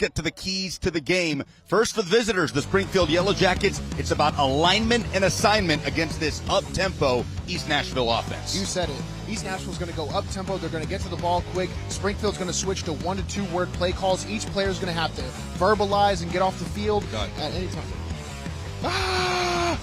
get to the keys to the game. First for the visitors, the Springfield Yellow Jackets. It's about alignment and assignment against this up-tempo East Nashville offense. You said it. East Nashville's going to go up-tempo. They're going to get to the ball quick. Springfield's going to switch to 1 to 2 word play calls. Each player's going to have to verbalize and get off the field at any time. Ah!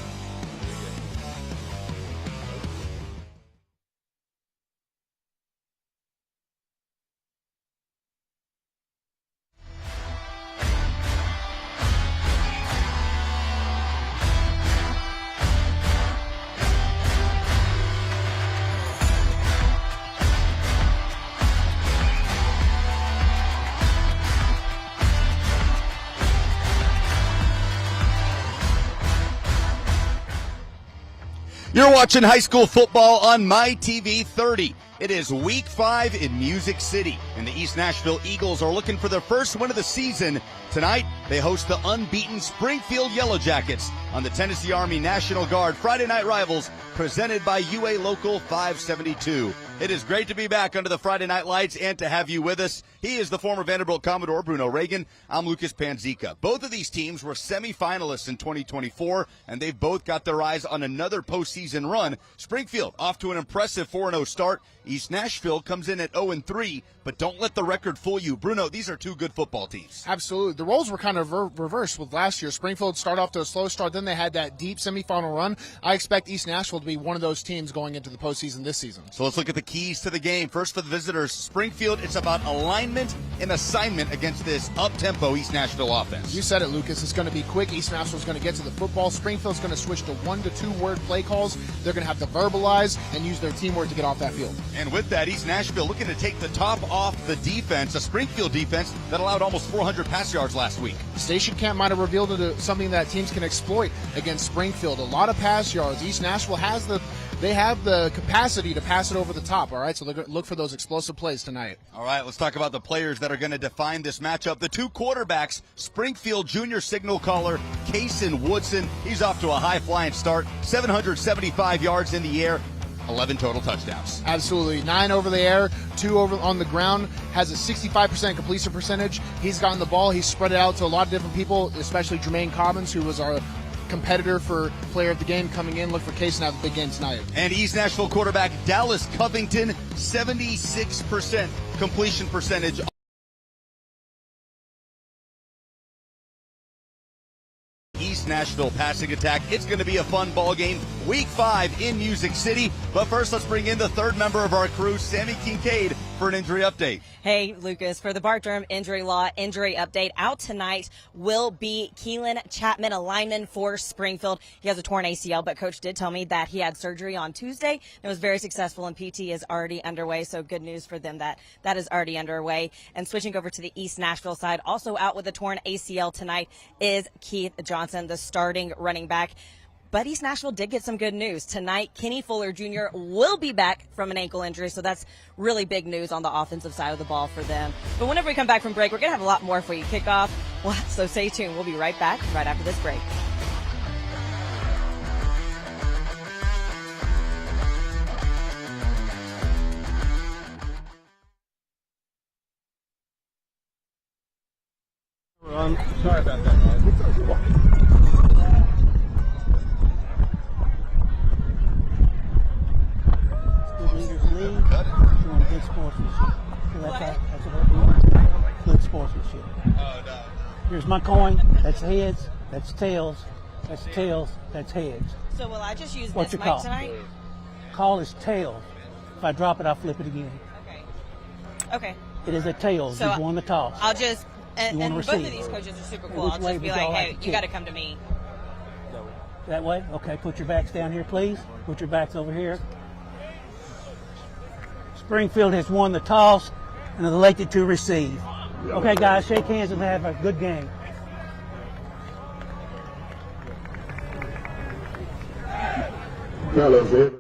You're watching high school football on My TV 30. It is week 5 in Music City, and the East Nashville Eagles are looking for their first win of the season. Tonight, they host the unbeaten Springfield Yellow Jackets on the Tennessee Army National Guard Friday Night Rivals, presented by UA Local 572. It is great to be back under the Friday Night Lights and to have you with us. He is the former Vanderbilt Commodore, Bruno Reagan. I'm Lucas Panzica. Both of these teams were semifinalists in 2024, and they've both got their eyes on another postseason run. Springfield off to an impressive 4-0 start. East Nashville comes in at 0-3, but don't let the record fool you. Bruno, these are two good football teams. Absolutely. The roles were kind of reversed with last year. Springfield started off to a slow start, then they had that deep semifinal run. I expect East Nashville to be one of those teams going into the postseason this season. So let's look at the keys to the game. First for the visitors, Springfield, it's about alignment and assignment against this up-tempo East Nashville offense. You said it, Lucas. It's going to be quick. East Nashville's going to get to the football. Springfield's going to switch to 1 to 2 word play calls. They're going to have to verbalize and use their teamwork to get off that field. And with that, East Nashville looking to take the top off the defense, a Springfield defense that allowed almost 400 pass yards last week. Station camp might have revealed something that teams can exploit against Springfield. A lot of pass yards. East Nashville have the capacity to pass it over the top, all right? So look for those explosive plays tonight. All right, let's talk about the players that are going to define this matchup. The two quarterbacks, Springfield junior signal caller Kaysen Woodson. He's off to a high-flying start, 775 yards in the air, 11 total touchdowns. Absolutely. 9 over the air, 2 over on the ground, has a 65% completion percentage. He's gotten the ball. He's spread it out to a lot of different people, especially Jermaine Cobbins, who was our competitor for player of the game coming in. Look for Case to have a big game tonight. And East Nashville quarterback Dallas Covington, 76% completion percentage. East Nashville passing attack. It's going to be a fun ball game. Week 5 in Music City. But first, let's bring in the third member of our crew, Sammy Kincaid, for an injury update. Hey, Lucas, for the Bartram injury update, out tonight will be Keelan Chapman, a lineman for Springfield. He has a torn ACL, but Coach did tell me that he had surgery on Tuesday. It was very successful, and PT is already underway, so good news for them that is already underway. And switching over to the East Nashville side, also out with a torn ACL tonight is Keith Johnson, the starting running back. But East Nashville did get some good news. Tonight, Kenny Fuller Jr. will be back from an ankle injury, so that's really big news on the offensive side of the ball for them. But whenever we come back from break, we're going to have a lot more for you kickoff. Well, so stay tuned. We'll be right back right after this break. Sorry about that. Good sportsmanship. So that's what we good sportsmanship. Oh, no. Here's my coin. That's heads. That's tails. That's tails. That's heads. So will I just use What's this your mic call? tonight? Call is tails. If I drop it, I'll flip it again. Okay. It is a tails. So You've won the toss. I'll just, and You wanna both of receive. these coaches are super Which cool. I'll way just be would like, y'all like hey, to you kick? got to come to me. That way? Okay, put your backs down here, please. Put your backs over here. Springfield has won the toss and is elected to receive. Okay, guys, shake hands and have a good game. Fellas, everybody.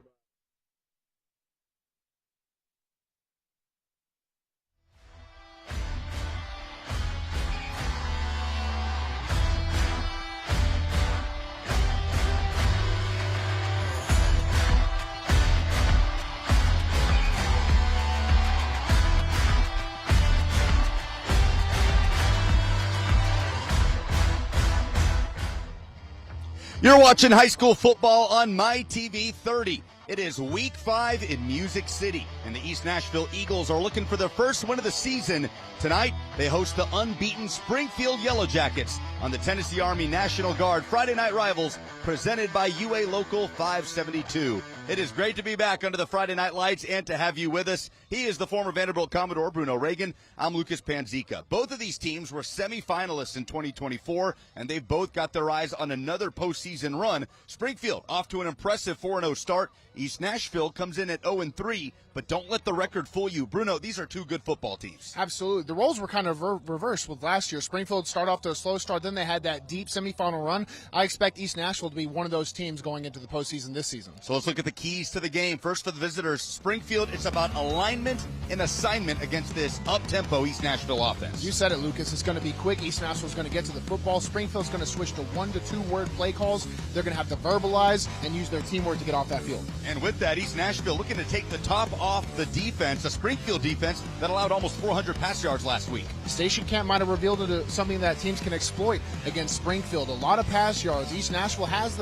You're watching high school football on My TV 30. It is week 5 in Music City, and the East Nashville Eagles are looking for their first win of the season. Tonight, they host the unbeaten Springfield Yellow Jackets on the Tennessee Army National Guard Friday Night Rivals, presented by UA Local 572. It is great to be back under the Friday Night Lights and to have you with us. He is the former Vanderbilt Commodore, Bruno Reagan. I'm Lucas Panzica. Both of these teams were semifinalists in 2024, and they've both got their eyes on another postseason run. Springfield off to an impressive 4-0 start. East Nashville comes in at 0-3, but don't let the record fool you. Bruno, these are two good football teams. Absolutely. The roles were kind of reversed with last year. Springfield started off to a slow start, then they had that deep semifinal run. I expect East Nashville to be one of those teams going into the postseason this season. So let's look at the keys to the game. First for the visitors, Springfield, it's about alignment and assignment against this up-tempo East Nashville offense. You said it, Lucas. It's going to be quick. East Nashville's going to get to the football. Springfield's going to switch to 1 to 2 word play calls. They're going to have to verbalize and use their teamwork to get off that field. And with that, East Nashville looking to take the top off the defense, a Springfield defense that allowed almost 400 pass yards last week. Station camp might have revealed something that teams can exploit against Springfield. A lot of pass yards. East Nashville have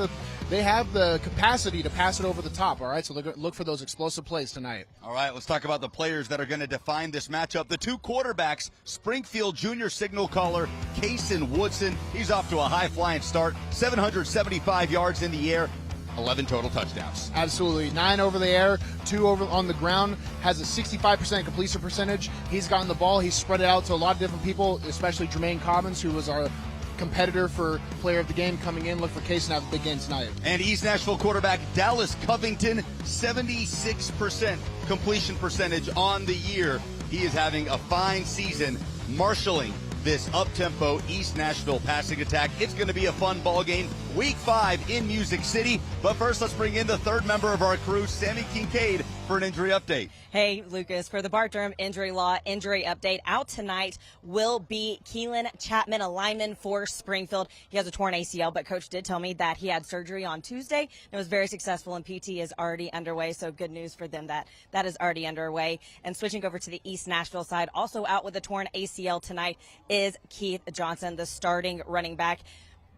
the capacity to pass it over the top, all right? So look for those explosive plays tonight. All right, let's talk about the players that are going to define this matchup. The two quarterbacks, Springfield junior signal caller Kaysen Woodson. He's off to a high-flying start, 775 yards in the air, 11 total touchdowns. Absolutely. 9 over the air, 2 over on the ground, has a 65% completion percentage. He's gotten the ball. He's spread it out to a lot of different people, especially Jermaine Cobbins, who was our competitor for player of the game coming in. Look for Case and have a big game tonight. And East Nashville quarterback Dallas Covington, 76% completion percentage on the year. He is having a fine season, marshaling this up-tempo East Nashville passing attack. It's going to be a fun ball game. Week 5 in Music City. But first, let's bring in the third member of our crew, Sammy Kincaid, for an injury update. Hey, Lucas, for the Bart-Durham injury update, out tonight will be Keelan Chapman, a lineman for Springfield. He has a torn ACL, but Coach did tell me that he had surgery on Tuesday. It was very successful, and PT is already underway, so good news for them that is already underway. And switching over to the East Nashville side, also out with a torn ACL tonight is Keith Johnson, the starting running back.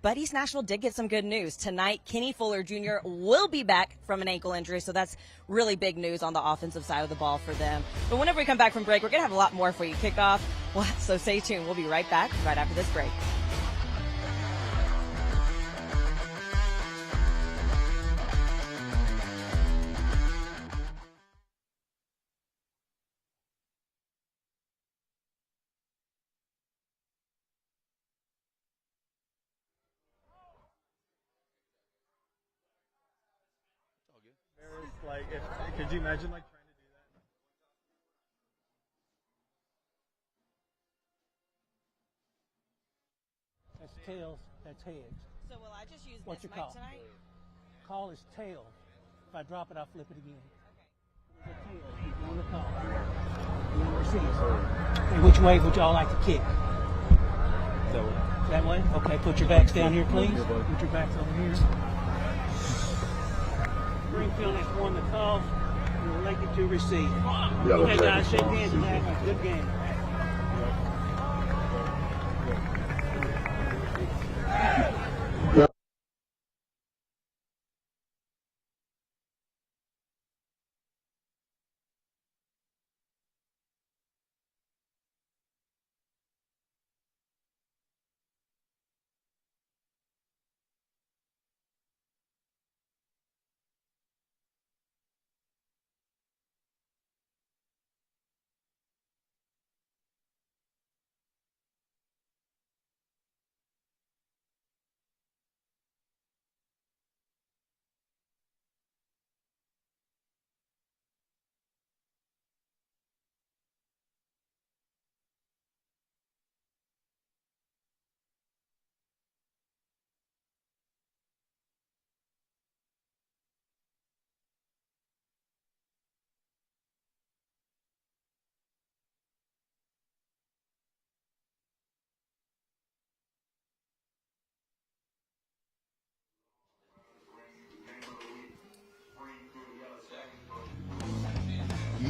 But East Nashville did get some good news. Tonight, Kenny Fuller Jr. will be back from an ankle injury, so that's really big news on the offensive side of the ball for them. But whenever we come back from break, we're going to have a lot more for you kickoff. Well, so stay tuned. We'll be right back right after this break. Like, could you imagine like trying to do that? That's tails, that's heads. So will I just use What's this your mic call? tonight? Call is tail. If I drop it, I'll flip it again. Okay. Tail. You want to call. You want to receive. And which way would y'all like to kick? That way. That way? Okay, put your backs down here, please. Put your backs over here. Springfield has won the toss. You're elected to receive. Okay, guys, shake hands and have a good game.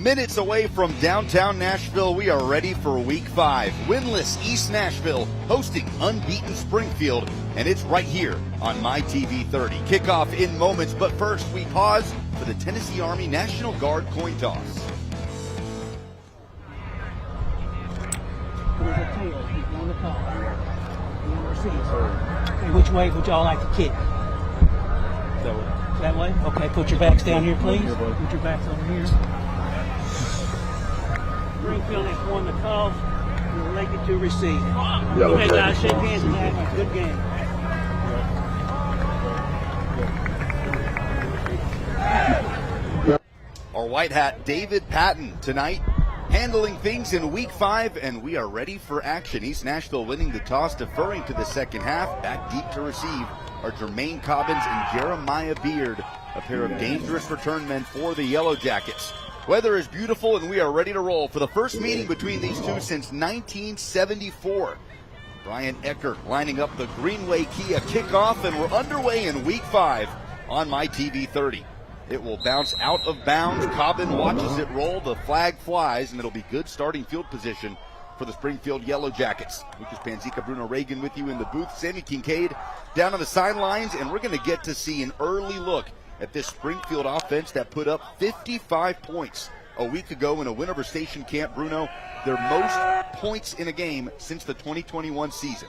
Minutes away from downtown Nashville, we are ready for Week 5. Winless East Nashville hosting unbeaten Springfield, and it's right here on My TV 30. Kickoff in moments, but first we pause for the Tennessee Army National Guard coin toss. There's a tail on the call. You want to receive. Okay, which way would y'all like to kick? That way. That way? Okay, put your backs down here, please. Put your backs over here. Springfield has won the call. You're elected to receive. Okay, guys, shake hands and have a good game. Our white hat, David Patton, tonight handling things in Week 5, and we are ready for action. East Nashville winning the toss, deferring to the second half. Back deep to receive are Jermaine Cobbins and Jeremiah Beard, a pair of dangerous return men for the Yellow Jackets. Weather is beautiful, and we are ready to roll for the first meeting between these two since 1974. Brian Eckert lining up the Greenway Kia kickoff, and we're underway in Week 5 on My TV 30. It will bounce out of bounds. Cobbin watches it roll. The flag flies, and it'll be good starting field position for the Springfield Yellow Jackets. Lucas Panzica, Bruno Reagan with you in the booth. Sammy Kincaid down on the sidelines, and we're going to get to see an early look at this Springfield offense that put up 55 points a week ago in a Winover Station camp. Bruno, their most points in a game since the 2021 season.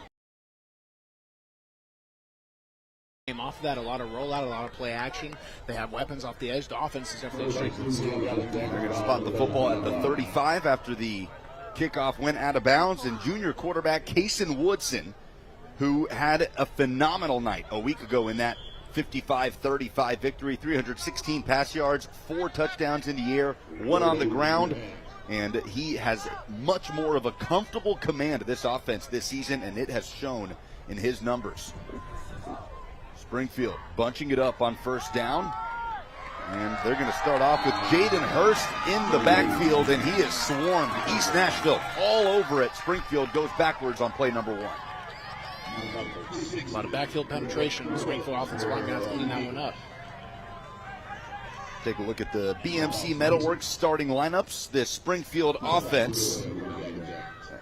Off of that, a lot of rollout, a lot of play action. They have weapons off the edge. The offense is definitely strengthened. They're going to spot the football at the 35 after the kickoff went out of bounds, and junior quarterback Kason Woodson, who had a phenomenal night a week ago in that 55-35 victory, 316 pass yards, 4 touchdowns in the air, 1 on the ground, and he has much more of a comfortable command of this offense this season, and it has shown in his numbers. Springfield bunching it up on first down, and they're going to start off with Jaden Hurst in the backfield, and he is swarmed. East Nashville all over it. Springfield goes backwards on play number 1. A lot of backfield penetration. Springfield offensive line going to have to clean that one up. Take a look at the BMC Metalworks starting lineups. This Springfield offense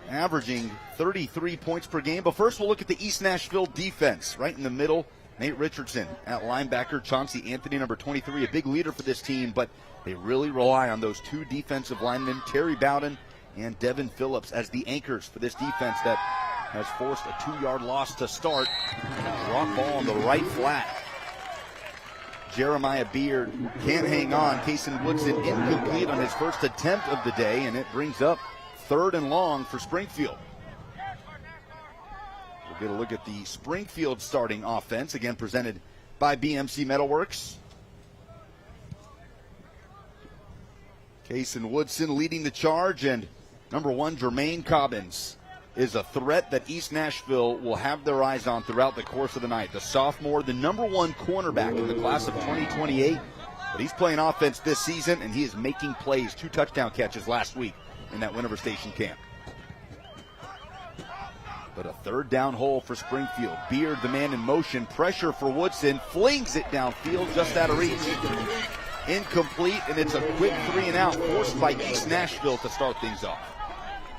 averaging 33 points per game. But first we'll look at the East Nashville defense. Right in the middle, Nate Richardson at linebacker, Chauncey Anthony, number 23, a big leader for this team, but they really rely on those 2 defensive linemen, Terry Bowden and Devin Phillips, as the anchors for this defense that has forced a 2-yard loss to start. A drop ball on the right flat. Jeremiah Beard can't hang on. Kason Woodson incomplete on his first attempt of the day, and it brings up 3rd and long for Springfield. We'll get a look at the Springfield starting offense, again presented by BMC Metalworks. Kason Woodson leading the charge, and number 1, Jermaine Cobbins, is a threat that East Nashville will have their eyes on throughout the course of the night. The sophomore, the number 1 cornerback in the class of 2028, but he's playing offense this season, and he is making plays. 2 touchdown catches last week in that Winover Station camp. But a 3rd down hole for Springfield. Beard, the man in motion, pressure for Woodson, flings it downfield just out of reach. Incomplete, and it's a quick 3 and out forced by East Nashville to start things off.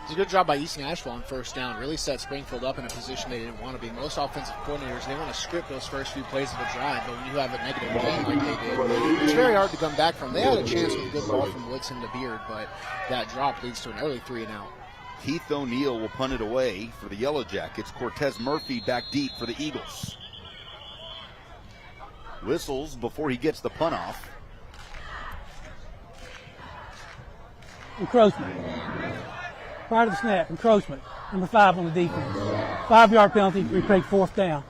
It's a good job by East Nashville on first down. Really set Springfield up in a position they didn't want to be. Most offensive coordinators, they want to script those first few plays of a drive, but when you have a negative game like they did, it's very hard to come back from. They had a chance with a good ball from Woodson to Beard, but that drop leads to an early 3 and out. Heath O'Neill will punt it away for the Yellow Jackets. Cortez Murphy back deep for the Eagles. Whistles before he gets the punt off. Encroachment. Prior to the snap, encroachment. Number 5 on the defense. 5-yard penalty, we take 4th down.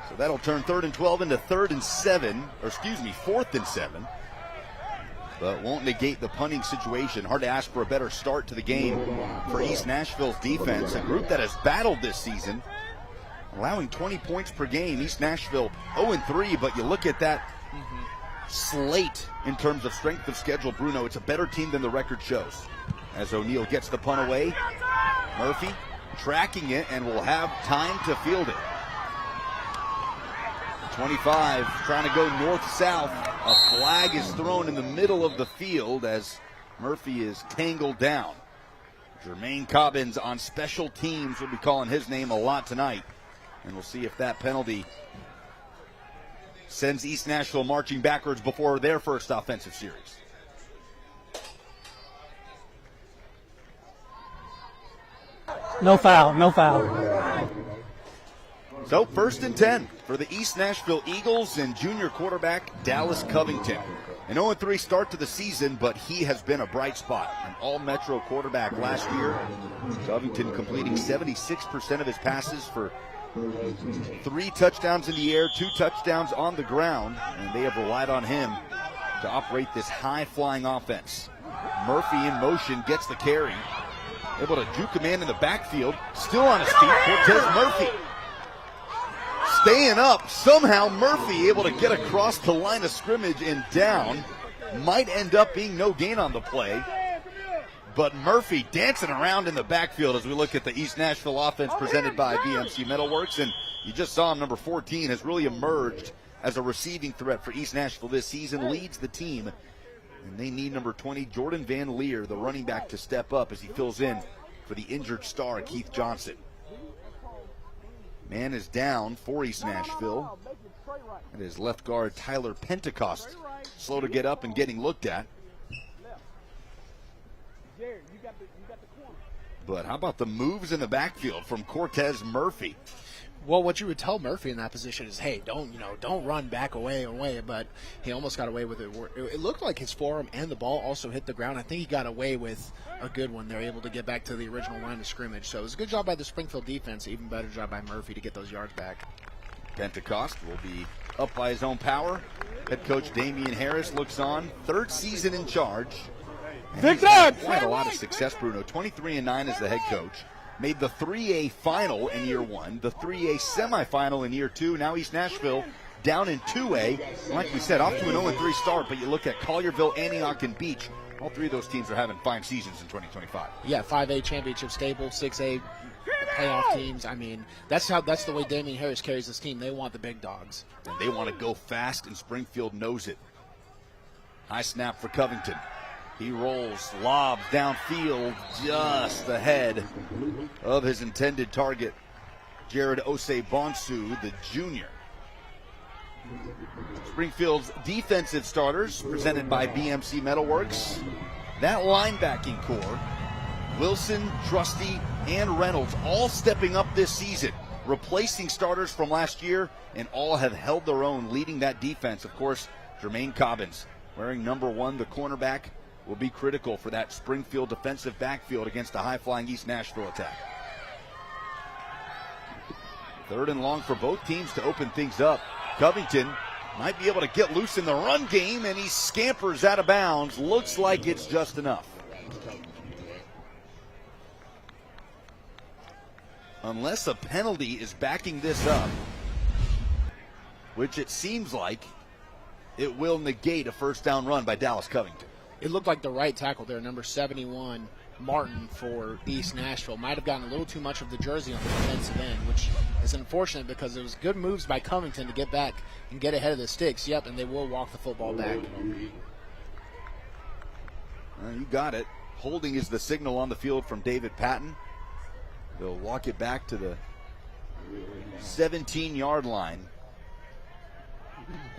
So that'll turn 3rd and 12 into 4th and 7. But won't negate the punting situation. Hard to ask for a better start to the game for East Nashville's defense, a group that has battled this season, allowing 20 points per game. East Nashville 0-3, but you look at that slate in terms of strength of schedule, Bruno, it's a better team than the record shows. As O'Neill gets the punt away, Murphy tracking it and will have time to field it. 25 trying to go north-south A flag is thrown in the middle of the field as Murphy is tangled down. Jermaine Cobbins on special teams. We'll be calling his name a lot tonight. And we'll see if that penalty sends East Nashville marching backwards before their first offensive series. No foul, no foul. So 1st and 10 for the East Nashville Eagles and junior quarterback Dallas Covington. An 0-3 start to the season, but he has been a bright spot. An all-Metro quarterback last year. Covington completing 76% of his passes for 3 touchdowns in the air, 2 touchdowns on the ground, and they have relied on him to operate this high-flying offense. Murphy in motion gets the carry. Able to juke a man in the backfield. Still on his feet, Cortez Murphy. Staying up, somehow Murphy able to get across the line of scrimmage and down. Might end up being no gain on the play. But Murphy dancing around in the backfield as we look at the East Nashville offense presented by BMC Metalworks. And you just saw him, number 14, has really emerged as a receiving threat for East Nashville this season, leads the team. And they need number 20, Jordan Van Leer, the running back, to step up as he fills in for the injured star, Keith Johnson. Man is down for East Nashville. It is left guard Tyler Pentecost, slow to get up and getting looked at. But how about the moves in the backfield from Cortez Murphy? Well, what you would tell Murphy in that position is, hey, don't run back away. But he almost got away with it. It looked like his forearm and the ball also hit the ground. I think he got away with a good one. They're able to get back to the original line of scrimmage. So it was a good job by the Springfield defense, even better job by Murphy to get those yards back. Pentecost will be up by his own power. Head coach Damian Harris looks on. 3rd season in charge. And he's had quite a lot of success, Bruno. 23-9 as the head coach. Made the 3A final in year 1, the 3A semifinal in year 2. Now East Nashville down in 2A. Like we said, off to an 0-3 start, but you look at Collierville, Antioch, and Beach. All 3 of those teams are having fine seasons in 2025. Yeah, 5A championship stable, 6A playoff teams. I mean, that's the way Damian Harris carries this team. They want the big dogs. And they want to go fast, and Springfield knows it. High snap for Covington. He rolls, lobs downfield just ahead of his intended target, Jared Osei-Bonsu, the junior. Springfield's defensive starters, presented by BMC Metalworks. That linebacking core, Wilson, Trusty, and Reynolds, all stepping up this season, replacing starters from last year, and all have held their own, leading that defense. Of course, Jermaine Cobbins, wearing number 1, the cornerback, will be critical for that Springfield defensive backfield against the high-flying East Nashville attack. 3rd and long for both teams to open things up. Covington might be able to get loose in the run game, and he scampers out of bounds. Looks like it's just enough. Unless a penalty is backing this up, which it seems like, it will negate a first down run by Dallas Covington. It looked like the right tackle there, number 71, Martin for East Nashville. Might have gotten a little too much of the jersey on the defensive end, which is unfortunate because it was good moves by Covington to get back and get ahead of the sticks. Yep, and they will walk the football back. You got it. Holding is the signal on the field from David Patton. They'll walk it back to the 17-yard line.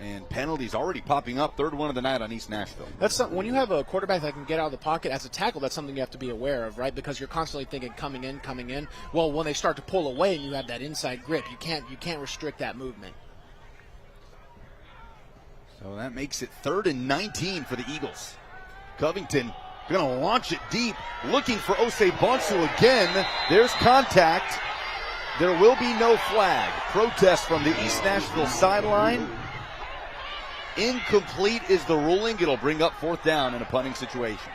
And penalties already popping up. 3rd one of the night on East Nashville. When you have a quarterback that can get out of the pocket as a tackle, that's something you have to be aware of, right? Because you're constantly thinking coming in. Well, when they start to pull away and you have that inside grip, you can't restrict that movement. So that makes it 3rd and 19 for the Eagles. Covington going to launch it deep, looking for Osei-Bonsu again. There's contact. There will be no flag. Protest from the East Nashville sideline. Incomplete is the ruling. It'll bring up 4th down in a punting situation.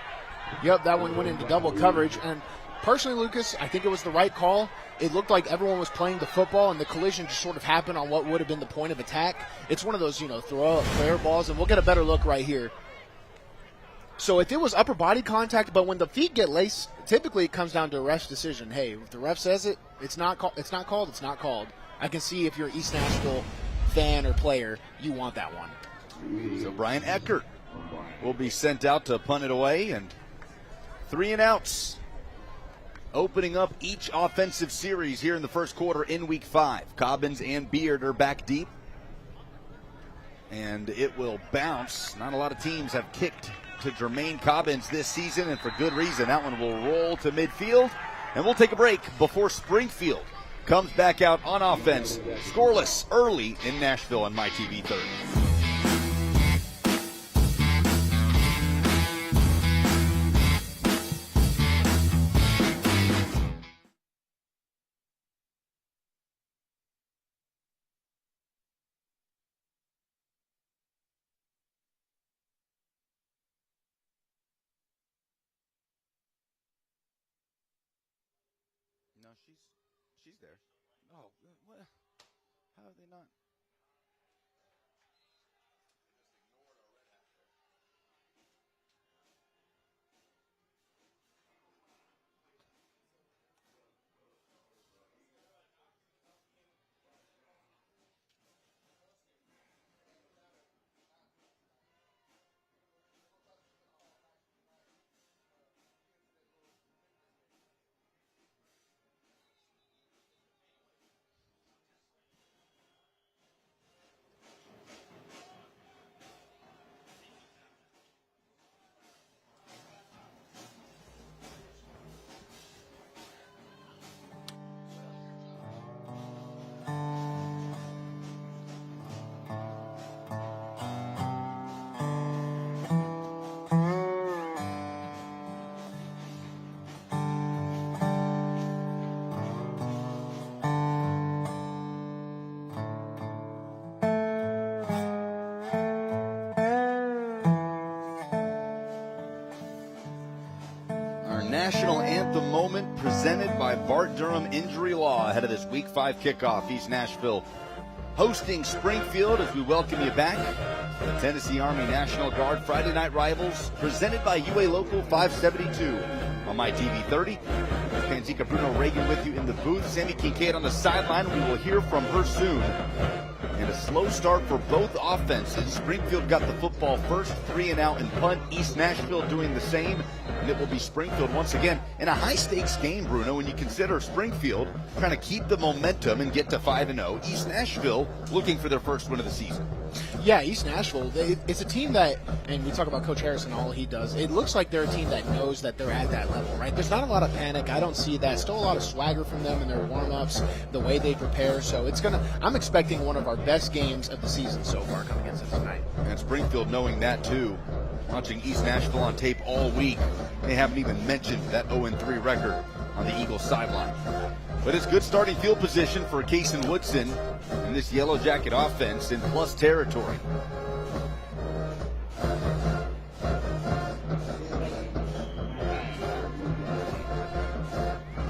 Yep, that one went into double coverage. And personally, Lucas, I think it was the right call. It looked like everyone was playing the football, and the collision just sort of happened on what would have been the point of attack. It's one of those, throw out flare balls, and we'll get a better look right here. So if it was upper body contact, but when the feet get laced, typically it comes down to a ref's decision. Hey, if the ref says it's not called. It's not called. I can see if you're an East Nashville fan or player, you want that one. So Brian Eckert will be sent out to punt it away, and 3 and outs. Opening up each offensive series here in the first quarter in week 5. Cobbins and Beard are back deep. And it will bounce. Not a lot of teams have kicked to Jermaine Cobbins this season, and for good reason. That one will roll to midfield. And we'll take a break before Springfield comes back out on offense. Scoreless early in Nashville on MyTV 30. No, she's there. Oh, what? How are they not? National anthem moment presented by Bart Durham Injury Law ahead of this Week 5 kickoff. East Nashville hosting Springfield as we welcome you back. The Tennessee Army National Guard Friday Night Rivals presented by UA Local 572 on MyTV 30. Panzika Bruno Reagan with you in the booth. Sammy Kincaid on the sideline. We will hear from her soon. And a slow start for both offenses. Springfield got the football first, 3 and out and punt. East Nashville doing the same. And it will be Springfield once again in a high-stakes game, Bruno, when you consider Springfield trying to keep the momentum and get to 5-0. East Nashville looking for their first win of the season. Yeah, East Nashville, it's a team that, and we talk about Coach Harris and all he does, it looks like they're a team that knows that they're at that level, right? There's not a lot of panic. I don't see that. Still a lot of swagger from them in their warm-ups, the way they prepare. So I'm expecting one of our best games of the season so far coming against us tonight. And Springfield knowing that, too. Watching East Nashville on tape all week. They haven't even mentioned that 0-3 record on the Eagles sideline. But it's good starting field position for Kason Woodson in this Yellow Jacket offense in plus territory.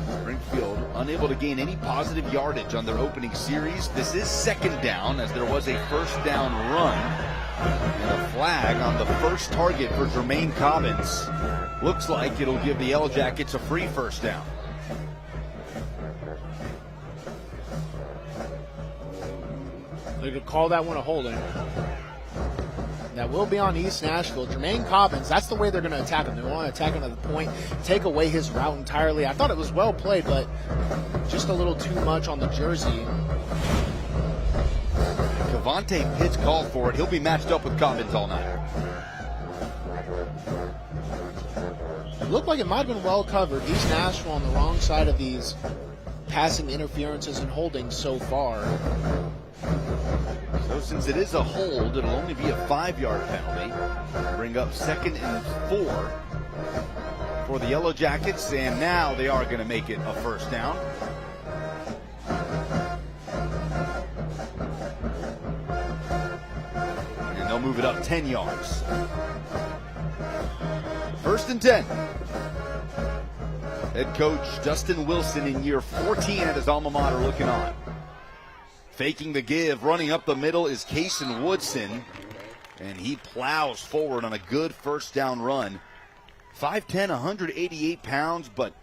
Springfield unable to gain any positive yardage on their opening series. This is second down as there was a first down run. And a flag on the first target for Jermaine Cobbins. Looks like it'll give the Yellow Jackets a free first down. They're going to call that one a holding. That will be on East Nashville. Jermaine Cobbins, that's the way they're going to attack him. They want to attack him at the point, take away his route entirely. I thought it was well played, but just a little too much on the jersey. Cavante Pitts called for it. He'll be matched up with Cobbins all night. It looked like it might have been well covered. East Nashville on the wrong side of these passing interferences and holdings so far. So since it is a hold, it'll only be a 5-yard penalty. Bring up 2nd and 4 for the Yellow Jackets, and now they are going to make it a first down. And they'll move it up 10 yards. 1st and 10. Head coach Dustin Wilson in year 14 at his alma mater looking on. Faking the give, running up the middle is Kason Woodson, and he plows forward on a good first down run. 5'10", 188 pounds, but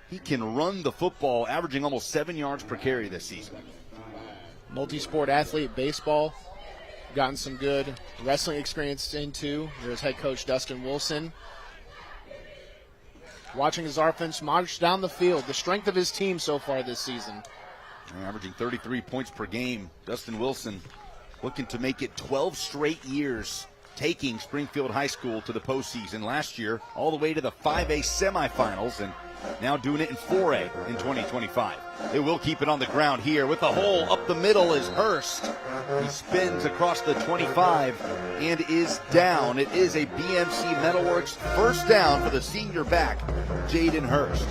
he can run the football, averaging almost 7 yards per carry this season. Multi-sport athlete, baseball, gotten some good wrestling experience into. There's head coach Dustin Wilson. Watching his offense march down the field, the strength of his team so far this season. Averaging 33 points per game. Dustin Wilson looking to make it 12 straight years, taking Springfield High School to the postseason last year, all the way to the 5A semifinals, and now doing it in 4A in 2025. They will keep it on the ground here with the hole up the middle is Hurst. He spins across the 25 and is down. It is a BMC Metalworks first down for the senior back, Jaden Hurst.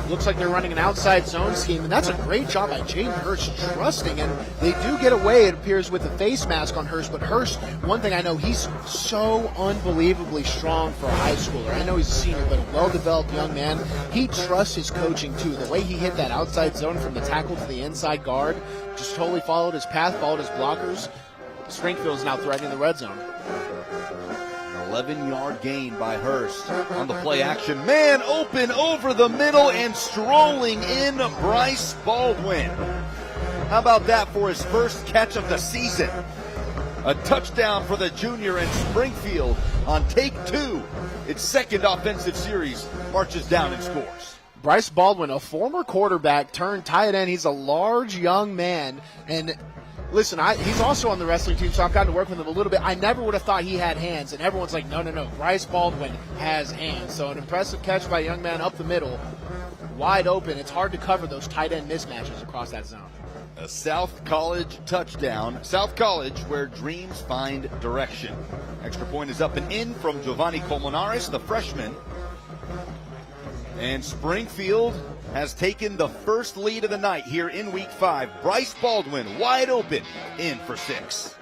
Looks like they're running an outside zone scheme, and that's a great job by Jaden Hurst trusting, and they do get away, it appears, with the face mask on Hurst, but Hurst, one thing I know, he's so unbelievably strong for a high schooler. I know he's a senior, but a well-developed young man. He trusts his coaching, too. The way he hit that outside zone from the tackle to the inside guard, just totally followed his path, followed his blockers. Springfield's now threatening the red zone. 11-yard gain by Hurst on the play action. Man open over the middle and strolling in Bryce Baldwin. How about that for his first catch of the season? A touchdown for the junior, and Springfield on take 2. Its second offensive series marches down and scores. Bryce Baldwin, a former quarterback turned tight end. He's a large young man, and listen, he's also on the wrestling team, so I've gotten to work with him a little bit. I never would have thought he had hands, and everyone's like, no, Bryce Baldwin has hands. So an impressive catch by a young man up the middle, wide open. It's hard to cover those tight end mismatches across that zone. A South College touchdown. South College, where dreams find direction. Extra point is up and in from Giovanni Colmenares, the freshman. And Springfield has taken the first lead of the night here in Week 5. Bryce Baldwin wide open, in for 6.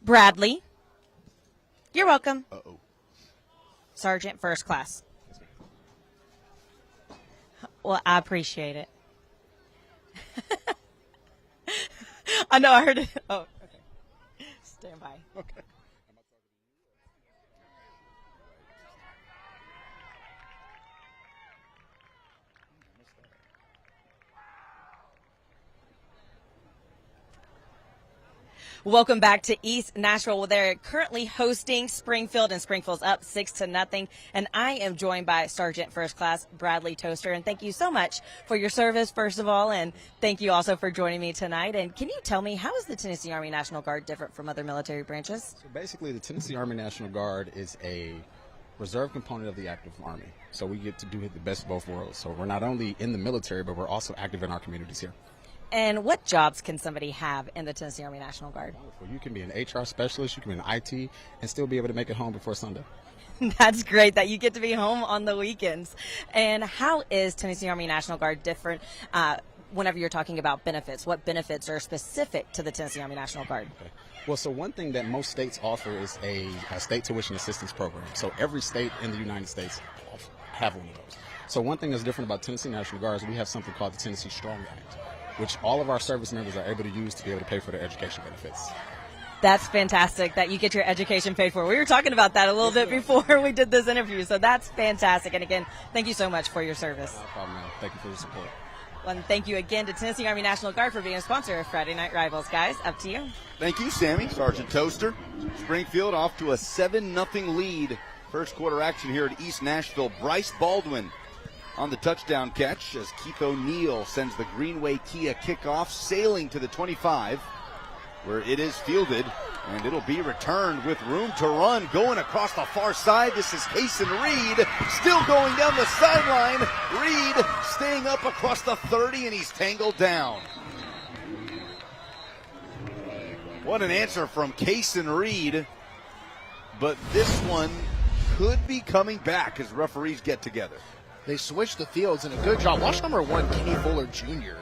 Bradley. You're welcome. Uh-oh. Sergeant First Class. Well, I appreciate it. I know, I heard it. Oh, okay. Stand by. Okay. Welcome back to East Nashville. Well, they're currently hosting Springfield, and Springfield's up 6-0. And I am joined by Sergeant First Class Bradley Toaster. And thank you so much for your service, first of all, and thank you also for joining me tonight. And can you tell me, how is the Tennessee Army National Guard different from other military branches? So basically, the Tennessee Army National Guard is a reserve component of the active Army. So we get to do the best of both worlds. So we're not only in the military, but we're also active in our communities here. And what jobs can somebody have in the Tennessee Army National Guard? Well, you can be an HR specialist, you can be an IT, and still be able to make it home before Sunday. That's great that you get to be home on the weekends. And how is Tennessee Army National Guard different whenever you're talking about benefits? What benefits are specific to the Tennessee Army National Guard? Okay. Well, so one thing that most states offer is a state tuition assistance program. So every state in the United States have one of those. So one thing that's different about Tennessee National Guard is we have something called the Tennessee Strong Act, which all of our service members are able to use to be able to pay for their education benefits. That's fantastic that you get your education paid for. We were talking about that a little bit before we did this interview, so that's fantastic. And again, thank you so much for your service. No problem, man. Thank you for your support. Well, and thank you again to Tennessee Army National Guard for being a sponsor of Friday Night Rivals. Guys, up to you. Thank you, Sammy. Sergeant Toaster. Springfield off to a 7-0 lead. First quarter action here at East Nashville. Bryce Baldwin on the touchdown catch as Keith O'Neill sends the Greenway Kia kickoff sailing to the 25, where it is fielded, and it'll be returned with room to run. Going across the far side, this is Cason Reed, still going down the sideline. Reed staying up across the 30, and he's tangled down. What an answer from Kason Reed. But this one could be coming back as referees get together. They switched the fields, and a good job. Watch number 1, Kenny Fuller Jr.,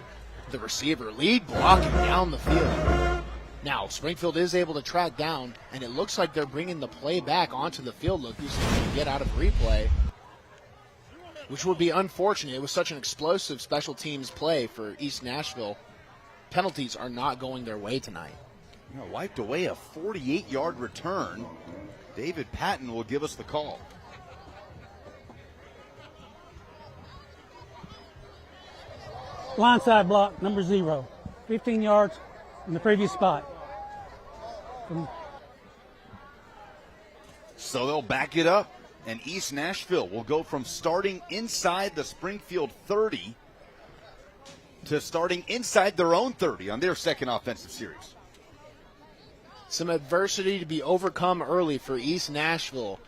the receiver, lead blocking down the field. Now, Springfield is able to track down, and it looks like they're bringing the play back onto the field. Look who's going to get out of replay, which would be unfortunate. It was such an explosive special teams play for East Nashville. Penalties are not going their way tonight. Wiped away a 48-yard return. David Patton will give us the call. Blindside block, number 0. 15 yards in the previous spot. So they'll back it up, and East Nashville will go from starting inside the Springfield 30 to starting inside their own 30 on their second offensive series. Some adversity to be overcome early for East Nashville.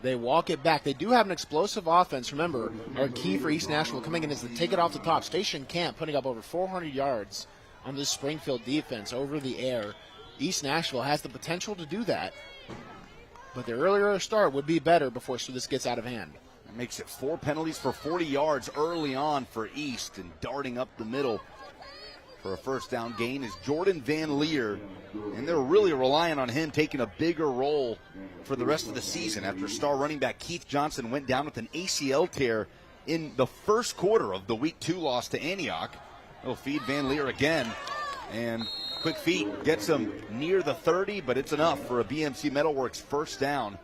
They walk it back. They do have an explosive offense. Remember, our key for East Nashville coming in is to take it off the top. Station Camp putting up over 400 yards on this Springfield defense over the air. East Nashville has the potential to do that, but the earlier start would be better before this gets out of hand. That makes it 4 penalties for 40 yards early on for East, and darting up the middle for a first down gain is Jordan Van Leer, and they're really relying on him taking a bigger role for the rest of the season after star running back Keith Johnson went down with an ACL tear in the first quarter of the Week 2 loss to Antioch. They'll feed Van Leer again, and quick feet gets him near the 30, but it's enough for a BMC Metalworks first down.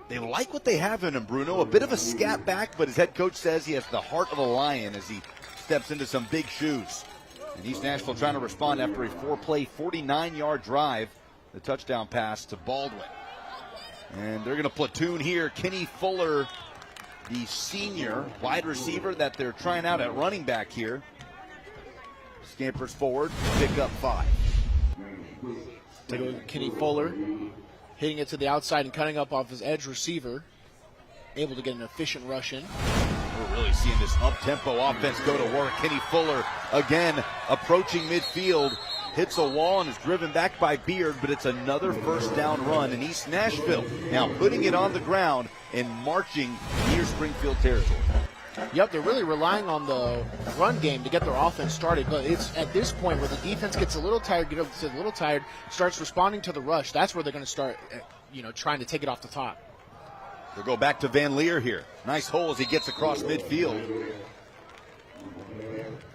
They like what they have in him, Bruno. A bit of a scat back, but his head coach says he has the heart of a lion as he steps into some big shoes. And East Nashville trying to respond after a 4-play, 49-yard drive, the touchdown pass to Baldwin. And they're going to platoon here. Kenny Fuller, the senior wide receiver that they're trying out at running back here, scampers forward, pick up 5. Take a look at Kenny Fuller, hitting it to the outside and cutting up off his edge receiver, able to get an efficient rush in. We're really seeing this up-tempo offense go to work. Kenny Fuller, again, approaching midfield, hits a wall and is driven back by Beard, but it's another first down run. And East Nashville now putting it on the ground and marching near Springfield territory. Yep, they're really relying on the run game to get their offense started, but it's at this point where the defense gets a little tired, starts responding to the rush. That's where they're going to start, trying to take it off the top. They'll go back to Van Leer here. Nice hole as he gets across midfield.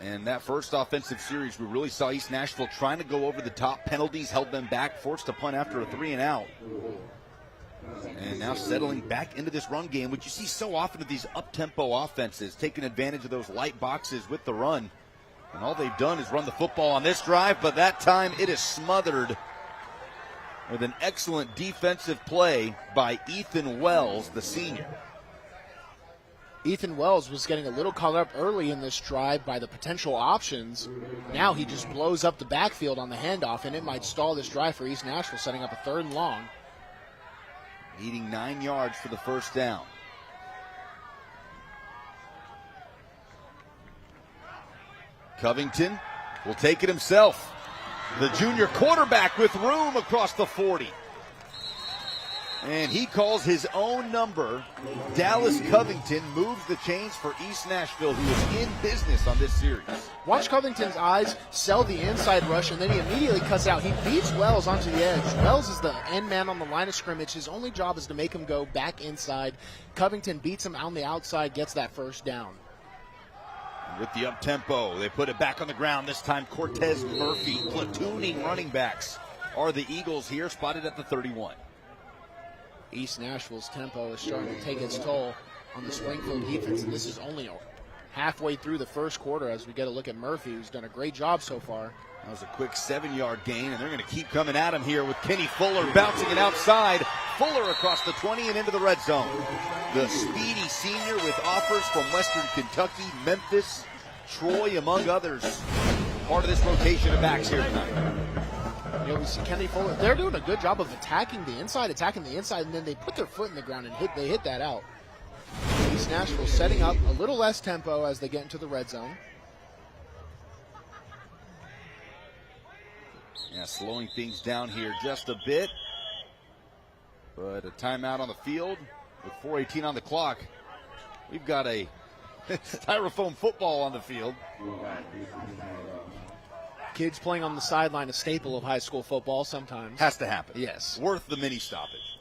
And that first offensive series, we really saw East Nashville trying to go over the top. Penalties held them back, forced to punt after a 3-and-out. And now settling back into this run game, which you see so often with these up-tempo offenses, taking advantage of those light boxes with the run. And all they've done is run the football on this drive, but that time it is smothered with an excellent defensive play by Ethan Wells, the senior. Ethan Wells was getting a little caught up early in this drive by the potential options. Now he just blows up the backfield on the handoff, and it might stall this drive for East Nashville, setting up a 3rd and long. Needing 9 yards for the first down. Covington will take it himself. The junior quarterback with room across the 40. And he calls his own number. Dallas Covington moves the chains for East Nashville, who is in business on this series. Watch Covington's eyes sell the inside rush, and then he immediately cuts out. He beats Wells onto the edge. Wells is the end man on the line of scrimmage. His only job is to make him go back inside. Covington beats him on the outside, gets that first down. With the up-tempo, they put it back on the ground. This time Cortez Murphy, platooning running backs, are the Eagles here, spotted at the 31. East Nashville's tempo is starting to take its toll on the Springfield defense, and this is only halfway through the first quarter as we get a look at Murphy, who's done a great job so far. That was a quick 7-yard gain, and they're going to keep coming at him here with Kenny Fuller bouncing it outside. Fuller across the 20 and into the red zone. The speedy senior with offers from Western Kentucky, Memphis, Troy, among others. Part of this rotation of backs here tonight. We see Kenny Fuller. They're doing a good job of attacking the inside, and then they put their foot in the ground and they hit that out. East Nashville setting up a little less tempo as they get into the red zone. Yeah, slowing things down here just a bit. But a timeout on the field with 4:18 on the clock. We've got a styrofoam football on the field. Kids playing on the sideline, a staple of high school football sometimes. Has to happen. Yes. Worth the mini stoppage.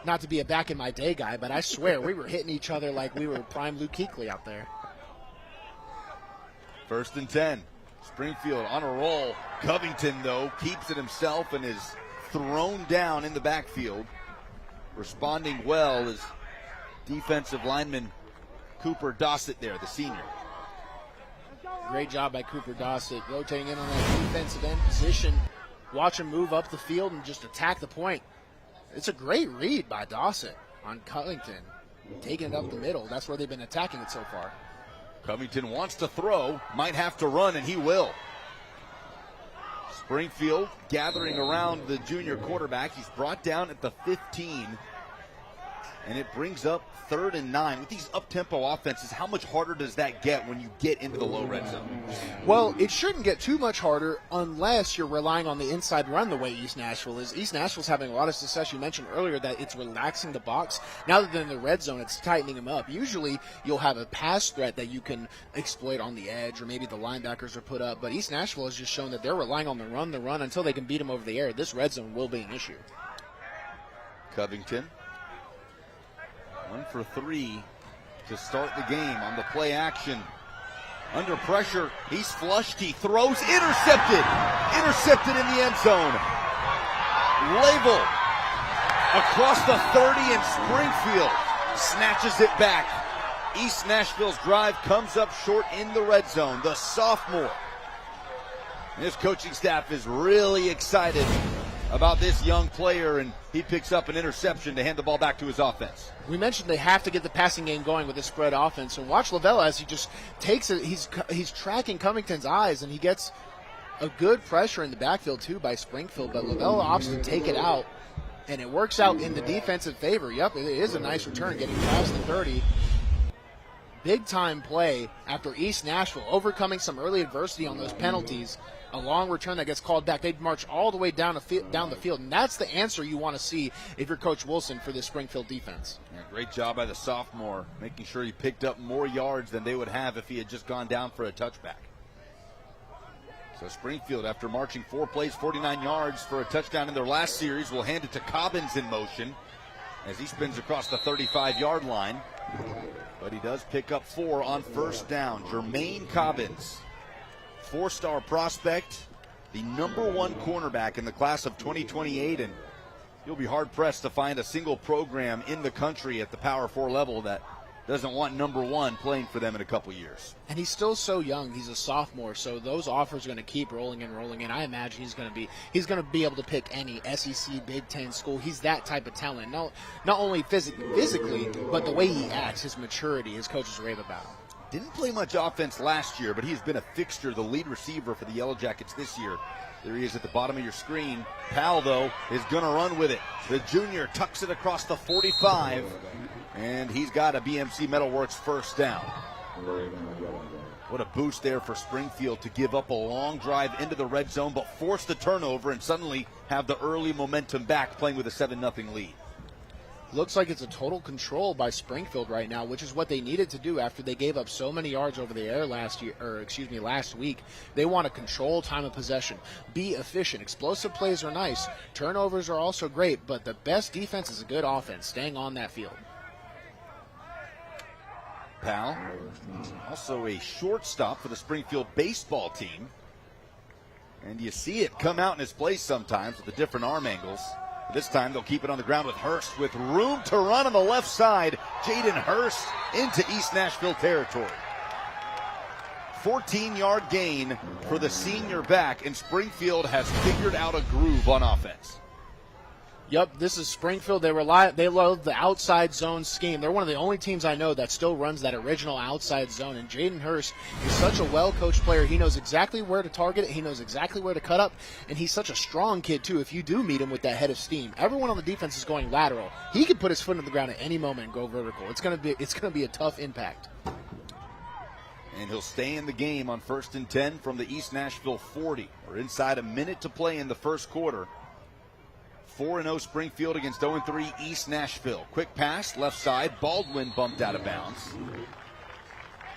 Not to be a back in my day guy, but I swear we were hitting each other like we were prime Luke Kuechly out there. 1st and 10. Springfield on a roll. Covington, though, keeps it himself and is thrown down in the backfield. Responding well is defensive lineman Cooper Dossett there, the senior. Great job by Cooper Dossett, rotating in on that defensive end position. Watch him move up the field and just attack the point. It's a great read by Dossett on Covington, taking it up the middle. That's where they've been attacking it so far. Covington wants to throw, might have to run, and he will. Springfield gathering around the junior quarterback. He's brought down at the 15, and it brings up 3rd and 9. With these up-tempo offenses, how much harder does that get when you get into the low red zone? Well, it shouldn't get too much harder unless you're relying on the inside run the way East Nashville is. East Nashville's having a lot of success. You mentioned earlier that it's relaxing the box. Now that they're in the red zone, it's tightening them up. Usually you'll have a pass threat that you can exploit on the edge, or maybe the linebackers are put up. But East Nashville has just shown that they're relying on the run until they can beat them over the air. This red zone will be an issue. Covington 1 for 3 to start the game on the play action. Under pressure, he's flushed, he throws, intercepted in the end zone. Label across the 30, and Springfield snatches it back. East Nashville's drive comes up short in the red zone. The sophomore. And his coaching staff is really excited about this young player, and he picks up an interception to hand the ball back to his offense. We mentioned they have to get the passing game going with this spread offense, and watch Lavella as he just takes it. He's tracking Covington's eyes, and he gets a good pressure in the backfield too by Springfield, but Lavella opts to take it out, and it works out in the defensive favor. Yep, it is a nice return, getting past the 30. Big time play after East Nashville overcoming some early adversity on those penalties. A long return that gets called back. They'd march all the way down the field, and that's the answer you want to see if you're Coach Wilson for this Springfield defense. Yeah, great job by the sophomore, making sure he picked up more yards than they would have if he had just gone down for a touchback. So Springfield, after marching 4 plays, 49 yards for a touchdown in their last series, will hand it to Cobbins in motion as he spins across the 35-yard line. But he does pick up 4 on 1st down. Jermaine Cobbins, 4-star prospect, the #1 cornerback in the class of 2028, and you'll be hard-pressed to find a single program in the country at the Power 4 level that doesn't want #1 playing for them in a couple years. And he's still so young. He's a sophomore, so those offers are going to keep rolling in. I imagine he's going to be able to pick any SEC, Big Ten school. He's that type of talent. Not only physically, but the way he acts, his maturity, his coaches rave about him. Didn't play much offense last year, but he's been a fixture, the lead receiver for the Yellow Jackets this year. There he is at the bottom of your screen. Powell, though, is going to run with it. The junior tucks it across the 45, and he's got a BMC Metalworks 1st down. What a boost there for Springfield to give up a long drive into the red zone, but force the turnover and suddenly have the early momentum back, playing with a 7-0 lead. Looks like it's a total control by Springfield right now, which is what they needed to do after they gave up so many yards over the air last week. They want to control time of possession, be efficient. Explosive plays are nice. Turnovers are also great, but the best defense is a good offense, staying on that field. Powell, also a shortstop for the Springfield baseball team. And you see it come out in his place sometimes with the different arm angles. This time they'll keep it on the ground with Hurst with room to run on the left side. Jaden Hurst into East Nashville territory. 14-yard gain for the senior back, and Springfield has figured out a groove on offense. Yep, this is Springfield. They love the outside zone scheme. They're one of the only teams I know that still runs that original outside zone. And Jaden Hurst is such a well-coached player. He knows exactly where to target it. He knows exactly where to cut up. And he's such a strong kid, too, if you do meet him with that head of steam. Everyone on the defense is going lateral. He can put his foot on the ground at any moment and go vertical. It's going to be a tough impact. And he'll stay in the game on 1st and 10 from the East Nashville 40. We're inside a minute to play in the first quarter. 4-0 Springfield against 0-3 East Nashville. Quick pass, left side. Baldwin bumped out of bounds.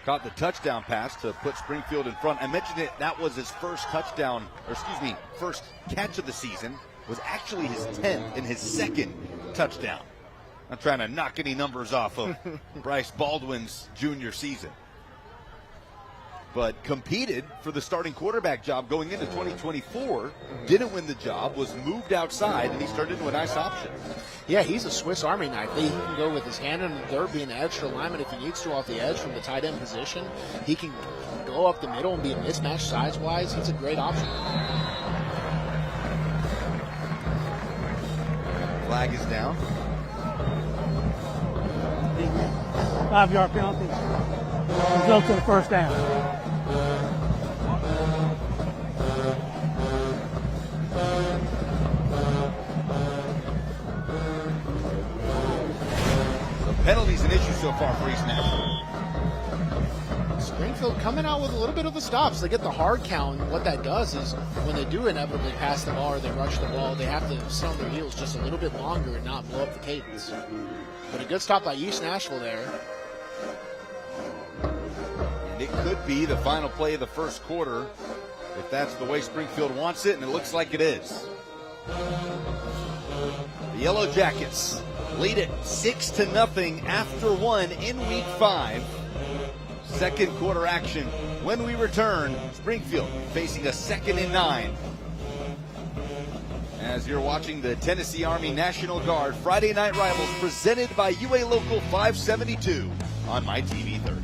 Caught the touchdown pass to put Springfield in front. I mentioned it, that was his first touchdown, or excuse me, first catch of the season. Was actually his 10th and his second touchdown. I'm trying to knock any numbers off of Bryce Baldwin's junior season. But competed for the starting quarterback job going into 2024, didn't win the job, was moved outside, and he's turned into a nice option. Yeah, he's a Swiss Army knife. He can go with his hand in the dirt, be an extra lineman if he needs to off the edge from the tight end position. He can go up the middle and be a mismatch size-wise. He's a great option. Flag is down. 5-yard penalty. We'll go to the first down. Penalties an issue so far for East Nashville. Springfield coming out with a little bit of a stop. So they get the hard count. And what that does is when they do inevitably pass the ball or they rush the ball, they have to sit on their heels just a little bit longer and not blow up the cadence. But a good stop by East Nashville there. And it could be the final play of the first quarter if that's the way Springfield wants it, and it looks like it is. The Yellow Jackets lead it 6-0 after one in week 5. Second quarter action when we return. Springfield facing a 2nd and 9. As you're watching the Tennessee Army National Guard Friday Night Rivals presented by UA Local 572 on MyTV 30.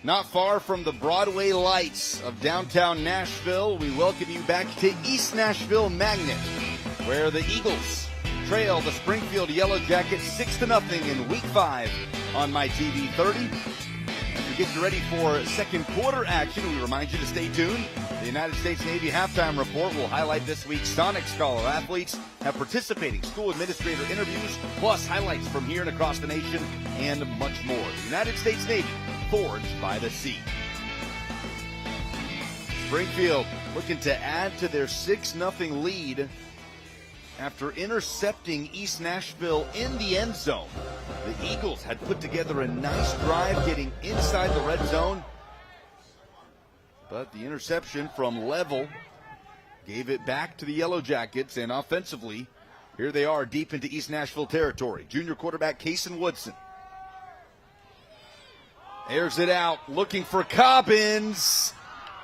Not far from the Broadway lights of downtown Nashville, we welcome you back to East Nashville Magnet, where the Eagles trail the Springfield Yellow Jackets 6-0 in Week 5 on MyTV 30. As we get you ready for second quarter action, we remind you to stay tuned. The United States Navy halftime report will highlight this week's Sonic Scholar athletes, have participating school administrator interviews, plus highlights from here and across the nation, and much more. The United States Navy, forged by the sea. Springfield looking to add to their 6-0 lead after intercepting East Nashville in the end zone. The Eagles had put together a nice drive getting inside the red zone, but the interception from Level gave it back to the Yellow Jackets, and offensively, here they are deep into East Nashville territory. Junior quarterback Kason Woodson airs it out, looking for Cobbins.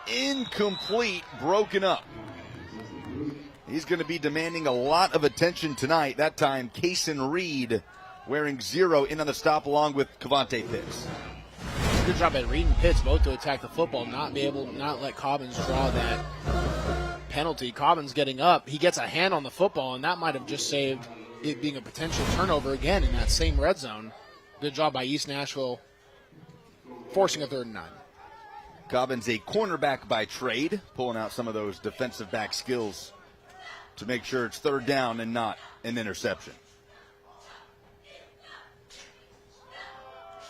Incomplete, broken up. He's going to be demanding a lot of attention tonight. That time, Kason Reed wearing 0 in on the stop along with Cavante Pitts. Good job at Reed and Pitts both to attack the football, not let Cobbins draw that penalty. Cobbins getting up, he gets a hand on the football, and that might have just saved it being a potential turnover again in that same red zone. Good job by East Nashville forcing a 3rd and 9. Cobbins, a cornerback by trade, pulling out some of those defensive back skills to make sure it's 3rd down and not an interception.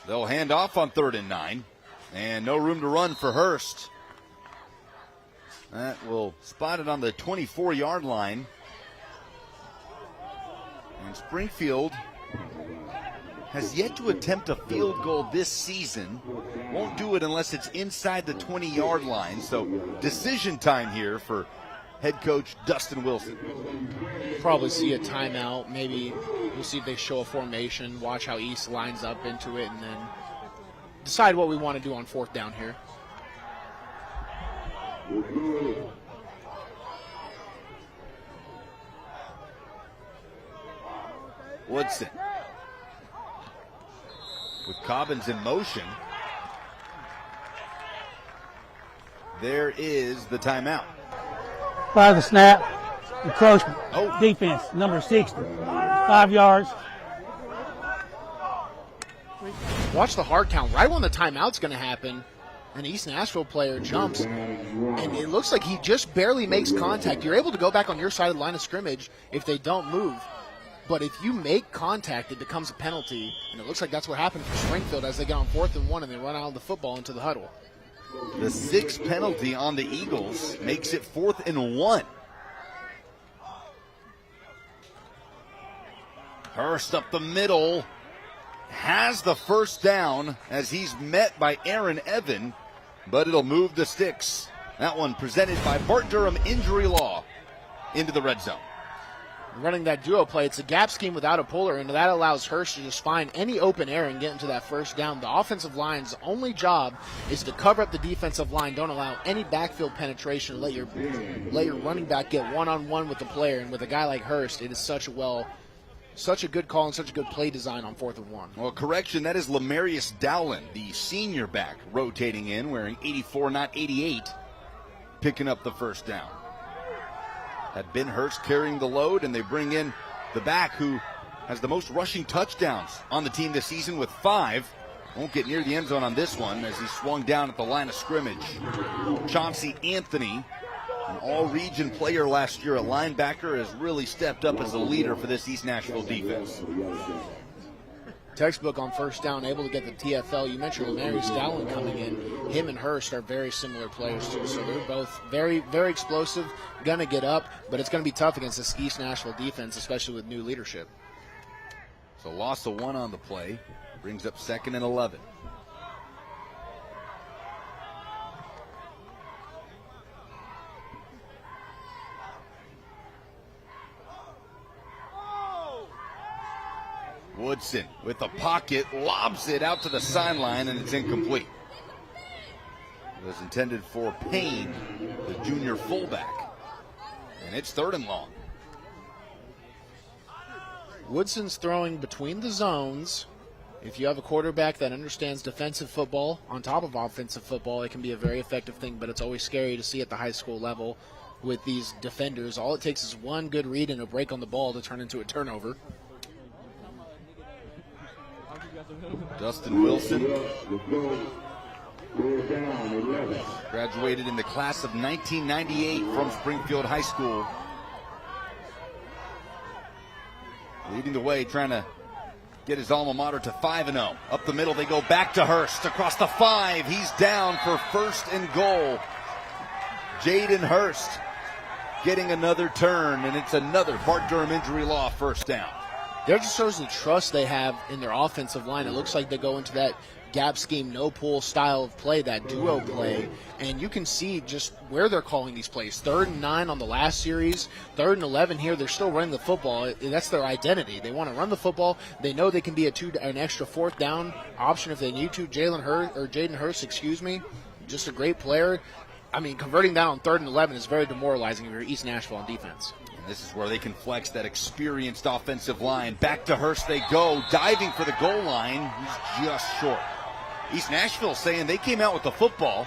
They'll hand off on 3rd and 9, and no room to run for Hurst. That will spot it on the 24-yard line. And Springfield has yet to attempt a field goal this season. Won't do it unless it's inside the 20-yard line. So decision time here for head coach Dustin Wilson. Probably see a timeout. Maybe we'll see if they show a formation, watch how East lines up into it, and then decide what we want to do on 4th down here. Woodson with Cobbins in motion. There is the timeout. By the snap, encroachment, defense, number 60, 5 yards. Watch the hard count. Right when the timeout's going to happen, an East Nashville player jumps, and it looks like he just barely makes contact. You're able to go back on your side of the line of scrimmage if they don't move. But if you make contact, it becomes a penalty, and it looks like that's what happened for Springfield as they get on 4th and 1 and they run out of the football into the huddle. The 6th penalty on the Eagles makes it 4th and 1. Hurst up the middle, has the 1st down as he's met by Aaron Evan, but it'll move the sticks. That one presented by Bart Durham Injury Law into the red zone. Running that duo play, it's a gap scheme without a puller, and that allows Hurst to just find any open air and get into that 1st down. The offensive line's only job is to cover up the defensive line. Don't allow any backfield penetration. Let your running back get one-on-one with the player, and with a guy like Hurst, it is such a good call and such a good play design on 4th and 1. Well, correction, that is Lamarius Dowland, the senior back, rotating in, wearing 84, not 88, picking up the 1st down. Had Ben Hurst carrying the load, and they bring in the back who has the most rushing touchdowns on the team this season with 5. Won't get near the end zone on this one as he swung down at the line of scrimmage. Chauncey Anthony, an all-region player last year at linebacker, has really stepped up as a leader for this East Nashville defense. Textbook on 1st down, able to get the TFL. You mentioned Lamarius Dowland coming in. Him and Hurst are very similar players, too. So they're both very, very explosive, going to get up, but it's going to be tough against this East Nashville defense, especially with new leadership. So loss of 1 on the play, brings up 2nd and 11. Woodson with the pocket, lobs it out to the sideline, and it's incomplete. It was intended for Payne, the junior fullback, and it's 3rd and long. Woodson's throwing between the zones. If you have a quarterback that understands defensive football on top of offensive football, it can be a very effective thing, but it's always scary to see at the high school level with these defenders. All it takes is one good read and a break on the ball to turn into a turnover. Dustin Wilson graduated in the class of 1998 from Springfield High School. Leading the way, trying to get his alma mater to 5-0. Up the middle, they go back to Hurst. Across the 5, he's down for 1st and goal. Jaden Hurst getting another turn, and it's another Bart Durham Injury Law 1st down. That just shows the trust they have in their offensive line. It looks like they go into that gap scheme, no pull style of play, that duo play, and you can see just where they're calling these plays. 3rd and 9 on the last series, 3rd and 11 here. They're still running the football. That's their identity. They want to run the football. They know they can be an extra 4th down option if they need to. Jaden Hurst, just a great player. I mean, converting that on 3rd and 11 is very demoralizing if you're East Nashville on defense. This is where they can flex that experienced offensive line. Back to Hurst they go, diving for the goal line. He's just short. East Nashville saying they came out with the football.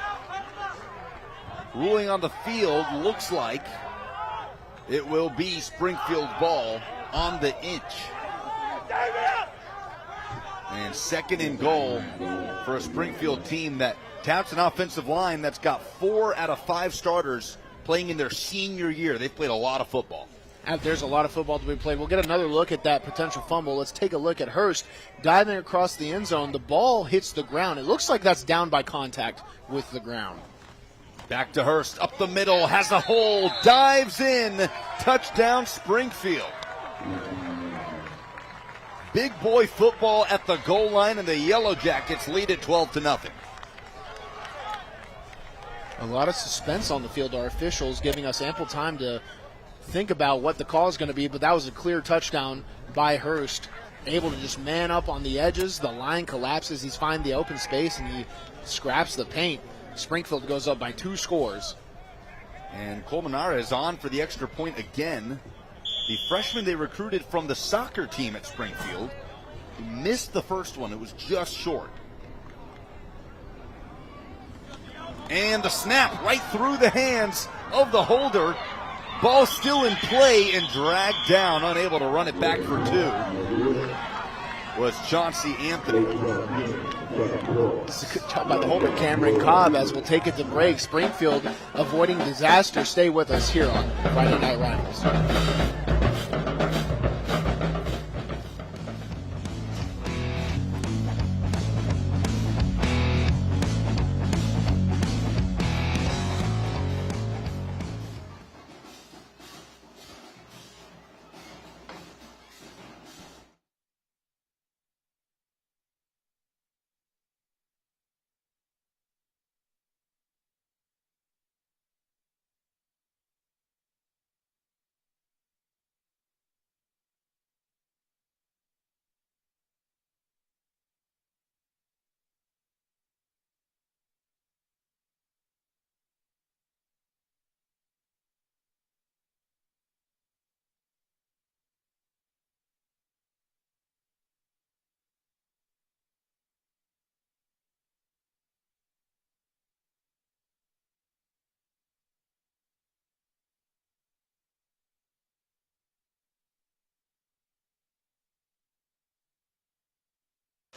Ruling on the field, looks like it will be Springfield ball on the inch. And 2nd and goal for a Springfield team that touts an offensive line that's got 4 out of 5 starters playing in their senior year. They've played a lot of football. There's a lot of football to be played. We'll get another look at that potential fumble. Let's take a look at Hurst diving across the end zone. The ball hits the ground. It looks like that's down by contact with the ground. Back to Hurst, up the middle, has a hole, dives in, touchdown Springfield. Big boy football at the goal line, and the Yellow Jackets lead it 12-0. A lot of suspense on the field. Our officials giving us ample time to think about what the call is going to be, but that was a clear touchdown by Hurst. Able to just man up on the edges. The line collapses. He's finding the open space, and he scraps the paint. Springfield goes up by 2 scores. And Colmenara is on for the extra point again. The freshman they recruited from the soccer team at Springfield. He missed the first one. It was just short. And the snap right through the hands of the holder. Ball still in play and dragged down, unable to run it back for 2. Was Chauncey Anthony. It's a good job by the Holman Cameron Cobb as we'll take it to break. Springfield avoiding disaster. Stay with us here on Friday Night Rivals.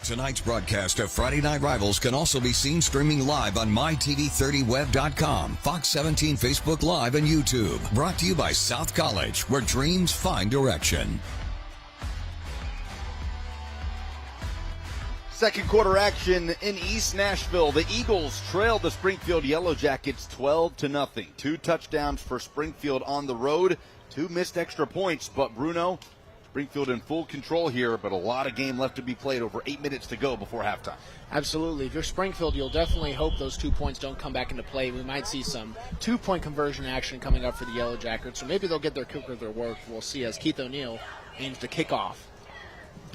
Tonight's broadcast of Friday Night Rivals can also be seen streaming live on mytv30web.com, Fox 17 Facebook Live, and YouTube. Brought to you by South College, where dreams find direction. Second quarter action in East Nashville. The Eagles trailed the Springfield Yellow Jackets 12-0. 2 touchdowns for Springfield on the road. 2 missed extra points, but Bruno, Springfield in full control here, but a lot of game left to be played. Over 8 minutes to go before halftime. Absolutely. If you're Springfield, you'll definitely hope those 2 points don't come back into play. We might see some 2-point conversion action coming up for the Yellow Jackets, or maybe they'll get their kick of their work. We'll see as Keith O'Neill aims to kick off.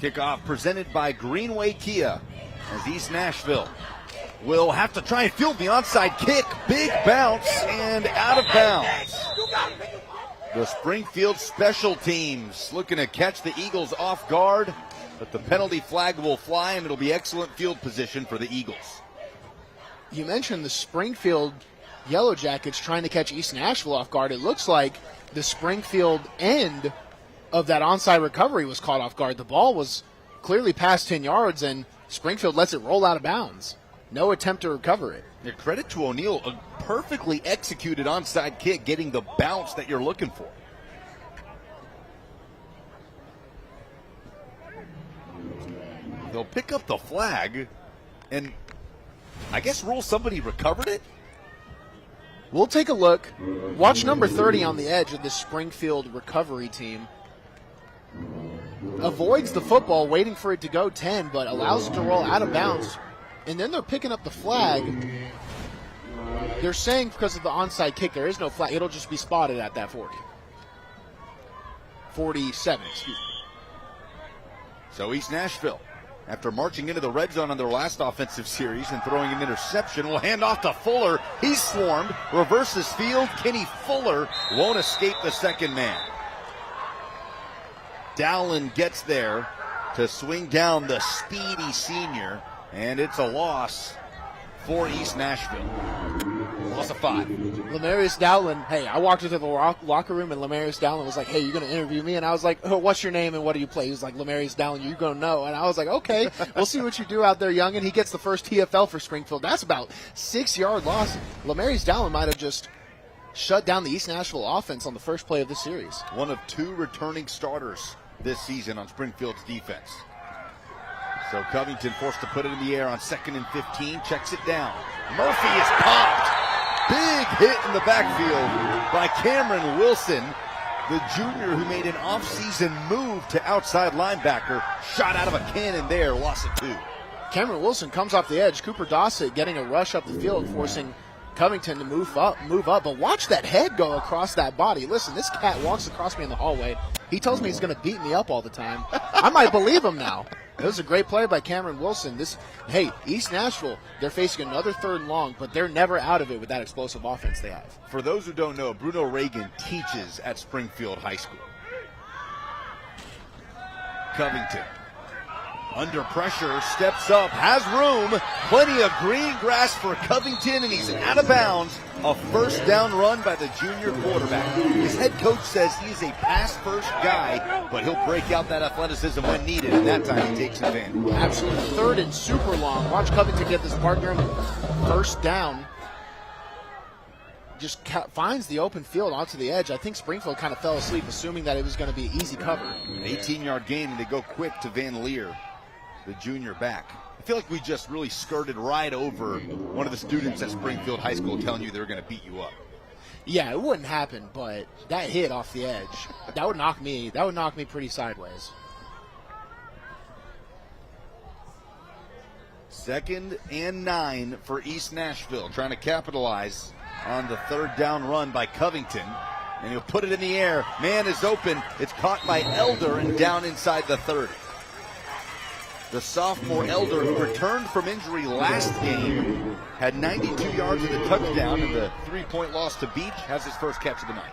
Kickoff presented by Greenway Kia, as East Nashville will have to try and field the onside kick. Big bounce and out of bounds. The Springfield special teams looking to catch the Eagles off guard, but the penalty flag will fly, and it'll be excellent field position for the Eagles. You mentioned the Springfield Yellow Jackets trying to catch East Nashville off guard. It looks like the Springfield end of that onside recovery was caught off guard. The ball was clearly past 10 yards, and Springfield lets it roll out of bounds. No attempt to recover it. Yeah, credit to O'Neill, a perfectly executed onside kick, getting the bounce that you're looking for. They'll pick up the flag, and I guess rule somebody recovered it. We'll take a look. Watch number 30 on the edge of the Springfield recovery team. Avoids the football, waiting for it to go 10, but allows it to roll out of bounds And then they're picking up the flag. They're saying because of the onside kick, there is no flag. It'll just be spotted at that 40. 47, excuse me. So East Nashville, after marching into the red zone on their last offensive series and throwing an interception, will hand off to Fuller. He's swarmed, reverses field. Kenny Fuller won't escape the second man. Dowland gets there to swing down the speedy senior, and it's a loss for East Nashville. Loss of 5. Lamarius Dowland, hey, I walked into the locker room and Lamarius Dowland was like, hey, you going to interview me? And I was like, oh, what's your name and what do you play? He was like, Lamarius Dowland, you going to know. And I was like, okay, we'll see what you do out there, young. And he gets the first TFL for Springfield. That's about 6-yard loss. Lamarius Dowland might have just shut down the East Nashville offense on the first play of this series. One of 2 returning starters this season on Springfield's defense. So Covington forced to put it in the air on 2nd and 15, checks it down. Murphy is popped. Big hit in the backfield by Cameron Wilson, the junior who made an offseason move to outside linebacker. Shot out of a cannon there, lost it 2. Cameron Wilson comes off the edge. Cooper Dossett getting a rush up the field, forcing Covington to move up. But watch that head go across that body. Listen, this cat walks across me in the hallway. He tells me he's going to beat me up all the time. I might believe him now. It was a great play by Cameron Wilson. East Nashville, they're facing another 3rd and long, but they're never out of it with that explosive offense they have. For those who don't know, Bruno Reagan teaches at Springfield High School. Covington, under pressure, steps up, has room, plenty of green grass for Covington, and he's out of bounds. A first down run by the junior quarterback. His head coach says he's a pass-first guy, but he'll break out that athleticism when needed, and that time he takes advantage. Absolutely. 3rd and super long. Watch Covington get this partner first down. Just finds the open field onto the edge. I think Springfield kind of fell asleep, assuming that it was going to be an easy cover. An 18-yard gain, and they go quick to Van Leer, the junior back. I feel like we just really skirted right over one of the students at Springfield High School telling you they were going to beat you up. Yeah, it wouldn't happen, but that hit off the edge, that would knock me pretty sideways. 2nd and 9 for East Nashville, trying to capitalize on the 3rd down run by Covington. And he'll put it in the air. Man is open. It's caught by Elder and down inside the 30. The sophomore Elder, who returned from injury last game, had 92 yards and a touchdown, and the 3-point loss to Beach has his first catch of the night.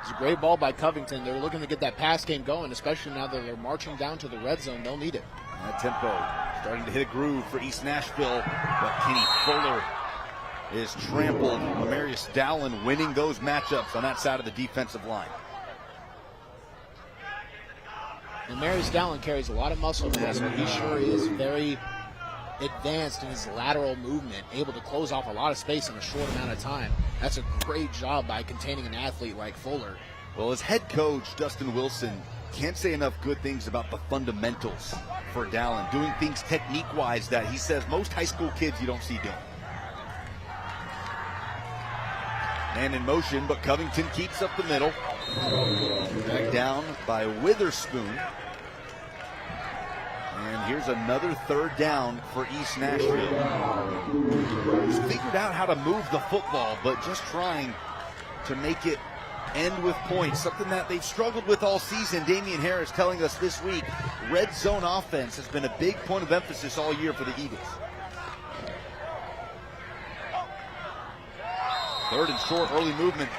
It's a great ball by Covington. They're looking to get that pass game going, especially now that they're marching down to the red zone. They'll need it. That tempo starting to hit a groove for East Nashville, but Kenny Fuller is trampled. Lamarius Dowland winning those matchups on that side of the defensive line. Lamarius Dowland carries a lot of muscle mass, but he sure is very advanced in his lateral movement, able to close off a lot of space in a short amount of time. That's a great job by containing an athlete like Fuller. Well, as head coach, Dustin Wilson can't say enough good things about the fundamentals for Dowland, doing things technique-wise that he says most high school kids you don't see doing. Man in motion, but Covington keeps up the middle. Back down by Witherspoon. And here's another 3rd down for East Nashville. He's figured out how to move the football, but just trying to make it end with points, something that they've struggled with all season. Damian Harris telling us this week, red zone offense has been a big point of emphasis all year for the Eagles. 3rd and short, early movement.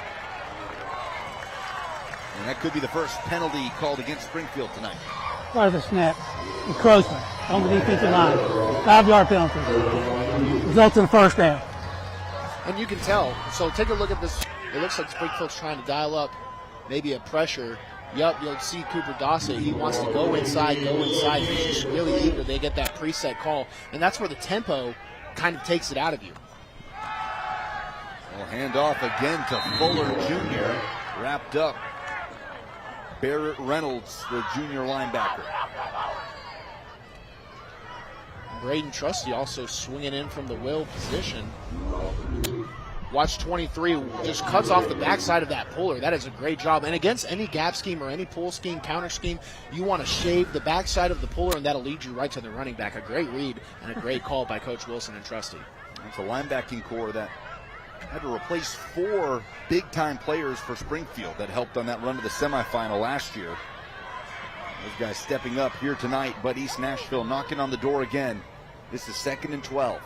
And that could be the first penalty called against Springfield tonight. Part of the snap, encroachment on the defensive line. 5-yard penalty. Results in a first down. And you can tell. So take a look at this. It looks like Springfield's trying to dial up maybe a pressure. Yup, you'll see Cooper Dossett. He wants to go inside. He's just really eager. They get that preset call. And that's where the tempo kind of takes it out of you. Well, hand off again to Fuller Jr. Wrapped up. Barrett Reynolds, the junior linebacker. Braden Trusty also swinging in from the will position. Watch 23 just cuts off the backside of that puller. That is a great job. And against any gap scheme or any pull scheme, counter scheme, you want to shave the backside of the puller, and that'll lead you right to the running back. A great read and a great call by Coach Wilson and Trusty. It's a linebacking core that had to replace 4 big-time players for Springfield that helped on that run to the semifinal last year. Those guys stepping up here tonight, but East Nashville knocking on the door again. This is 2nd and 12.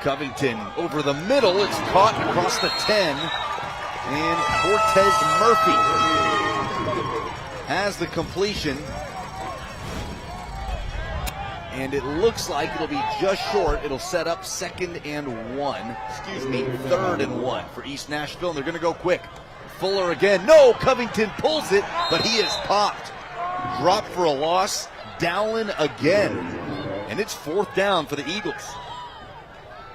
Covington over the middle. It's caught across the 10. And Cortez Murphy has the completion. And it looks like it'll be just short. It'll set up 3rd and 1 for East Nashville. And they're going to go quick. Fuller again. No, Covington pulls it, but he is popped. Dropped for a loss. Dowling again. And it's 4th down for the Eagles.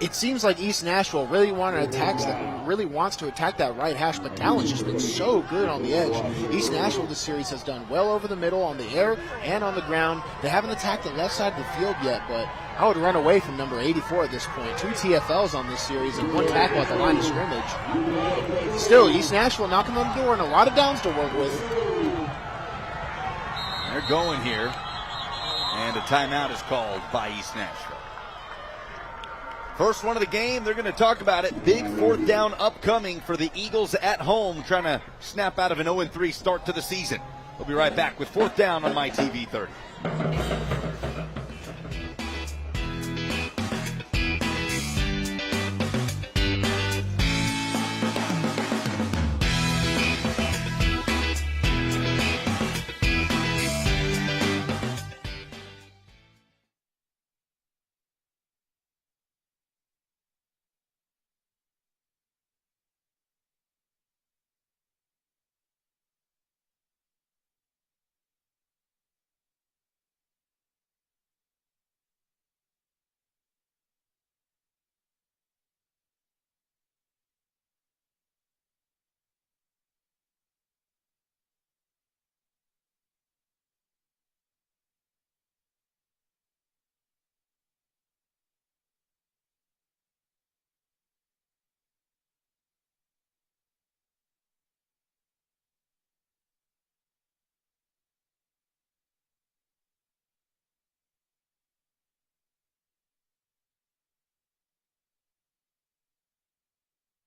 It seems like East Nashville really wants to attack that right hash, but Dowling's just been so good on the edge. East Nashville this series has done well over the middle, on the air, and on the ground. They haven't attacked the left side of the field yet, but I would run away from number 84 at this point. 2 TFLs on this series and 1 tackle at the line of scrimmage. Still, East Nashville knocking on the door and a lot of downs to work with. They're going here, and a timeout is called by East Nashville. First one of the game, they're going to talk about it. Big 4th down upcoming for the Eagles at home, trying to snap out of an 0-3 start to the season. We'll be right back with 4th down on MyTV 30.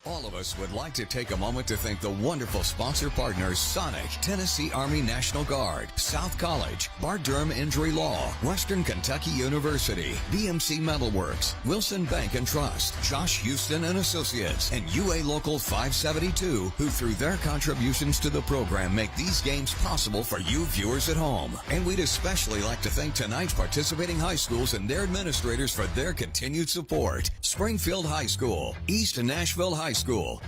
All of us would like to take a moment to thank the wonderful sponsor partners Sonic, Tennessee Army National Guard, South College, Bart Durham Injury Law, Western Kentucky University, BMC Metalworks, Wilson Bank and Trust, Josh Houston and Associates, and UA Local 572, who through their contributions to the program make these games possible for you viewers at home. And we'd especially like to thank tonight's participating high schools and their administrators for their continued support. Springfield High School, East Nashville High School.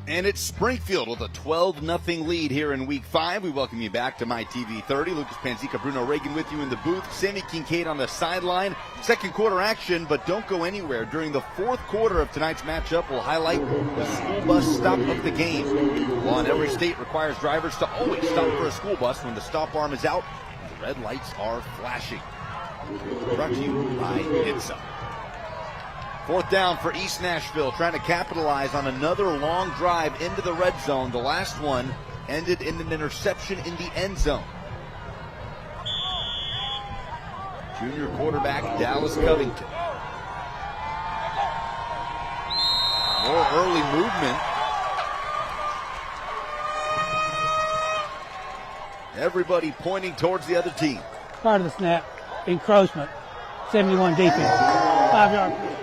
And it's Springfield with a 12-0 lead here in Week 5. We welcome you back to MyTV 30. Lucas Panzica, Bruno Reagan with you in the booth. Sammy Kincaid on the sideline. Second quarter action, but don't go anywhere. During the 4th quarter of tonight's matchup, we'll highlight the school bus stop of the game. Law in every state requires drivers to always stop for a school bus when the stop arm is out and the red lights are flashing. Brought to you by ITSA. 4th down for East Nashville, trying to capitalize on another long drive into the red zone. The last one ended in an interception in the end zone. Junior quarterback Dallas Covington. More early movement. Everybody pointing towards the other team. Prior to the snap, encroachment, 71 defense, 5-yard penalty.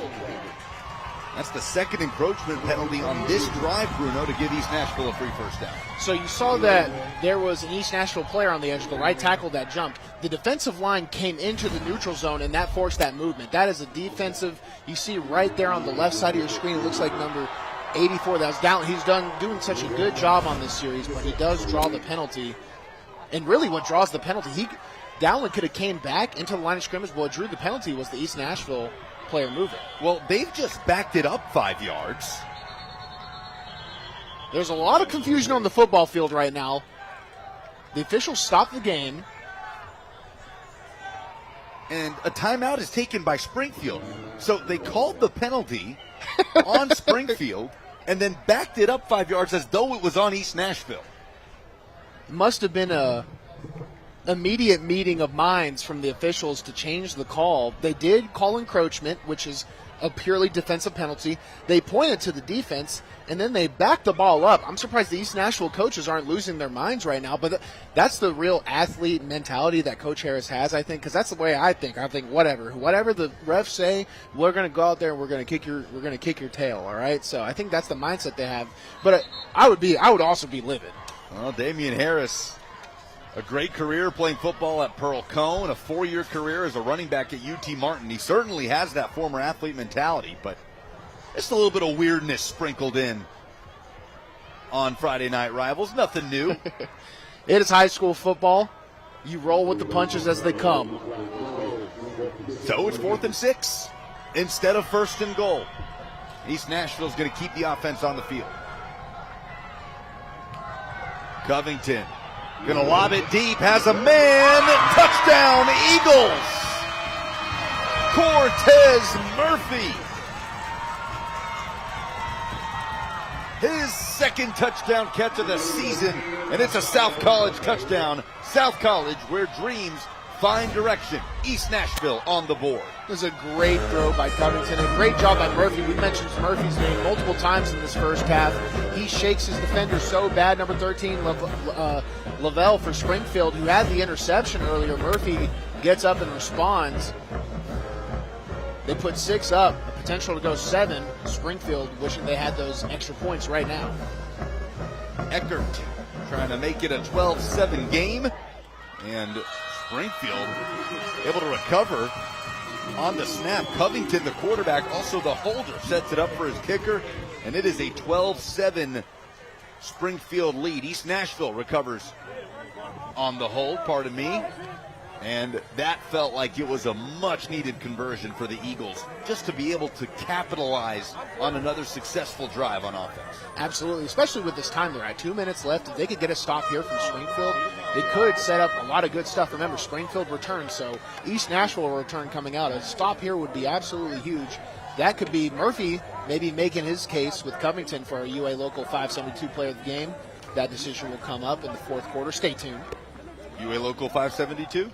That's the second encroachment penalty on this drive, Bruno, to give East Nashville a free first down. So you saw that there was an East Nashville player on the edge, the right tackle that jumped. The defensive line came into the neutral zone, and that forced that movement. That is a defensive, you see right there on the left side of your screen, it looks like number 84. That's down. He's doing such a good job on this series, but he does draw the penalty. And really what draws the penalty, Dowling could have came back into the line of scrimmage, but what drew the penalty was the East Nashville player moving. Well, they've just backed it up 5 yards. There's a lot of confusion on the football field right now. The officials stopped the game. and a timeout is taken by Springfield. So they called the penalty on Springfield and then backed it up 5 yards as though it was on East Nashville. Must have been a immediate meeting of minds from the officials to change the call. They did call encroachment, which is a purely defensive penalty. They pointed to the defense, and then they backed the ball up. I'm surprised the East Nashville coaches aren't losing their minds right now, but that's the real athlete mentality that Coach Harris has, I think, because that's the way I think. I think whatever the refs say, we're going to go out there and we're going to kick your tail, all right? So I think that's the mindset they have. But I would also be livid. Well, Damian Harris, a great career playing football at Pearl Cone, a 4-year career as a running back at UT Martin. He certainly has that former athlete mentality, but just a little bit of weirdness sprinkled in on Friday Night Rivals. Nothing new. It is high school football. You roll with the punches as they come. So it's 4th and 6 instead of 1st and goal. East Nashville's going to keep the offense on the field. Covington gonna lob it deep, has a man, touchdown Eagles! Cortez Murphy. His second touchdown catch of the season, and it's a South College touchdown. South College, where dreams find direction. East Nashville on the board. It was a great throw by Covington. A great job by Murphy. We mentioned Murphy's name multiple times in this first half. He shakes his defender so bad. Number 13, Lavelle for Springfield, who had the interception earlier. Murphy gets up and responds. They put 6 up, a potential to go 7. Springfield wishing they had those extra points right now. Eckert trying to make it a 12-7 game. And Springfield able to recover on the snap. Covington, the quarterback, also the holder, sets it up for his kicker. And it is a 12-7 Springfield lead. East Nashville recovers on the hold, pardon me. And that felt like it was a much-needed conversion for the Eagles, just to be able to capitalize on another successful drive on offense. Absolutely, especially with this time. They're at 2 minutes left. If they could get a stop here from Springfield, they could set up a lot of good stuff. Remember, Springfield returns, so East Nashville will return coming out. A stop here would be absolutely huge. That could be Murphy maybe making his case with Covington for a UA Local 572 player of the game. That decision will come up in the fourth quarter. Stay tuned. UA Local 572?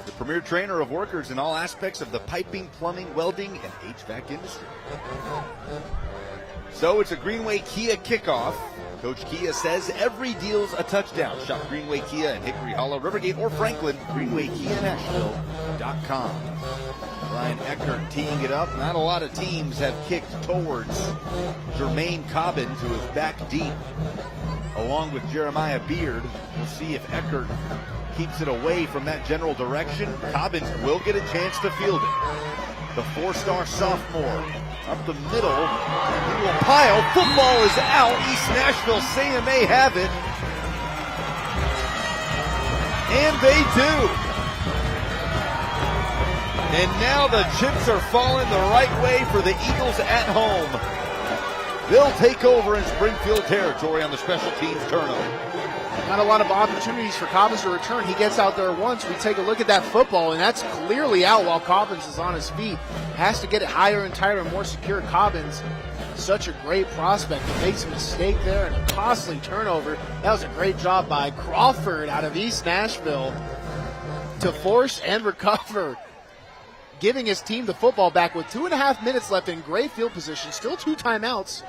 The premier trainer of workers in all aspects of the piping, plumbing, welding, and HVAC industry. So it's a Greenway Kia kickoff. Coach Kia says every deal's a touchdown. Shop Greenway Kia in Hickory Hollow, Rivergate, or Franklin. GreenwayKiaNashville.com. Ryan Eckert teeing it up. Not a lot of teams have kicked towards Jermaine Cobbins, who is back deep, along with Jeremiah Beard. We'll see if Eckert keeps it away from that general direction. Cobbins will get a chance to field it. The 4-star sophomore up the middle. He will pile. Football is out. East Nashville saying they have it. And they do. And now the chips are falling the right way for the Eagles at home. They'll take over in Springfield territory on the special teams turnover. Not a lot of opportunities for Cobbins to return. He gets out there once. We take a look at that football, and that's clearly out while Cobbins is on his feet. Has to get it higher and tighter and more secure. Cobbins, such a great prospect. He makes a mistake there and a costly turnover. That was a great job by Crawford out of East Nashville to force and recover, giving his team the football back with 2.5 minutes left in great field position. Still 2 timeouts.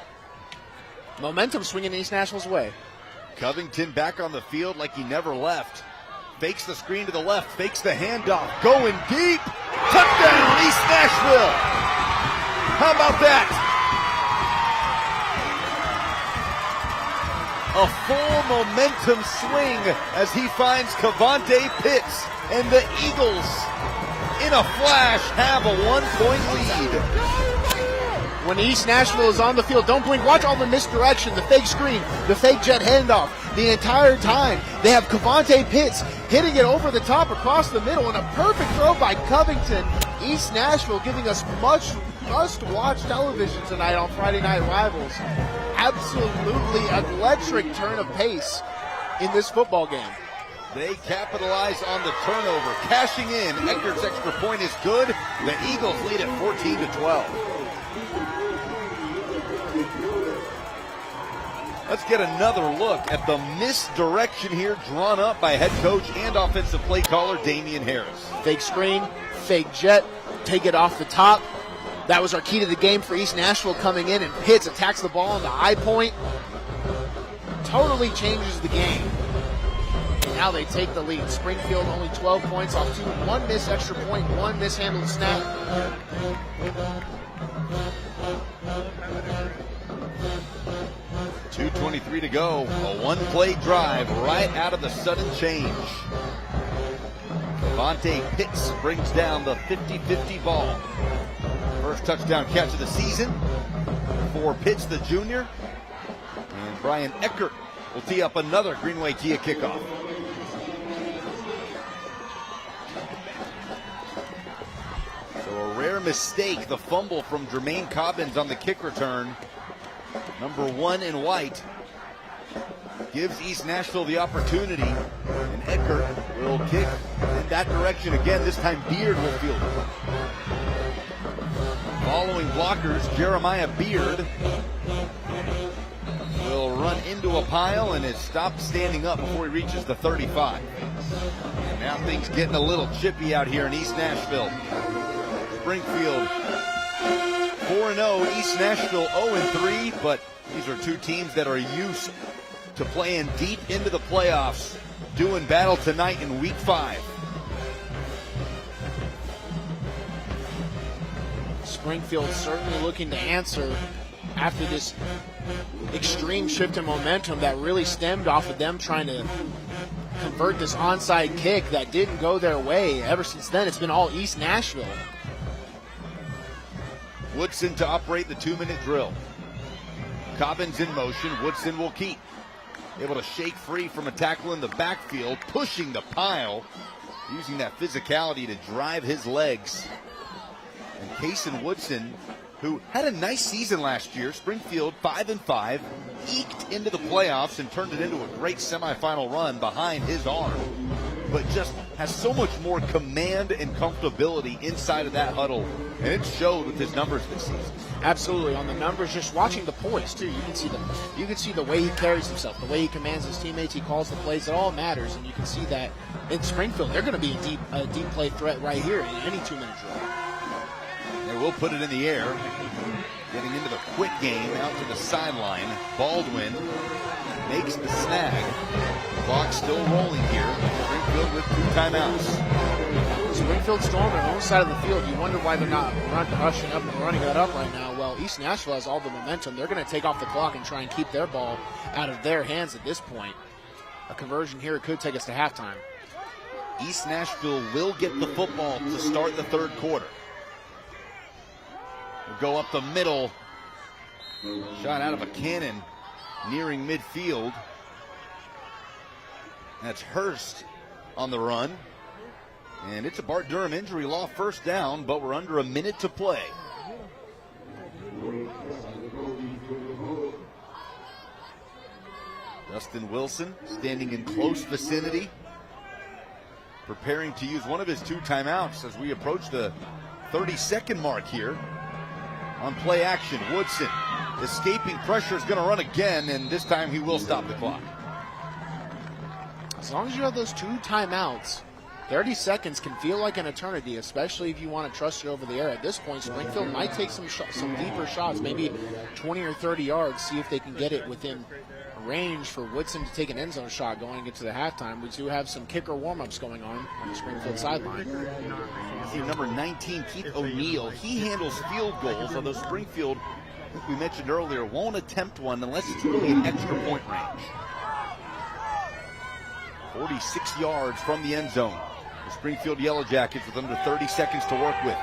Momentum swinging East Nashville's way. Covington back on the field like he never left. Fakes the screen to the left, fakes the handoff, going deep. Touchdown, East Nashville. How about that? A full momentum swing as he finds Cavante Pitts, and the Eagles, in a flash, have a 1-point lead. When East Nashville is on the field, don't blink. Watch all the misdirection, the fake screen, the fake jet handoff. The entire time, they have Cavante Pitts hitting it over the top across the middle, and a perfect throw by Covington. East Nashville giving us much must-watch television tonight on Friday Night Rivals. Absolutely electric turn of pace in this football game. They capitalize on the turnover, cashing in. Eckert's extra point is good. The Eagles lead at 14-12. Let's get another look at the misdirection here drawn up by head coach and offensive play caller Damian Harris. Fake screen, fake jet, take it off the top. That was our key to the game for East Nashville, coming in, and Pitts attacks the ball on the high point. Totally changes the game. And now they take the lead. Springfield only 12 points off one missed extra point, one mishandled snap. 2:23 to go. A one-play drive right out of the sudden change. Devontae Pitts brings down the 50-50 ball. First touchdown catch of the season for Pitts, the junior. And Brian Eckert will tee up another Greenway Kia kickoff. So a rare mistake, the fumble from Jermaine Cobbins on the kick return. Number 1 in white gives East Nashville the opportunity, and Eckert will kick in that direction again. This time Beard will field it. Following blockers, Jeremiah Beard will run into a pile and is stopped standing up before he reaches the 35. And now things getting a little chippy out here in East Nashville. Springfield 4-0, East Nashville 0-3, but these are two teams that are used to playing deep into the playoffs, doing battle tonight in Week 5. Springfield certainly looking to answer after this extreme shift in momentum that really stemmed off of them trying to convert this onside kick that didn't go their way. Ever since then, it's been all East Nashville. Woodson to operate the 2-minute drill. Cobbins in motion. Woodson will keep. Able to shake free from a tackle in the backfield, pushing the pile, using that physicality to drive his legs. And Kason Woodson, who had a nice season last year, Springfield 5-5, eked into the playoffs and turned it into a great semifinal run behind his arm, but just has so much more command and comfortability inside of that huddle, and it showed with his numbers this season. Absolutely, on the numbers, just watching the poise too. You can see the way he carries himself, the way he commands his teammates. He calls the plays. It all matters, and you can see that in Springfield they're going to be a deep play threat right here in any 2-minute drill. They will put it in the air. Getting into the quick game out to the sideline. Baldwin makes the snag. Clock still rolling here. Springfield with 2 timeouts. Springfield storm their own side of the field. You wonder why they're not rushing up and running that up right now. Well, East Nashville has all the momentum. They're going to take off the clock and try and keep their ball out of their hands at this point. A conversion here could take us to halftime. East Nashville will get the football to start the third quarter. Will go up the middle. Shot out of a cannon nearing midfield. That's Hurst on the run. And it's a Bart Durham injury law first down, but we're under a minute to play. Dustin Wilson standing in close vicinity, preparing to use one of his 2 timeouts as we approach the 30-second mark here. On play action, Woodson escaping pressure is going to run again, and this time he will stop the clock. As long as you have those 2 timeouts, 30 seconds can feel like an eternity, especially if you want to trust it over the air. At this point, Springfield might take some deeper shots, maybe 20 or 30 yards, see if they can get it within range for Woodson to take an end zone shot going into the halftime. We do have some kicker warm-ups going on the Springfield sideline. See number 19, Keith O'Neill. He handles field goals, although Springfield, I think we mentioned earlier, won't attempt one unless it's really an extra point range. 46 yards from the end zone. The Springfield Yellow Jackets with under 30 seconds to work with.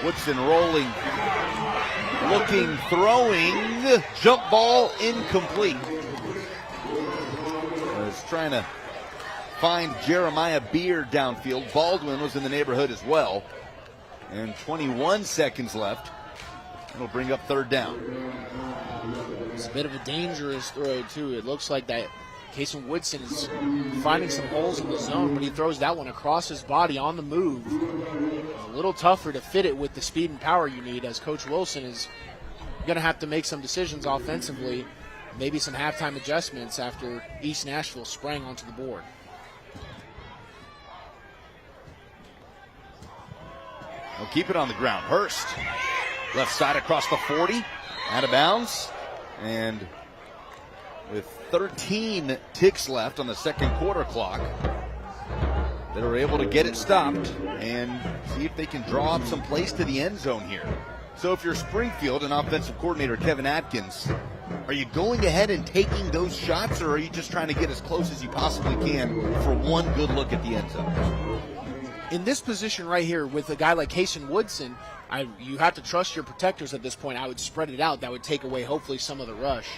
Woodson rolling, looking, throwing, jump ball incomplete. Was trying to find Jeremiah Beard downfield. Baldwin was in the neighborhood as well. And 21 seconds left. It'll bring up third down. It's a bit of a dangerous throw, too. It looks like that Kason Woodson is finding some holes in the zone, but he throws that one across his body on the move. A little tougher to fit it with the speed and power you need, as Coach Wilson is going to have to make some decisions offensively, maybe some halftime adjustments after East Nashville sprang onto the board. They'll keep it on the ground. Hurst, left side across the 40, out of bounds, and with 13 ticks left on the second quarter clock, they were able to get it stopped and see if they can draw up some place to the end zone here. So if you're Springfield and offensive coordinator Kevin Atkins, are you going ahead and taking those shots, or are you just trying to get as close as you possibly can for one good look at the end zone? In this position right here with a guy like Kason Woodson, you have to trust your protectors at this point. I would spread it out. That would take away hopefully some of the rush.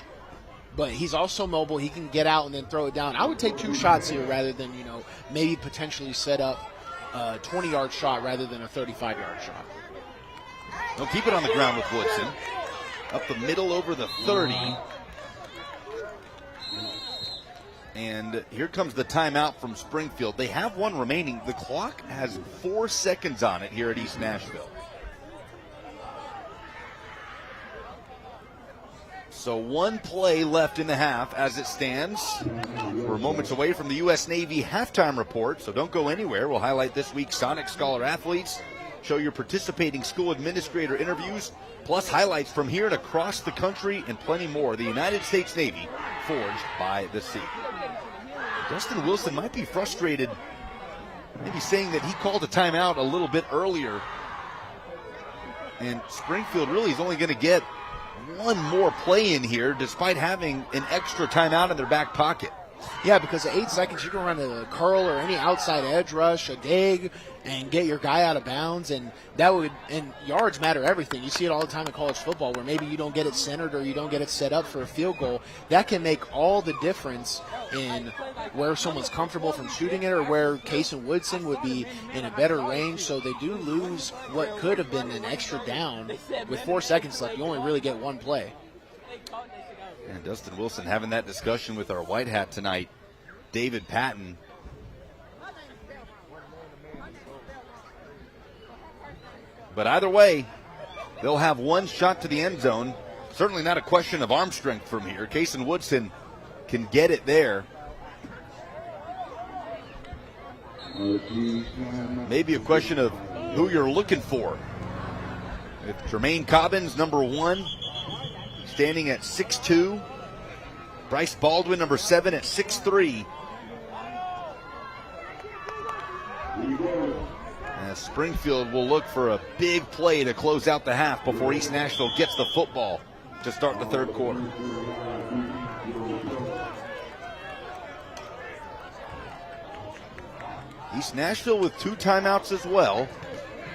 But he's also mobile. He can get out and then throw it down. I would take 2 shots here rather than, maybe potentially set up a 20-yard shot rather than a 35-yard shot. They'll keep it on the ground with Woodson. Up the middle over the 30. And here comes the timeout from Springfield. They have one remaining. The clock has 4 seconds on it here at East Nashville. So 1 play left in the half as it stands. We're moments away from the U.S. Navy halftime report, so don't go anywhere. We'll highlight this week's Sonic Scholar athletes, show your participating school administrator interviews, plus highlights from here and across the country and plenty more. The United States Navy, forged by the sea. Dustin Wilson might be frustrated, maybe saying that he called a timeout a little bit earlier, and Springfield really is only going to get 1 more play in here despite having an extra timeout in their back pocket. Yeah, because at 8 seconds you can run a curl or any outside edge rush, a dig, and get your guy out of bounds, and yards matter everything. You see it all the time in college football where maybe you don't get it centered or you don't get it set up for a field goal. That can make all the difference in where someone's comfortable from shooting it or where Kason Woodson would be in a better range. So they do lose what could have been an extra down. With 4 seconds left, you only really get 1 play. And Dustin Wilson having that discussion with our white hat tonight, David Patton. But either way, they'll have 1 shot to the end zone. Certainly not a question of arm strength from here. Kason Woodson can get it there. Maybe a question of who you're looking for. If Jermaine Cobbins, number 1, standing at 6'2". Bryce Baldwin, number 7, at 6'3". Springfield will look for a big play to close out the half before East Nashville gets the football to start the third quarter. East Nashville with 2 timeouts as well.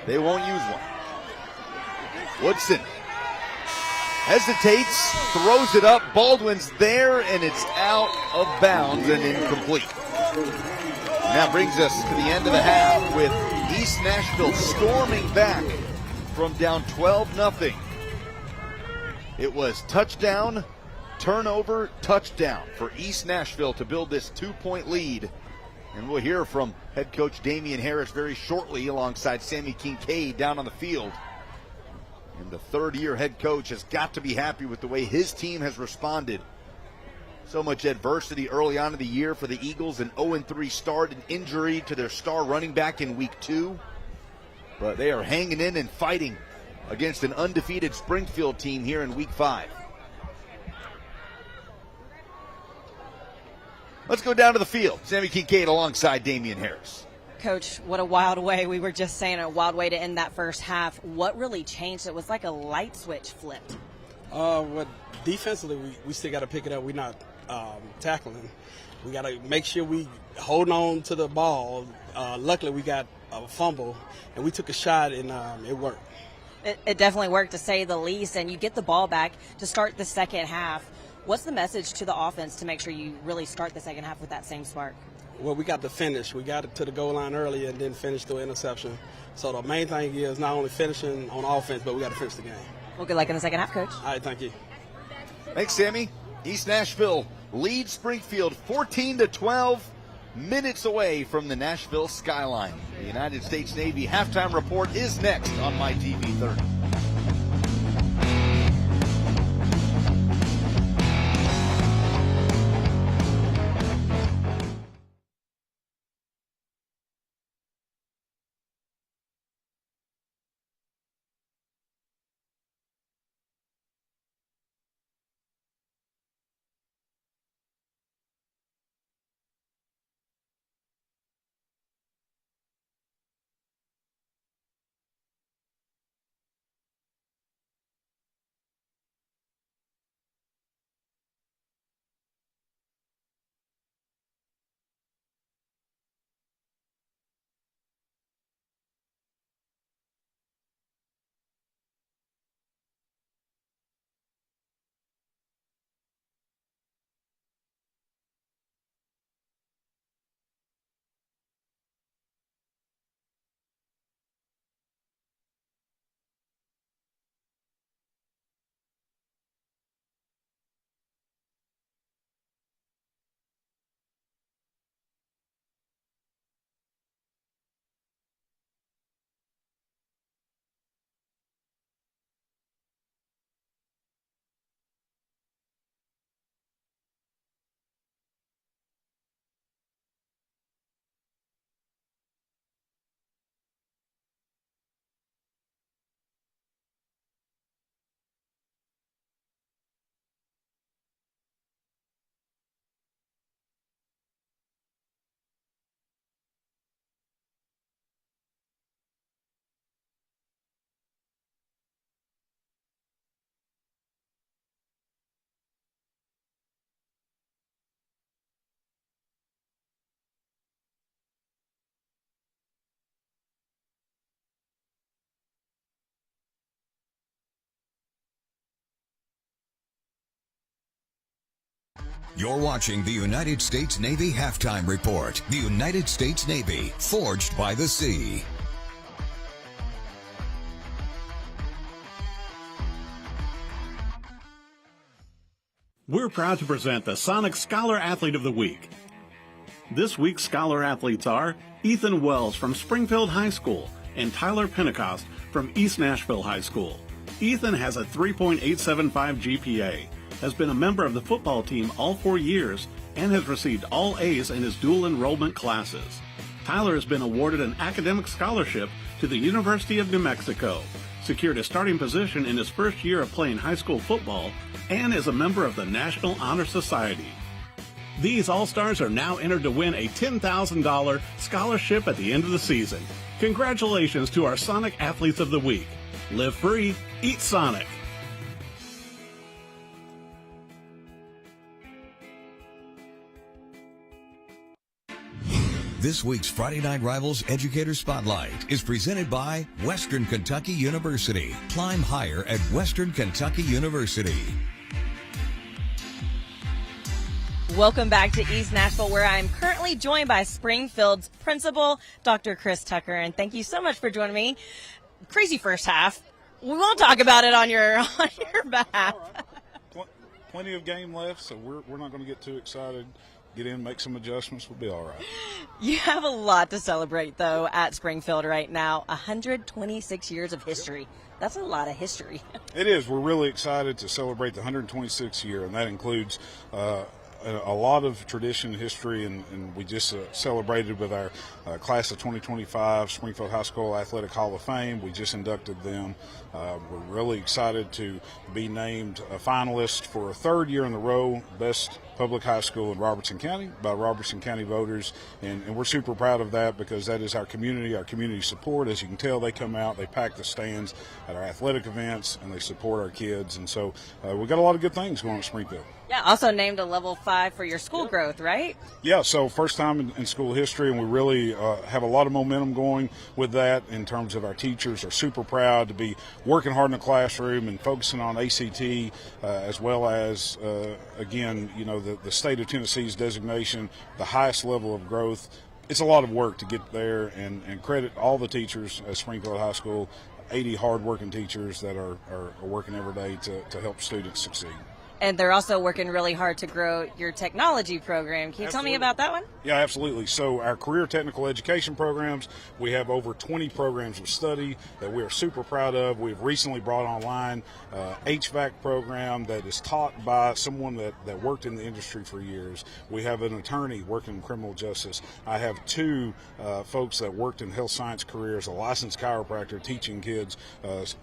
They won't use one. Woodson hesitates, throws it up. Baldwin's there, and it's out of bounds and incomplete. And that brings us to the end of the half with East Nashville storming back from down 12-0. It was touchdown, turnover, touchdown for East Nashville to build this 2-point lead. And we'll hear from head coach Damian Harris very shortly alongside Sammy Kincaid down on the field. And the third-year head coach has got to be happy with the way his team has responded. So much adversity early on in the year for the Eagles, an 0-3 start, an injury to their star running back in week 2. But they are hanging in and fighting against an undefeated Springfield team here in week 5. Let's go down to the field. Sammy Kincaid alongside Damian Harris. Coach, what a wild way. We were just saying a wild way to end that first half. What really changed? It was like a light switch flipped. Well, defensively, we still got to pick it up. We're not tackling. We got to make sure we hold on to the ball. Luckily, we got a fumble, and we took a shot, and it worked. It definitely worked, to say the least, and you get the ball back to start the second half. What's the message to the offense to make sure you really start the second half with that same spark? Well, we got to finish. We got it to the goal line early and then finish through interception. So the main thing is not only finishing on offense, but we got to finish the game. Well, good luck in the second half, Coach. All right, thank you. Thanks, Sammy. East Nashville leads Springfield 14-12, minutes away from the Nashville skyline. The United States Navy halftime report is next on MyTV 30. You're watching the United States Navy Halftime Report. The United States Navy, forged by the sea. We're proud to present the Sonic Scholar Athlete of the Week. This week's Scholar Athletes are Ethan Wells from Springfield High School and Tyler Pentecost from East Nashville High School. Ethan has a 3.875 GPA, has been a member of the football team all 4 years, and has received all A's in his dual enrollment classes. Tyler has been awarded an academic scholarship to the University of New Mexico, secured a starting position in his first year of playing high school football, and is a member of the National Honor Society. These All-Stars are now entered to win a $10,000 scholarship at the end of the season. Congratulations to our Sonic Athletes of the Week. Live free, eat Sonic. This week's Friday Night Rivals Educator Spotlight is presented by Western Kentucky University. Climb higher at Western Kentucky University. Welcome back to East Nashville, where I'm currently joined by Springfield's principal, Dr. Chris Tucker. And thank you so much for joining me. Crazy first half. We won't talk about it on your behalf. Plenty of game left, so we're not going to get too excited. Get in, make some adjustments, we'll be all right. You have a lot to celebrate, though, at Springfield right now. 126 years of history. That's a lot of history. It is. We're really excited to celebrate the 126th year, and that includes a lot of tradition, history, and we just celebrated with our class of 2025 Springfield High School Athletic Hall of Fame. We just inducted them. We're really excited to be named a finalist for a third year in a row, Best Public High School in Robertson County by Robertson County voters, and we're super proud of that because that is our community support. As you can tell, they come out, they pack the stands at our athletic events, and they support our kids, and so we've got a lot of good things going at Springfield. Yeah, also named a level 5 for your school growth, right? Yeah, so first time in school history, and we really have a lot of momentum going with that in terms of our teachers are super proud to be working hard in the classroom and focusing on ACT as well as, again, you know, the state of Tennessee's designation, the highest level of growth. It's a lot of work to get there, and credit all the teachers at Springfield High School, 80 hard-working teachers that are working every day to help students succeed. And they're also working really hard to grow your technology program. Can you tell me about that one? Yeah, absolutely. So our career technical education programs, we have over 20 programs of study that we are super proud of. We've recently brought online HVAC program that is taught by someone that worked in the industry for years. We have an attorney working in criminal justice. I have two folks that worked in health science careers, a licensed chiropractor teaching kids,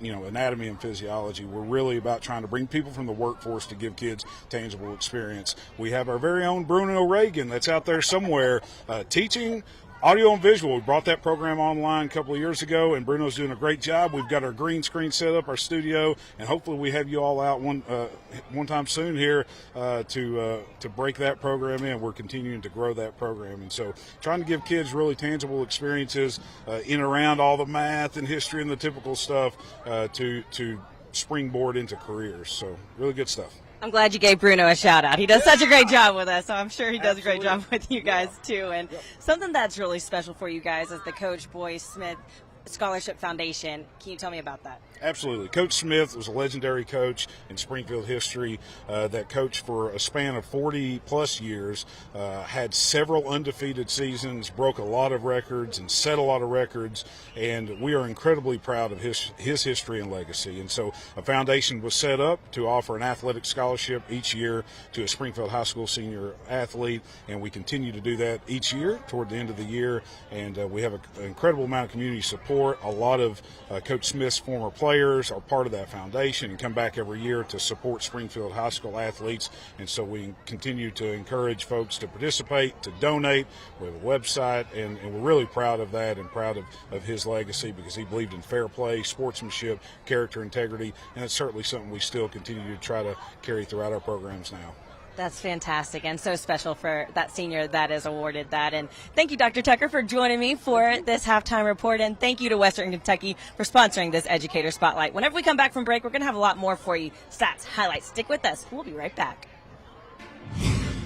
anatomy and physiology. We're really about trying to bring people from the workforce to give kids tangible experience. We have our very own Bruno Reagan that's out there somewhere teaching audio and visual. We brought that program online a couple of years ago, and Bruno's doing a great job. We've got our green screen set up, our studio, and hopefully we have you all out one time soon here to break that program in. We're continuing to grow that program, and so trying to give kids really tangible experiences in and around all the math and history and the typical stuff to springboard into careers. So really good stuff. I'm glad you gave Bruno a shout out. He does such a great job with us, so I'm sure he does a great job with you guys too. And something that's really special for you guys is the Coach Boy Smith Scholarship Foundation. Can you tell me about that? Absolutely. Coach Smith was a legendary coach in Springfield history that coached for a span of 40-plus years, had several undefeated seasons, broke a lot of records and set a lot of records, and we are incredibly proud of his history and legacy. And so a foundation was set up to offer an athletic scholarship each year to a Springfield High School senior athlete, and we continue to do that each year toward the end of the year, and we have an incredible amount of community support. A lot of Coach Smith's former players are part of that foundation and come back every year to support Springfield High School athletes, and so we continue to encourage folks to participate, to donate. We have a website, and we're really proud of that and proud of his legacy, because he believed in fair play, sportsmanship, character, integrity, and it's certainly something we still continue to try to carry throughout our programs now. That's fantastic and so special for that senior that is awarded that. And thank you, Dr. Tucker, for joining me for this halftime report. And thank you to Western Kentucky for sponsoring this Educator Spotlight. Whenever we come back from break, we're going to have a lot more for you. Stats, highlights. Stick with us. We'll be right back.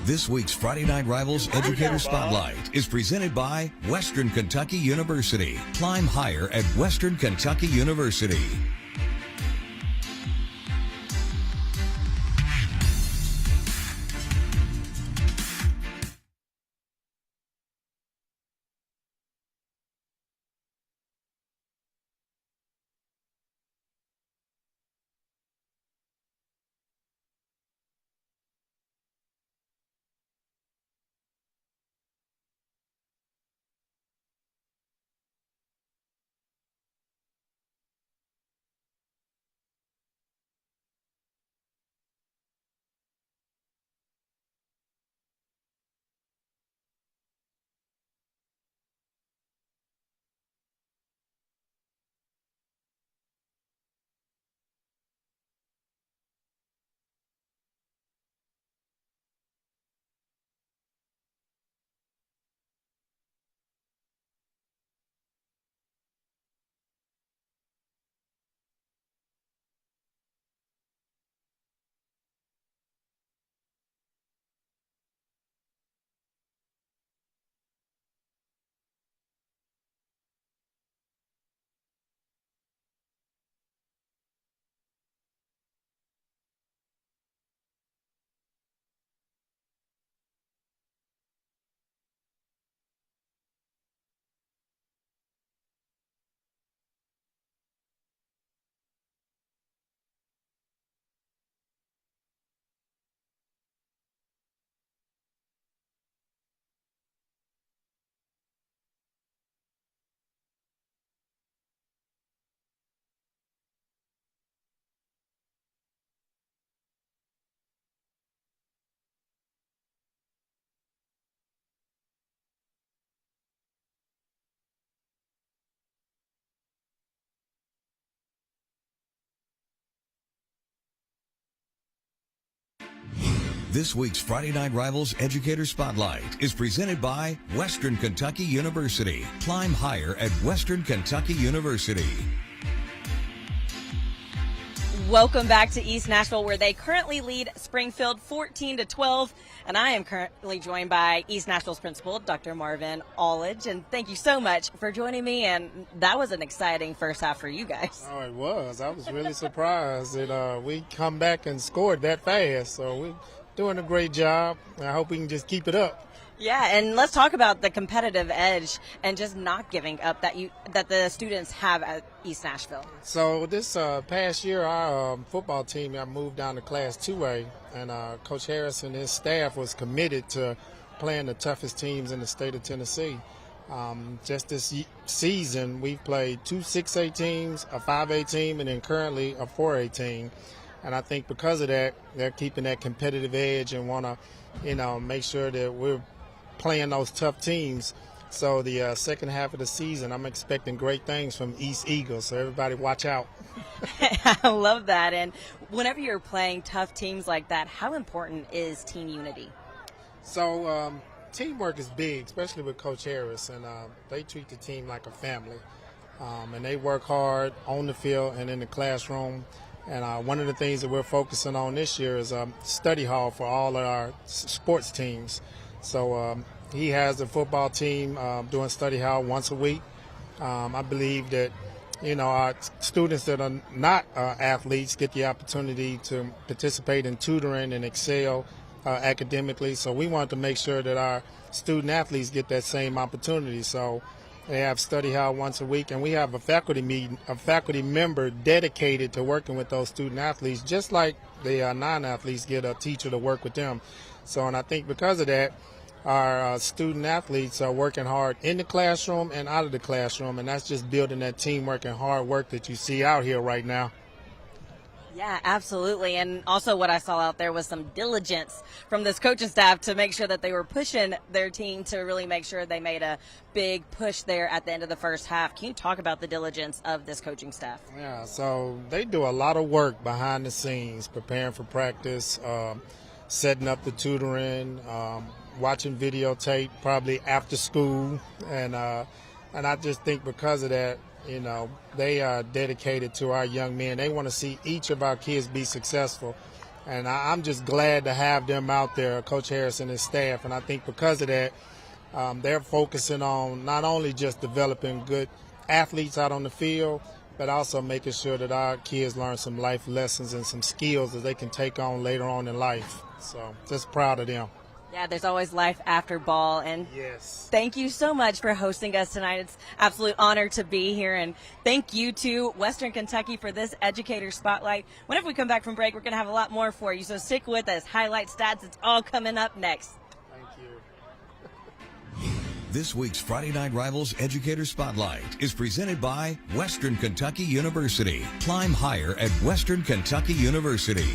This week's Friday Night Rivals Educator Spotlight is presented by Western Kentucky University. Climb higher at Western Kentucky University. This week's Friday Night Rivals Educator Spotlight is presented by Western Kentucky University. Climb higher at Western Kentucky University. Welcome back to East Nashville, where they currently lead Springfield 14-12. And I am currently joined by East Nashville's principal, Dr. Marvin Allage. And thank you so much for joining me. And that was an exciting first half for you guys. Oh, it was. I was really surprised that we come back and scored that fast. So we're doing a great job. I hope we can just keep it up. Yeah, and let's talk about the competitive edge and just not giving up that the students have at East Nashville. So this past year, our football team got moved down to Class 2A, and Coach Harris and his staff was committed to playing the toughest teams in the state of Tennessee. Just this season, we've played two 6A teams, a 5A team, and then currently a 4A team. And I think because of that, they're keeping that competitive edge and want to, make sure that we're playing those tough teams. So the second half of the season, I'm expecting great things from East Eagles. So everybody watch out. I love that. And whenever you're playing tough teams like that, how important is team unity? So teamwork is big, especially with Coach Harris. And they treat the team like a family. And they work hard on the field and in the classroom. And one of the things that we're focusing on this year is study hall for all of our sports teams. So he has a football team doing study hall once a week. I believe that, our students that are not athletes get the opportunity to participate in tutoring and excel academically. So we want to make sure that our student athletes get that same opportunity. So they have study hall once a week, and we have a faculty member dedicated to working with those student athletes, just like the non-athletes get a teacher to work with them. So, and I think because of that, our student athletes are working hard in the classroom and out of the classroom, and that's just building that teamwork and hard work that you see out here right now. Yeah, absolutely. And also what I saw out there was some diligence from this coaching staff to make sure that they were pushing their team to really make sure they made a big push there at the end of the first half. Can you talk about the diligence of this coaching staff? Yeah, so they do a lot of work behind the scenes, preparing for practice, setting up the tutoring, watching videotape probably after school. And I just think because of that, they are dedicated to our young men. They want to see each of our kids be successful. And I'm just glad to have them out there, Coach Harris and his staff. And I think because of that, they're focusing on not only just developing good athletes out on the field, but also making sure that our kids learn some life lessons and some skills that they can take on later on in life. So just proud of them. Yeah, there's always life after ball. And yes, thank you so much for hosting us tonight. It's an absolute honor to be here. And thank you to Western Kentucky for this Educator Spotlight. Whenever we come back from break, we're going to have a lot more for you. So stick with us. Highlight stats, it's all coming up next. Thank you. This week's Friday Night Rivals Educator Spotlight is presented by Western Kentucky University. Climb higher at Western Kentucky University.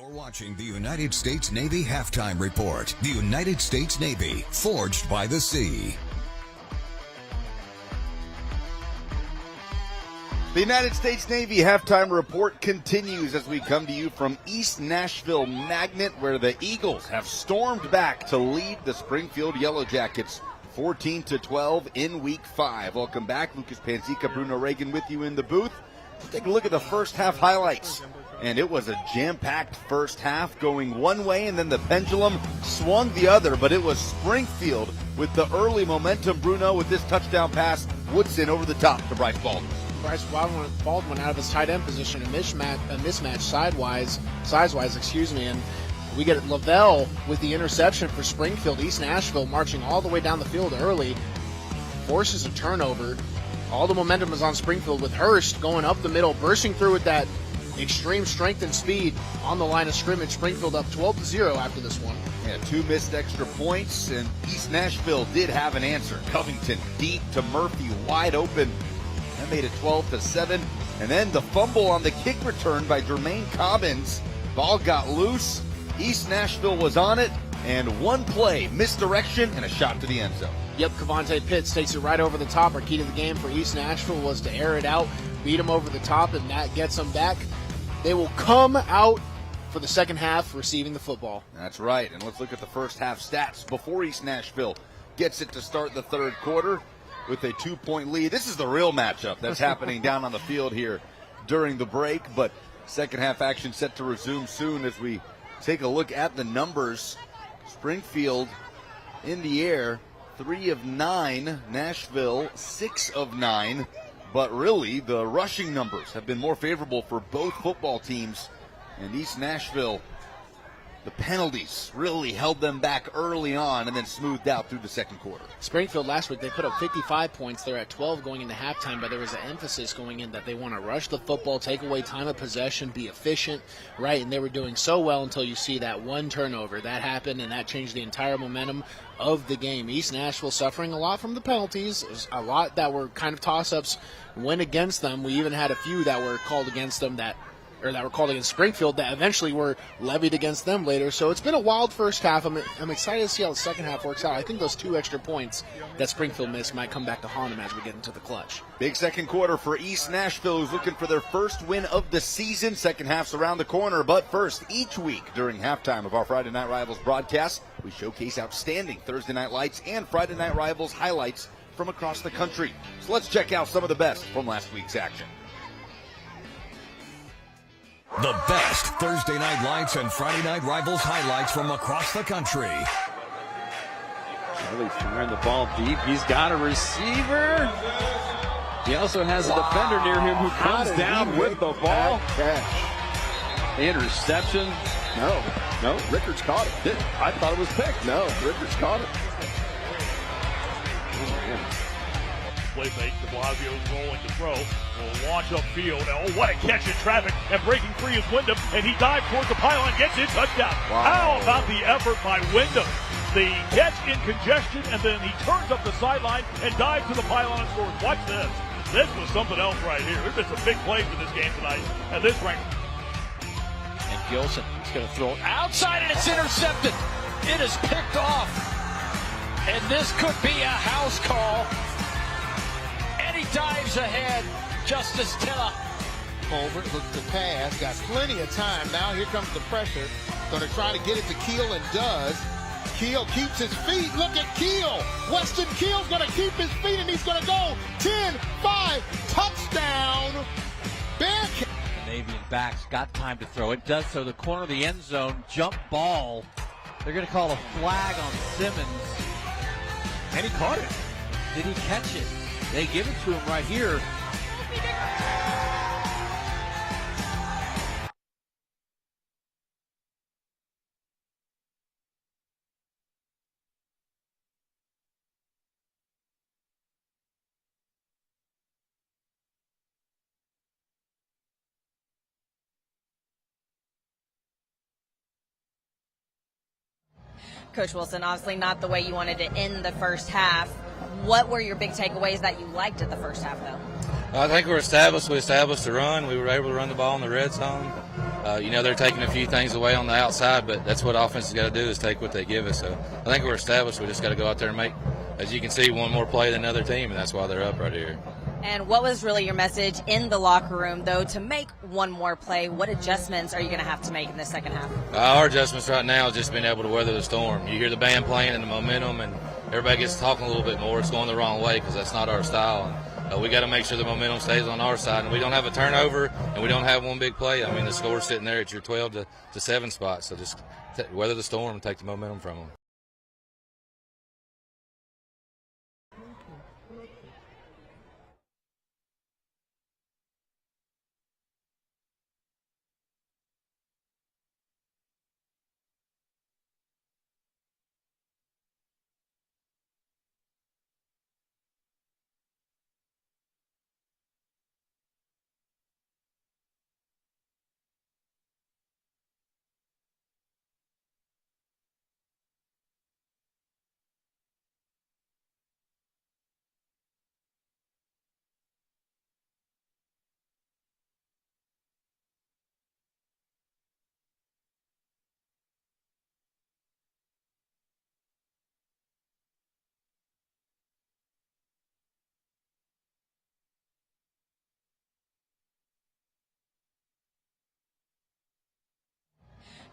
You're watching the United States Navy Halftime Report. The United States Navy, forged by the sea. The United States Navy Halftime Report continues as we come to you from East Nashville Magnet, where the Eagles have stormed back to lead the Springfield Yellow Jackets 14-12 in Week 5. Welcome back. Lucas Panzica, Bruno Reagan with you in the booth. Let's take a look at the first half highlights. And it was a jam-packed first half going one way, and then the pendulum swung the other. But it was Springfield with the early momentum. Bruno with this touchdown pass. Woodson over the top to Bryce Baldwin. Bryce Baldwin out of his tight end position, a mismatch size-wise, and we get Lavelle with the interception for Springfield. East Nashville marching all the way down the field early, forces a turnover. All the momentum is on Springfield with Hurst going up the middle, bursting through with that extreme strength and speed on the line of scrimmage. Springfield up 12-0 after this one. Yeah, 2 missed extra points, and East Nashville did have an answer. Covington deep to Murphy, wide open. That made it 12-7. And then the fumble on the kick return by Jermaine Cobbins. Ball got loose. East Nashville was on it, and one play, misdirection, and a shot to the end zone. Yep, Cavante Pitts takes it right over the top. Our key to the game for East Nashville was to air it out, beat them over the top, and that gets them back. They will come out for the second half receiving the football. That's right, and let's look at the first half stats before East Nashville gets it to start the third quarter with a 2-point lead. This is the real matchup that's happening down on the field here during the break, but second half action set to resume soon as we take a look at the numbers. Springfield in the air, 3 of 9. Nashville, 6 of 9. But really, the rushing numbers have been more favorable for both football teams. And East Nashville, the penalties really held them back early on and then smoothed out through the second quarter. Springfield last week, they put up 55 points. They're at 12 going into halftime, but there was an emphasis going in that they want to rush the football, take away time of possession, be efficient, right? And they were doing so well until you see that one turnover. That happened, and that changed the entire momentum of the game. East Nashville suffering a lot from the penalties. There's a lot that were kind of toss-ups went against them. We even had a few that were called against them that were called against Springfield that eventually were levied against them later. So it's been a wild first half. I'm excited to see how the second half works out. I think those 2 extra points that Springfield missed might come back to haunt them as we get into the clutch. Big second quarter for East Nashville, who's looking for their first win of the season. Second half's around the corner, but first, each week during halftime of our Friday Night Rivals broadcast, we showcase outstanding Thursday Night Lights and Friday Night Rivals highlights from across the country. So let's check out some of the best from last week's action. The best Thursday Night Lights and Friday Night Rivals highlights from across the country. Really firing the ball deep. He's got a receiver. He also has a defender near him who comes down with the ball. Interception. No, Rickards caught it. I thought it was picked. No, Rickards caught it. Playmate, de Blasio's rolling to throw, will launch upfield. Oh, what a catch in traffic, and breaking free is Wyndham, and he dives towards the pylon, gets it, touchdown. Wow. How about the effort by Wyndham? The catch in congestion, and then he turns up the sideline and dives to the pylon and scores. Watch this. This was something else right here. There's been some big plays in this game tonight, and this rank. And Gilson is going to throw it outside, and it's intercepted. It is picked off, and this could be a house call. He dives ahead. Justice Tilla. Colbert looks to pass. Got plenty of time. Now here comes the pressure. Going to try to get it to Keel and does. Keel keeps his feet. Look at Keel. Weston Keel's going to keep his feet and he's going to go 10-5. Touchdown. Bearcat. The Navian backs got time to throw. It does so. The corner of the end zone. Jump ball. They're going to call a flag on Simmons. And he caught it. Did he catch it? They give it to him right here. Coach Wilson, obviously not the way you wanted to end the first half. What were your big takeaways that you liked at the first half, though? I think we established the run. We were able to run the ball in the red zone. They're taking a few things away on the outside, but that's what offense has got to do is take what they give us. So I think we're established. We just got to go out there and make, as you can see, one more play than another team, and that's why they're up right here. And what was really your message in the locker room, though, to make one more play? What adjustments are you going to have to make in the second half? Our adjustments right now is just being able to weather the storm. You hear the band playing and the momentum, and everybody gets talking a little bit more. It's going the wrong way because that's not our style. And, we got to make sure the momentum stays on our side, and we don't have a turnover, and we don't have one big play. I mean, the score's sitting there at your 12 to 7 spot. So just weather the storm and take the momentum from them.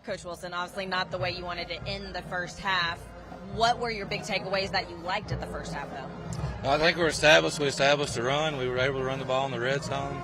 Coach Wilson, obviously not the way you wanted to end the first half. What were your big takeaways that you liked at the first half, though? I think we established the run. We were able to run the ball in the red zone.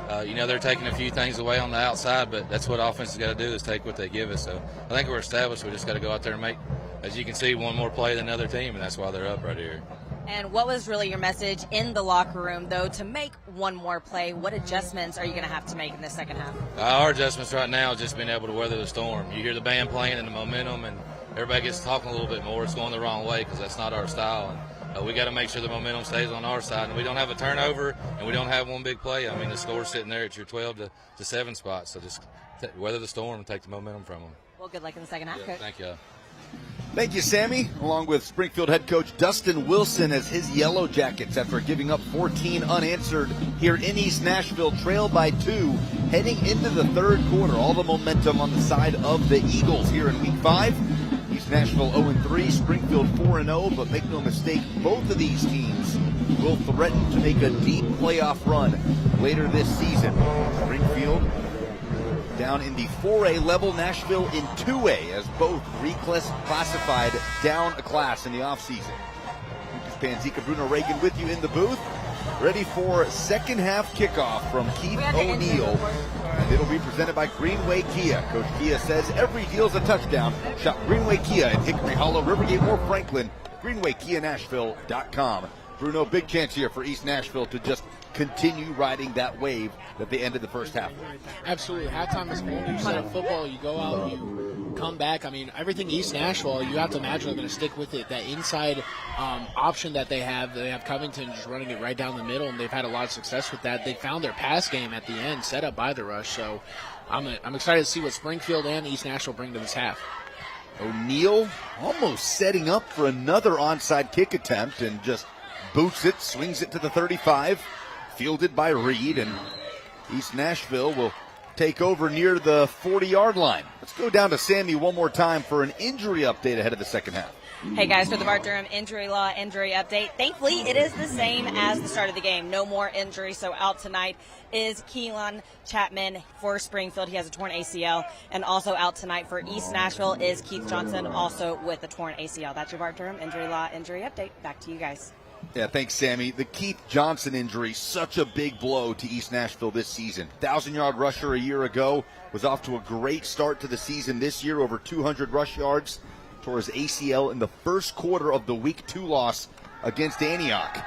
They're taking a few things away on the outside, but that's what offense has got to do is take what they give us. So I think we're established. We just got to go out there and make, as you can see, one more play than another team, and that's why they're up right here. And what was really your message in the locker room, though, to make one more play? What adjustments are you going to have to make in the second half? Our adjustments right now is just being able to weather the storm. You hear the band playing and the momentum, and everybody gets talking a little bit more. It's going the wrong way because that's not our style. And we got to make sure the momentum stays on our side, and we don't have a turnover, and we don't have one big play. I mean, the score's sitting there at your 12 to 7 spot. So just weather the storm and take the momentum from them. Well, good luck in the second half, Coach. Thank you. Thank you, Sammy, along with Springfield head coach Dustin Wilson as his Yellow Jackets, after giving up 14 unanswered here in East Nashville, trail by 2, heading into the third quarter. All the momentum on the side of the Eagles here in Week 5. East Nashville 0-3, Springfield 4-0, but make no mistake, both of these teams will threaten to make a deep playoff run later this season. Springfield down in the 4A level, Nashville in 2A, as both reclassified down a class in the offseason. Lucas Panzica, Bruno Reagan with you in the booth, ready for second half kickoff from Keith O'Neill. And it'll be presented by Greenway Kia. Coach Kia says every deal's a touchdown. Shop Greenway Kia in Hickory Hollow, Rivergate, or Franklin. GreenwayKiaNashville.com. Bruno, big chance here for East Nashville to just continue riding that wave that they ended the first half with. Absolutely. Halftime is a whole new set of football. You go out, you come back. I mean, everything East Nashville, you have to imagine they're going to stick with it. That inside option that they have Covington just running it right down the middle, and they've had a lot of success with that. They found their pass game at the end, set up by the rush. So I'm excited to see what Springfield and East Nashville bring to this half. O'Neill almost setting up for another onside kick attempt and just boots it, swings it to the 35. Fielded by Reed, and East Nashville will take over near the 40-yard line. Let's go down to Sammy one more time for an injury update ahead of the second half. Hey guys, for the Bart Durham injury update. Thankfully, it is the same as the start of the game. No more injuries. So out tonight is Keelan Chapman for Springfield. He has a torn ACL. And also out tonight for East Nashville is Keith Johnson, also with a torn ACL. That's your Bart Durham injury update. Back to you guys. Yeah, thanks, Sammy. The Keith Johnson injury, such a big blow to East Nashville this season. 1,000-yard rusher a year ago, was off to a great start to the season this year, over 200 rush yards. Tore his ACL in the first quarter of the Week 2 loss against Antioch.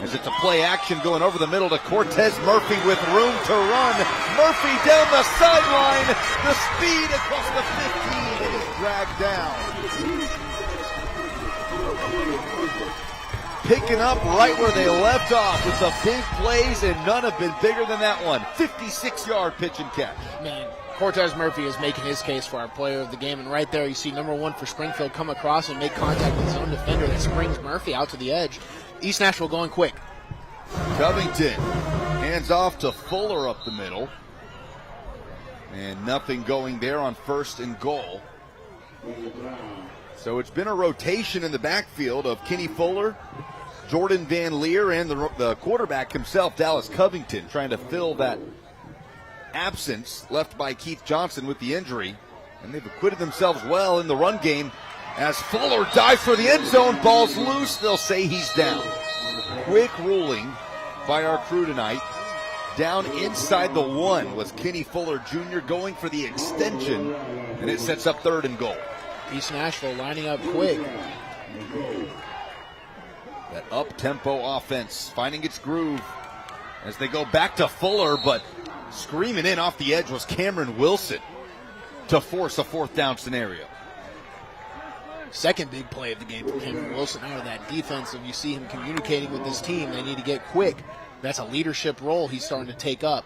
As it's a play action going over the middle to Cortez Murphy with room to run. Murphy down the sideline. The speed across the 15 is dragged down. Picking up right where they left off with the big plays, and none have been bigger than that one. 56-yard pitch and catch. Man, Cortez Murphy is making his case for our player of the game, and right there you see number 1 for Springfield come across and make contact with his own defender that springs Murphy out to the edge. East Nashville going quick. Covington hands off to Fuller up the middle. And nothing going there on 1st and goal. So it's been a rotation in the backfield of Kenny Fuller, Jordan Van Leer, and the quarterback himself, Dallas Covington, trying to fill that absence left by Keith Johnson with the injury. And they've acquitted themselves well in the run game as Fuller dives for the end zone. Ball's loose. They'll say he's down. Quick ruling by our crew tonight. Down inside the 1 was Kenny Fuller Jr. going for the extension, and it sets up 3rd and goal. East Nashville lining up quick. That up-tempo offense finding its groove as they go back to Fuller, but screaming in off the edge was Cameron Wilson to force a 4th down scenario. Second big play of the game for Cameron Wilson out of that defensive. You see him communicating with his team. They need to get quick. That's a leadership role he's starting to take up.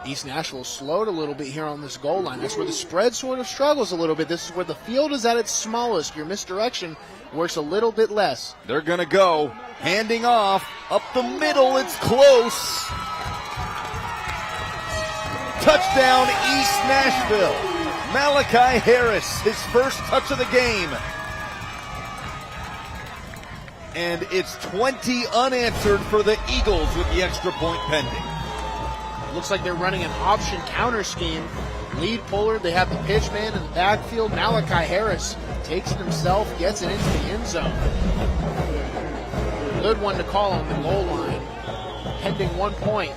East Nashville slowed a little bit here on this goal line. That's where the spread sort of struggles a little bit. This is where the field is at its smallest. Your misdirection works a little bit less. They're going to go. Handing off. Up the middle. It's close. Touchdown, East Nashville. Malachi Harris, his first touch of the game. And it's 20 unanswered for the Eagles with the extra point pending. Looks like they're running an option counter scheme. Lead puller, they have the pitch man in the backfield. Malachi Harris takes it himself, gets it into the end zone. Good one to call on the goal line. Pending 1 point.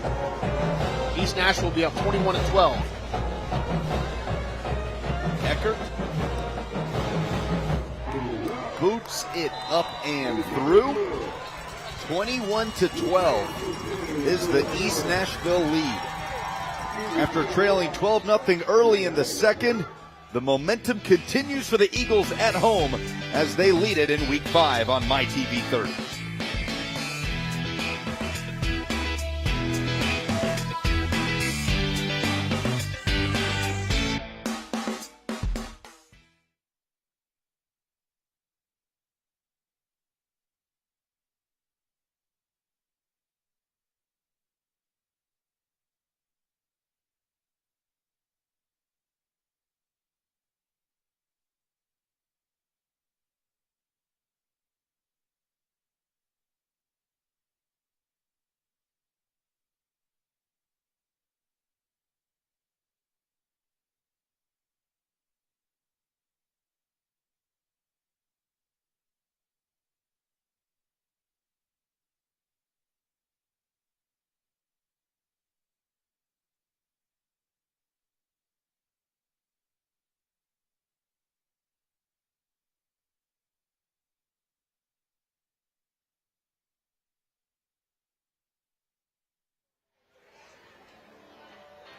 East Nashville will be up 21-12. Eckert boots it up and through. 21-12 is the East Nashville lead. After trailing 12-0 early in the second, the momentum continues for the Eagles at home as they lead it in Week 5 on MyTV 30.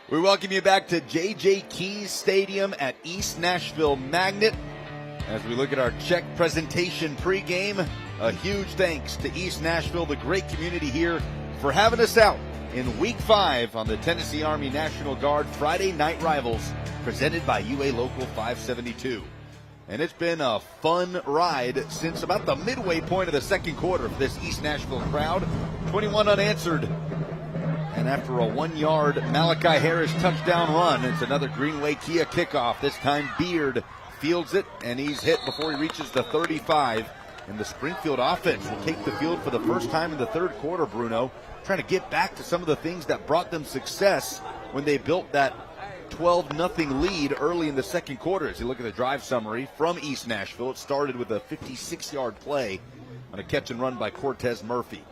We welcome you back to J.J. Keys Stadium at East Nashville Magnet. As we look at our check presentation pregame, a huge thanks to East Nashville, the great community here, for having us out in Week 5 on the Tennessee Army National Guard Friday Night Rivals, presented by UA Local 572. And it's been a fun ride since about the midway point of the second quarter for this East Nashville crowd. 21 unanswered. And after a 1-yard Malachi Harris touchdown run, it's another Greenway Kia kickoff. This time Beard fields it, and he's hit before he reaches the 35. And the Springfield offense will take the field for the first time in the third quarter, Bruno, trying to get back to some of the things that brought them success when they built that 12-0 lead early in the second quarter. As you look at the drive summary from East Nashville, it started with a 56-yard play on a catch and run by Cortez Murphy.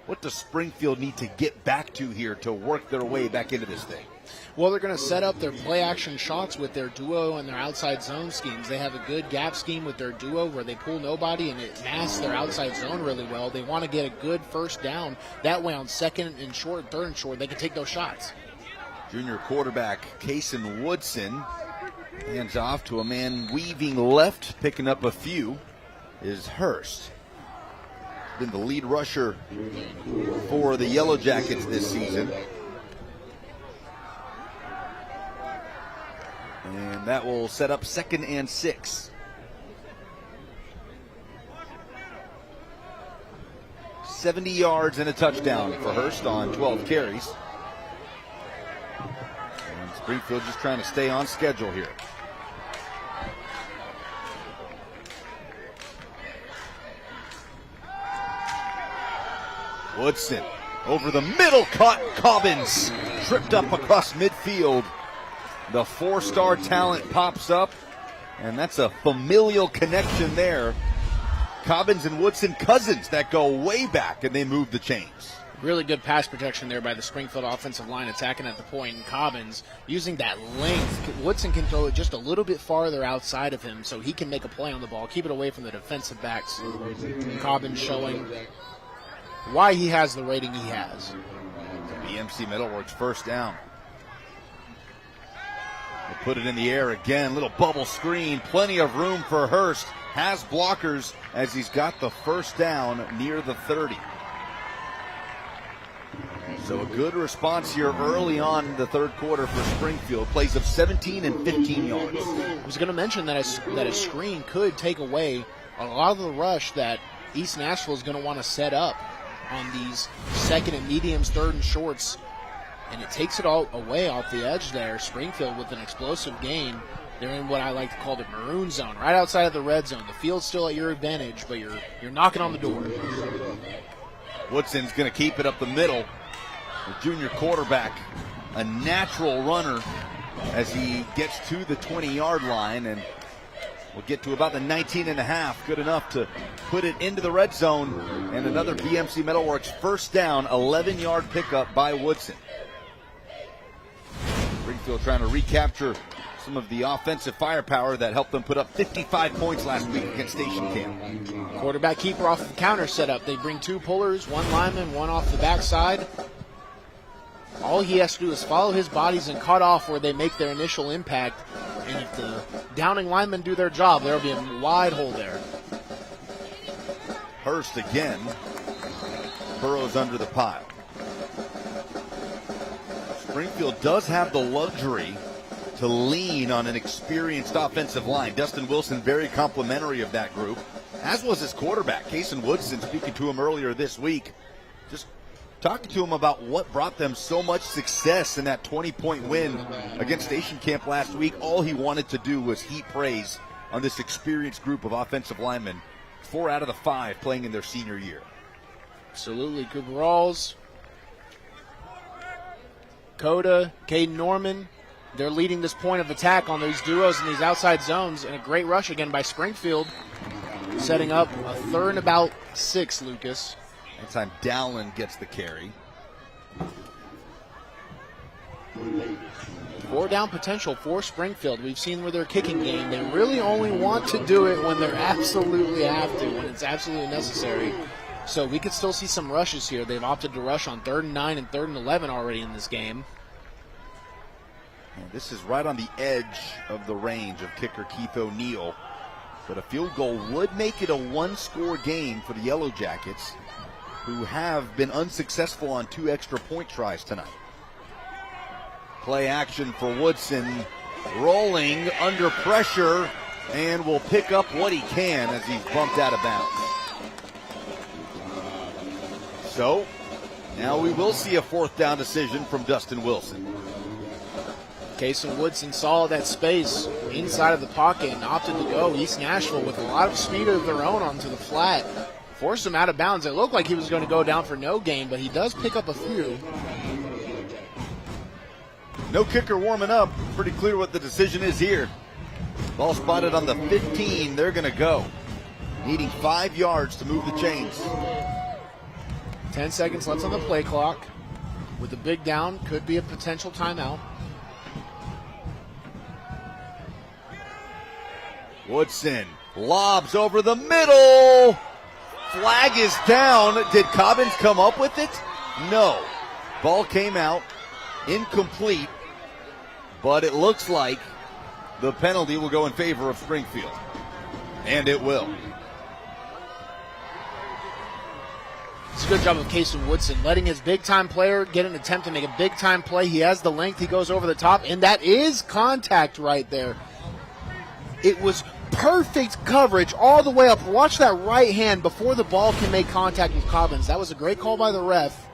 What does Springfield need to get back to here to work their way back into this thing? Well, they're going to set up their play-action shots with their duo and their outside zone schemes. They have a good gap scheme with their duo where they pull nobody and it masks their outside zone really well. They want to get a good first down. That way on second and short, third and short, they can take those shots. Junior quarterback Kason Woodson hands off to a man weaving left, picking up a few, is Hurst. Been the lead rusher for the Yellow Jackets this season. And that will set up 2nd and 6. 70 yards and a touchdown for Hurst on 12 carries. And Springfield just trying to stay on schedule here. Woodson over the middle, caught Cobbins, tripped up across midfield. The 4-star talent pops up, and that's a familial connection there. Cobbins and Woodson cousins that go way back, and they move the chains. Really good pass protection there by the Springfield offensive line, attacking at the point, and Cobbins using that length. Woodson can throw it just a little bit farther outside of him so he can make a play on the ball, keep it away from the defensive backs. Cobbins showing why he has the rating he has. BMC Metalworks first down. They put it in the air again, little bubble screen, plenty of room for Hurst. Has blockers as he's got the first down near the 30. So a good response here early on in the third quarter for Springfield. Plays of 17 and 15 yards. I was going to mention that a screen could take away a lot of the rush that East Nashville is going to want to set up on these second and mediums, third and shorts. And it takes it all away off the edge there. Springfield with an explosive gain. They're in what I like to call the maroon zone, right outside of the red zone. The field's still at your advantage, but you're knocking on the door. Woodson's going to keep it up the middle. The junior quarterback, a natural runner as he gets to the 20-yard line, and we'll get to about the 19.5. Good enough to put it into the red zone, and another BMC Metalworks first down, 11-yard pickup by Woodson. Springfield trying to recapture some of the offensive firepower that helped them put up 55 points last week against Station Camp. Quarterback keeper off the counter setup. They bring two pullers, one lineman, one off the backside. All he has to do is follow his bodies and cut off where they make their initial impact. And if the downing linemen do their job, there will be a wide hole there. Hurst again burrows under the pile. Springfield does have the luxury to lean on an experienced offensive line. Dustin Wilson very complimentary of that group, as was his quarterback, Kason Woodson, speaking to him earlier this week. Just talking to him about what brought them so much success in that 20-point win against Station Camp last week. All he wanted to do was heap praise on this experienced group of offensive linemen, 4 out of the 5 playing in their senior year. Absolutely. Cooper Rawls, Coda, Caden Norman, they're leading this point of attack on these duos in these outside zones, and a great rush again by Springfield, setting up a third and about 6, Lucas. That time Dowland gets the carry. 4 down potential for Springfield. We've seen with their kicking game, they really only want to do it when they absolutely have to, when it's absolutely necessary. So we could still see some rushes here. They've opted to rush on 3rd and 9 and 3rd and 11 already in this game. And this is right on the edge of the range of kicker Keith O'Neill. But a field goal would make it a 1-score game for the Yellow Jackets, who have been unsuccessful on 2 extra point tries tonight. Play action for Woodson, rolling under pressure, and will pick up what he can as he's bumped out of bounds. So, now we will see a 4th down decision from Dustin Wilson. Kason Woodson saw that space inside of the pocket and opted to go East Nashville with a lot of speed of their own onto the flat. Forced him out of bounds. It looked like he was going to go down for no gain, but he does pick up a few. No kicker warming up. Pretty clear what the decision is here. Ball spotted on the 15. They're going to go. Needing 5 yards to move the chains. 10 seconds left on the play clock. With a big down, could be a potential timeout. Woodson lobs over the middle. Flag is down. Did Cobbins come up with it? No. Ball came out. Incomplete. But it looks like the penalty will go in favor of Springfield. And it will. It's a good job of Kason Woodson, letting his big-time player get an attempt to make a big-time play. He has the length. He goes over the top, and that is contact right there. It was perfect coverage all the way up. Watch that right hand before the ball can make contact with Cobbins. That was a great call by the ref.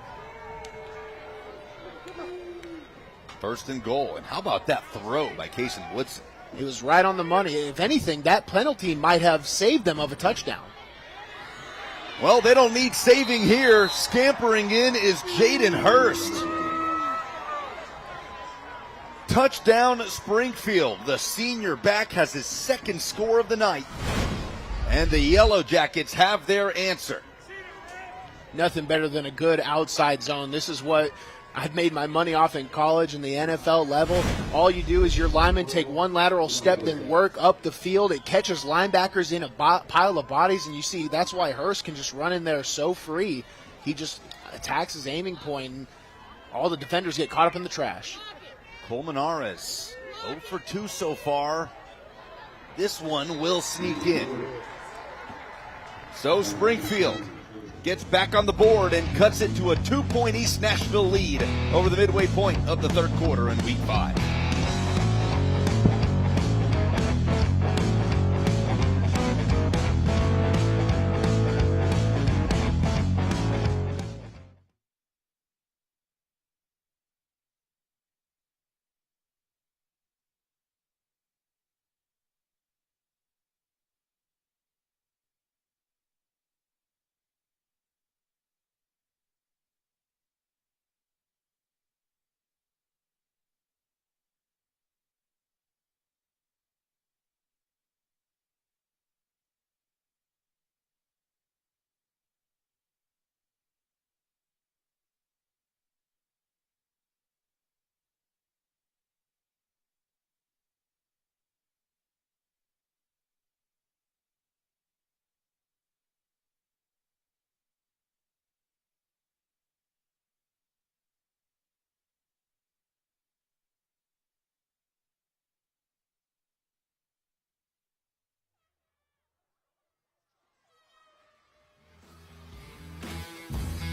First and goal. And how about that throw by Kason Woodson? It was right on the money. If anything, that penalty might have saved them of a touchdown. Well, they don't need saving here. Scampering in is Jaden Hurst. Touchdown Springfield. The senior back has his second score of the night. And the Yellow Jackets have their answer. Nothing better than a good outside zone. This is what I've made my money off in college and the NFL level. All you do is your linemen take one lateral step, then work up the field. It catches linebackers in a pile of bodies, and you see that's why Hurst can just run in there so free. He just attacks his aiming point, and all the defenders get caught up in the trash. Colmenares 0 for 2 so far. This one will sneak in. So Springfield gets back on the board and cuts it to a 2-point East Nashville lead over the midway point of the third quarter in Week 5.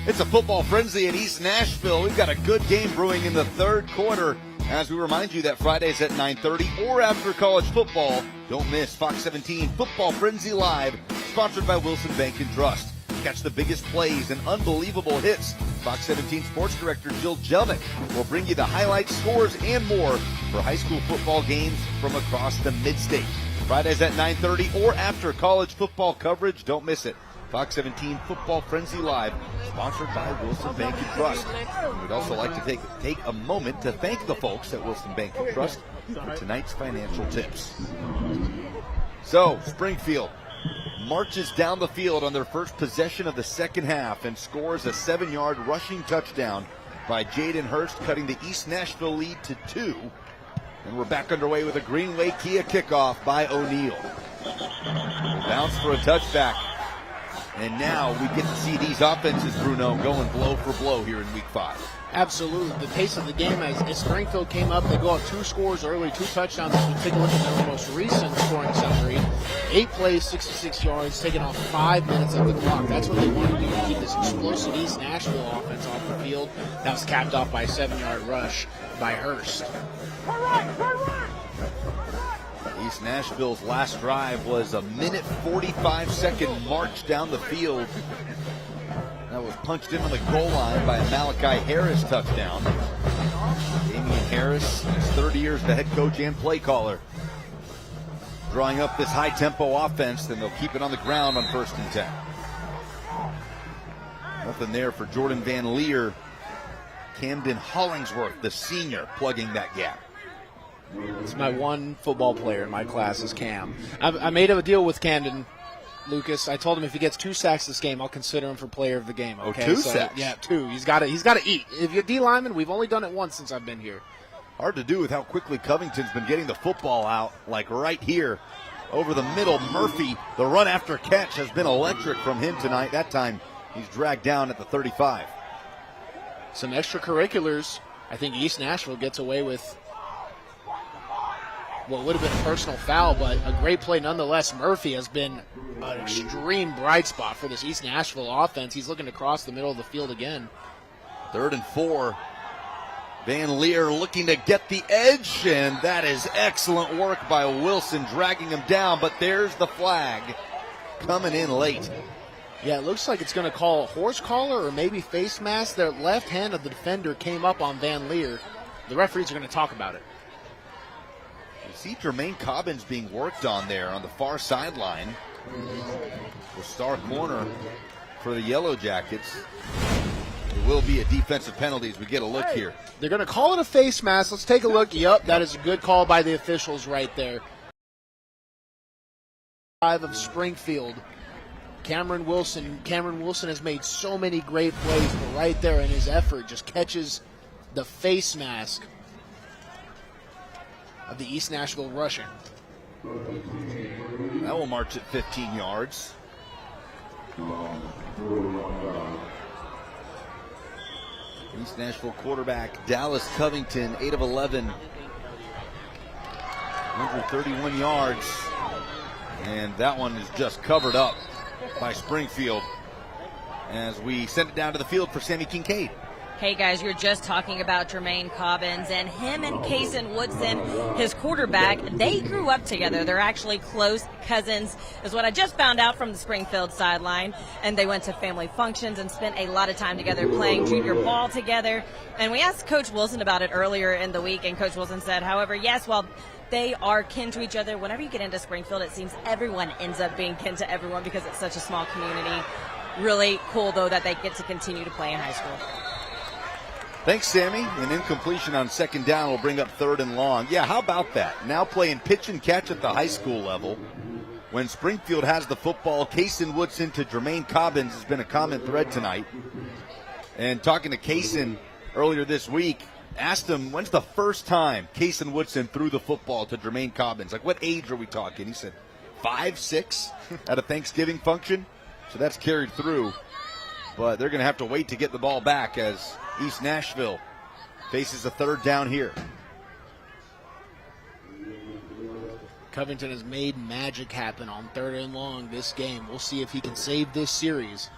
It's a football frenzy at East Nashville. We've got a good game brewing in the third quarter. As we remind you that Fridays at 9:30 or after college football, don't miss Fox 17 Football Frenzy Live, sponsored by Wilson Bank and Trust. Catch the biggest plays and unbelievable hits. Fox 17 Sports Director Jill Jelnick will bring you the highlights, scores, and more for high school football games from across the mid-state. Fridays at 9:30 or after college football coverage, don't miss it. Fox 17 Football Frenzy Live, sponsored by Wilson Bank and Trust. And we'd also like to take a moment to thank the folks at Wilson Bank and Trust for tonight's financial tips. So, Springfield marches down the field on their first possession of the second half and scores a 7-yard rushing touchdown by Jaden Hurst, cutting the East Nashville lead to 2. And we're back underway with a Greenway Kia kickoff by O'Neill. Bounce for a touchback. And now we get to see these offenses, Bruno, going blow for blow here in Week 5. Absolutely. The pace of the game, as Springfield came up, they go up 2 scores early, 2 touchdowns. If you take a look at their most recent scoring summary, 8 plays, 66 yards, taking off 5 minutes of the clock. That's what they want to do to keep this explosive East Nashville offense off the field. That was capped off by a 7-yard rush by Hurst. East Nashville's last drive was a 1:45 march down the field. That was punched in on the goal line by a Malachi Harris touchdown. Damian Harris, his 30 years the head coach and play caller, drawing up this high-tempo offense, then they'll keep it on the ground on 1st and 10. Nothing there for Jordan Van Leer. Camden Hollingsworth, the senior, plugging that gap. It's my one football player in my class is Cam. I made a deal with Camden, Lucas. I told him if he gets 2 sacks this game, I'll consider him for player of the game. Okay? 2 sacks? Yeah, 2. He's got to eat. If you're D lineman, we've only done it once since I've been here. Hard to do with how quickly Covington's been getting the football out, like right here over the middle. Murphy, the run after catch has been electric from him tonight. That time he's dragged down at the 35. Some extracurriculars. I think East Nashville gets away with what would have been a personal foul, but a great play nonetheless. Murphy has been an extreme bright spot for this East Nashville offense. He's looking to cross the middle of the field again. 3rd and 4. Van Leer looking to get the edge, and that is excellent work by Wilson, dragging him down, but there's the flag coming in late. Yeah, it looks like it's going to call a horse collar or maybe face mask. The left hand of the defender came up on Van Leer. The referees are going to talk about it. You see Jermaine Cobbins being worked on there on the far sideline. The star corner for the Yellow Jackets. It will be a defensive penalty as we get a look here. They're going to call it a face mask. Let's take a look. Yep, that is a good call by the officials right there. 5 of Springfield. Cameron Wilson has made so many great plays, but right there in his effort just catches the face mask of the East Nashville rusher. That will march at 15 yards. East Nashville quarterback Dallas Covington, 8 of 11, 131 yards, and that one is just covered up by Springfield as we send it down to the field for Sammy Kincaid. Hey guys, you're just talking about Jermaine Cobbins, and him and Kason Woodson, his quarterback, they grew up together. They're actually close cousins, is what I just found out from the Springfield sideline. And they went to family functions and spent a lot of time together playing junior ball together. And we asked Coach Wilson about it earlier in the week, and Coach Wilson said, however, yes, while they are kin to each other, whenever you get into Springfield, it seems everyone ends up being kin to everyone because it's such a small community. Really cool, though, that they get to continue to play in high school. Thanks, Sammy. An incompletion on second down will bring up 3rd and long. Yeah, how about that? Now playing pitch and catch at the high school level. When Springfield has the football, Kason Woodson to Jermaine Cobbins has been a common thread tonight. And talking to Kason earlier this week, asked him, when's the first time Kason Woodson threw the football to Jermaine Cobbins? Like, what age are we talking? He said 5, 6 at a Thanksgiving function. So that's carried through. But they're going to have to wait to get the ball back as East Nashville faces a 3rd down here. Covington has made magic happen on 3rd and long this game. We'll see if he can save this series.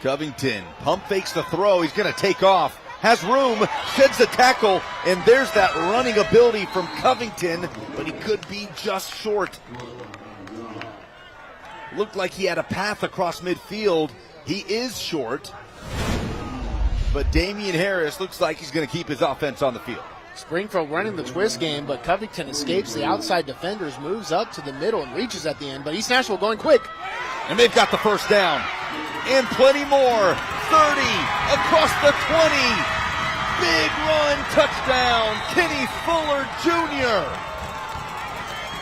Covington pump fakes the throw. He's going to take off. Has room, sheds the tackle, and there's that running ability from Covington, but he could be just short. Looked like he had a path across midfield. He is short, but Damian Harris looks like he's going to keep his offense on the field. Springfield running the twist game, but Covington escapes the outside defenders, moves up to the middle, and reaches at the end. But East Nashville going quick. And they've got the first down. And plenty more. 30, across the 20. Big run, touchdown. Kenny Fuller Jr.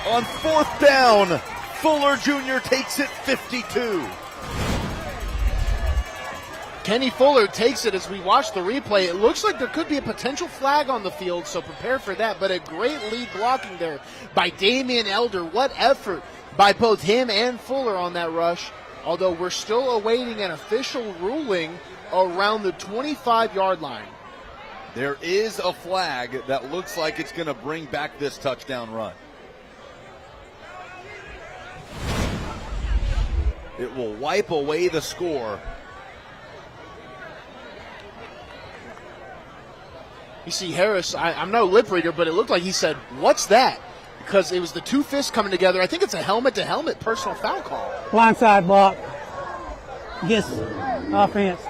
On 4th down, Fuller Jr. takes it 52. Kenny Fuller takes it as we watch the replay. It looks like there could be a potential flag on the field, so prepare for that. But a great lead blocking there by Damian Elder. What effort by both him and Fuller on that rush. Although we're still awaiting an official ruling around the 25-yard line. There is a flag that looks like it's going to bring back this touchdown run. It will wipe away the score. You see Harris, I'm no lip reader, but it looked like he said, "What's that?" Because it was the two fists coming together. I think it's a helmet-to-helmet personal foul call. Blindside block against offense,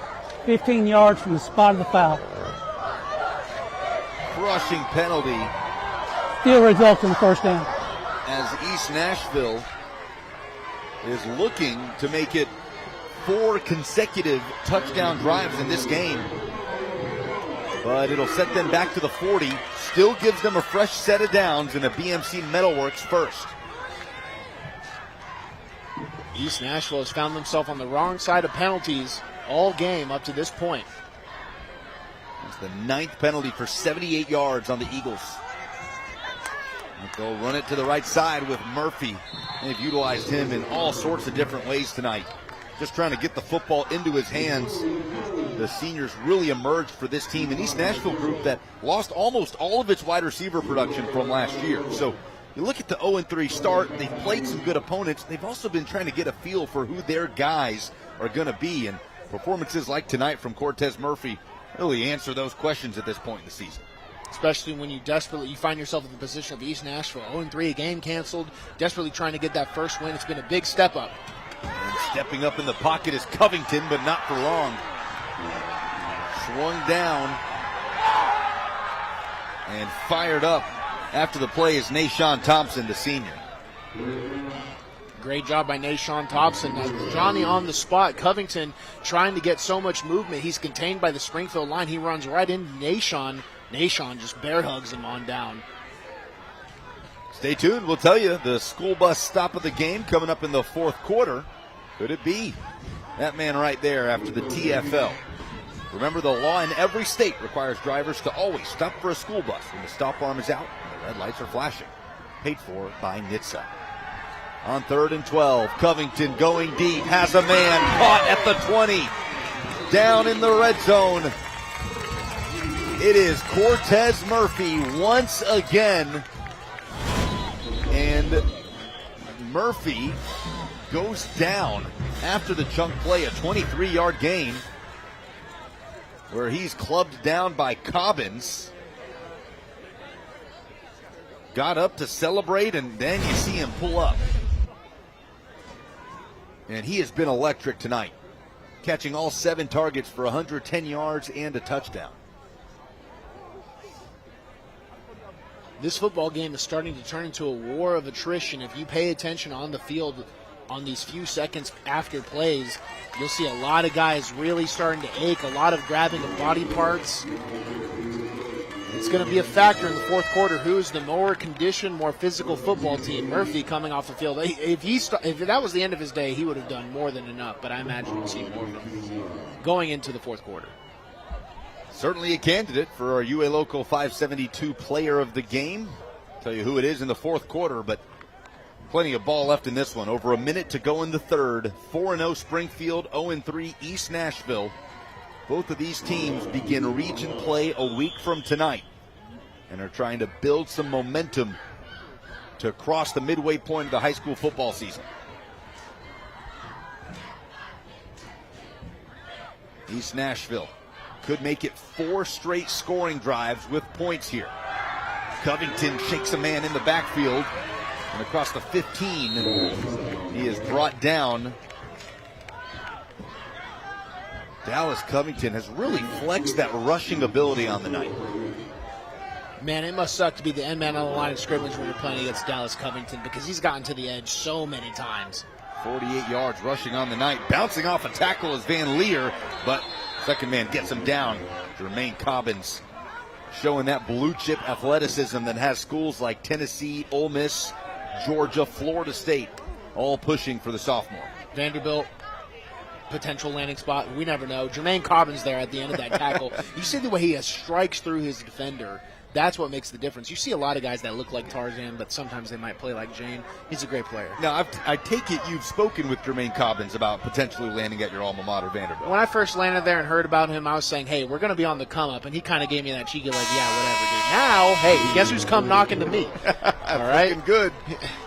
15 yards from the spot of the foul. Crushing penalty. Still results in the first down. As East Nashville is looking to make it 4 consecutive touchdown drives in this game. But it'll set them back to the 40. Still gives them a fresh set of downs in a BMC Metalworks first. East Nashville has found themselves on the wrong side of penalties all game up to this point. It's the 9th penalty for 78 yards on the Eagles. They'll run it to the right side with Murphy. They've utilized him in all sorts of different ways tonight. Just trying to get the football into his hands. The seniors really emerged for this team. An East Nashville group that lost almost all of its wide receiver production from last year. So you look at the 0-3 start. They've played some good opponents. They've also been trying to get a feel for who their guys are going to be. And performances like tonight from Cortez Murphy really answer those questions at this point in the season. Especially when you find yourself in the position of East Nashville, 0-3, a game canceled, desperately trying to get that first win. It's been a big step up. And stepping up in the pocket is Covington, but not for long. Swung down and fired up after the play is Nashawn Thompson, the senior. Great job by Nashawn Thompson. Johnny on the spot. Covington trying to get so much movement. He's contained by the Springfield line. He runs right into Nashawn. Nashawn just bear hugs him on down. Stay tuned. We'll tell you the school bus stop of the game coming up in the fourth quarter. Could it be that man right there after the TFL? Remember, the law in every state requires drivers to always stop for a school bus when the stop arm is out and the red lights are flashing. Paid for by NHTSA. On 3rd and 12, Covington going deep, has a man caught at the 20. Down in the red zone. It is Cortez Murphy once again. And Murphy goes down after the chunk play, a 23-yard gain, where he's clubbed down by Cobbins. Got up to celebrate, and then you see him pull up. And he has been electric tonight, catching all 7 targets for 110 yards and a touchdown. This football game is starting to turn into a war of attrition. If you pay attention on the field on these few seconds after plays, you'll see a lot of guys really starting to ache, a lot of grabbing of body parts. It's going to be a factor in the fourth quarter. Who's the more conditioned, more physical football team? Murphy coming off the field. If that was the end of his day, he would have done more than enough, but I imagine we'll see more of him going into the fourth quarter. Certainly a candidate for our UA Local 572 player of the game. Tell you who it is in the fourth quarter, but plenty of ball left in this one. Over a minute to go in the third. 4-0 Springfield, 0-3 East Nashville. Both of these teams begin region play a week from tonight and are trying to build some momentum to cross the midway point of the high school football season. East Nashville could make it 4 straight scoring drives with points here. Covington shakes a man in the backfield, and across the 15, he is brought down. Dallas Covington has really flexed that rushing ability on the night. Man, it must suck to be the end man on the line of scrimmage when you're playing against Dallas Covington, because he's gotten to the edge so many times. 48 yards rushing on the night. Bouncing off a tackle is Van Leer, but second man gets him down. Jermaine Cobbins showing that blue chip athleticism that has schools like Tennessee, Ole Miss, Georgia, Florida State all pushing for the sophomore. Vanderbilt, potential landing spot. We never know. Jermaine Cobbins there at the end of that tackle. You see the way he strikes through his defender. That's what makes the difference. You see a lot of guys that look like Tarzan, but sometimes they might play like Jane. He's a great player. Now, I take it you've spoken with Jermaine Cobbins about potentially landing at your alma mater, Vanderbilt. When I first landed there and heard about him, I was saying, hey, we're going to be on the come up. And he kind of gave me that cheeky, like, yeah, whatever, dude. Now, hey, guess who's come knocking to me? All right? Looking good.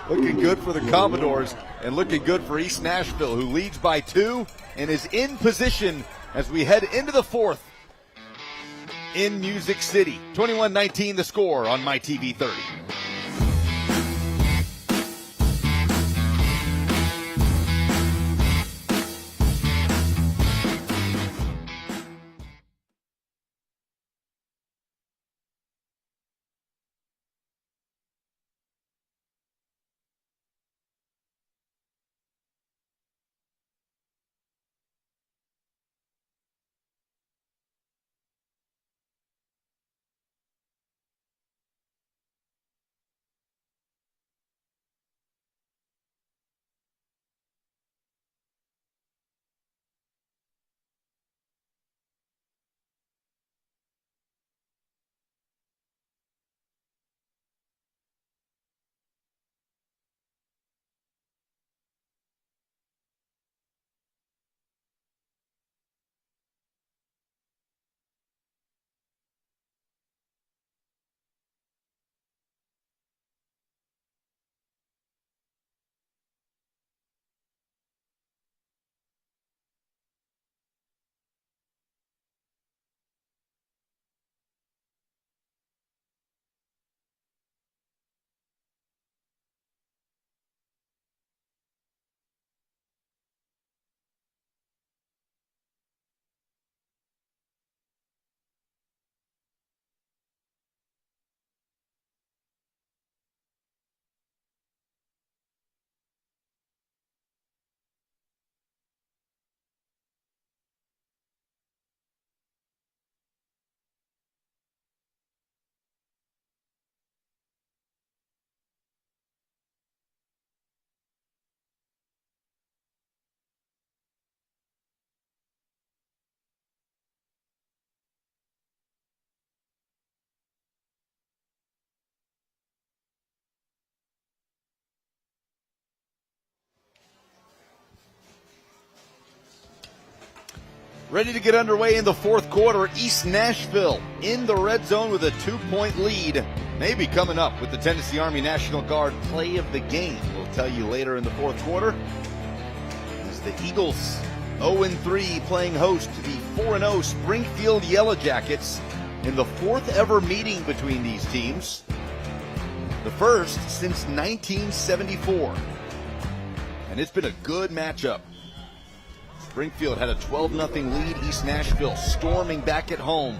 Looking good for the Commodores and looking good for East Nashville, who leads by 2 and is in position as we head into the fourth in Music City. 21-19 the score on MyTV 30. Ready to get underway in the fourth quarter. East Nashville in the red zone with a 2-point lead. Maybe coming up with the Tennessee Army National Guard play of the game. We'll tell you later in the fourth quarter. As the Eagles 0-3 playing host to the 4-0 Springfield Yellow Jackets in the fourth ever meeting between these teams. The first since 1974. And it's been a good matchup. Springfield had a 12-0 lead. East Nashville storming back at home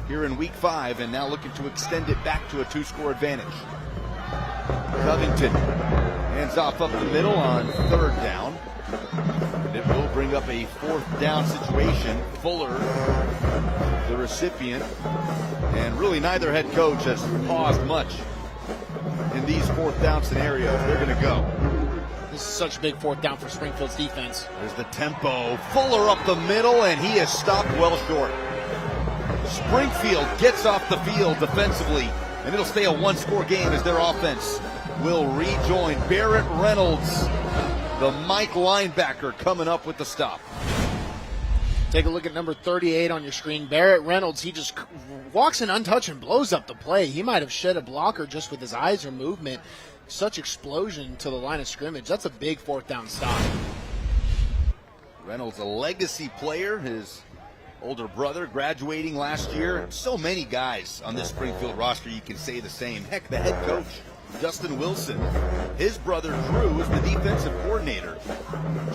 here in week 5 and now looking to extend it back to a 2-score advantage. Covington hands off up the middle on third down. It will bring up a fourth down situation. Fuller, the recipient, and really neither head coach has paused much in these fourth down scenarios. They're going to go. This is such a big fourth down for Springfield's defense. There's the tempo. Fuller up the middle, and he is stopped well short. Springfield gets off the field defensively, and it'll stay a 1-score game as their offense will rejoin. Barrett Reynolds, the Mike linebacker, coming up with the stop. Take a look at number 38 on your screen. Barrett Reynolds, he just walks in untouched and blows up the play. He might have shed a blocker just with his eyes or movement. Such explosion to the line of scrimmage. That's a big fourth down stop. Reynolds, a legacy player. His older brother graduating last year. So many guys on this Springfield roster, you can say the same. Heck, the head coach, Justin Wilson, his brother Drew is the defensive coordinator.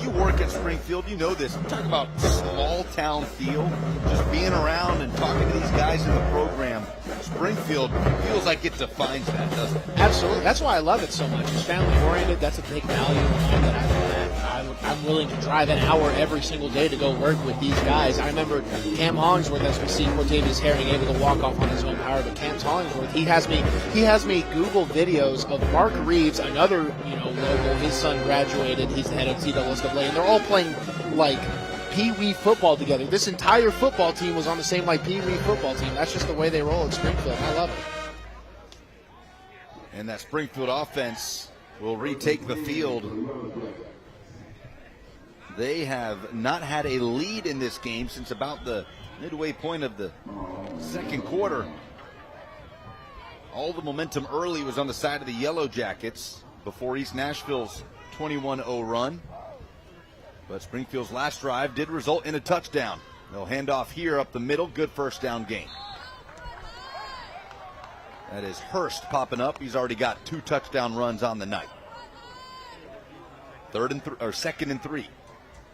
You work at Springfield, you know this. Talk about small town feel, just being around and talking to these guys in the program. Springfield feels like it defines that, doesn't it? Absolutely. That's why I love it so much. It's family oriented. That's a big value of mine that I'm willing to drive an hour every single day to go work with these guys. I remember Cam Hollingsworth, as we see Cortavius Herring able to walk off on his own power, but Cam Hollingsworth, he has me Google videos of Mark Reeves, another local. His son graduated. He's the head of TWSAA, and they're all playing like Pee-wee football together. This entire football team was on the same like Pee-wee football team. That's just the way they roll at Springfield. I love it. And that Springfield offense will retake the field. They have not had a lead in this game since about the midway point of the second quarter. All the momentum early was on the side of the Yellow Jackets before East Nashville's 21-0 run. But Springfield's last drive did result in a touchdown. They'll hand off here up the middle. Good first down gain. That is Hurst popping up. He's already got 2 touchdown runs on the night. Second and 3.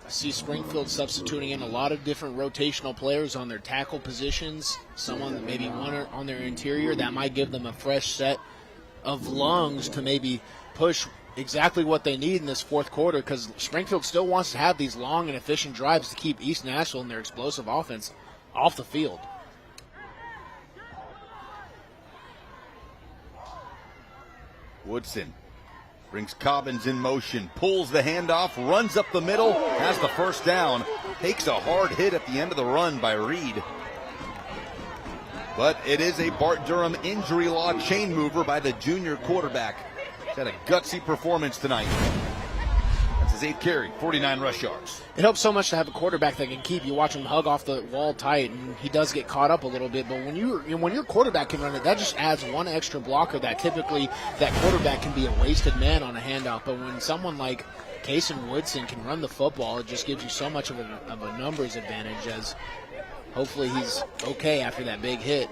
I see Springfield substituting in a lot of different rotational players on their tackle positions. Someone, maybe one on their interior, that might give them a fresh set of lungs to maybe push exactly what they need in this fourth quarter, because Springfield still wants to have these long and efficient drives to keep East Nashville and their explosive offense off the field. Woodson brings Cobbins in motion, pulls the handoff, runs up the middle, has the first down, takes a hard hit at the end of the run by Reed. But it is a Bart Durham injury law chain mover by the junior quarterback. He's had a gutsy performance tonight. That's his 8th carry, 49 rush yards. It helps so much to have a quarterback that can keep you. Watch him hug off the wall tight, and he does get caught up a little bit. But when your quarterback can run it, that just adds one extra blocker that typically that quarterback can be a wasted man on a handoff. But when someone like Kason Woodson can run the football, it just gives you so much of a numbers advantage, as hopefully he's okay after that big hit.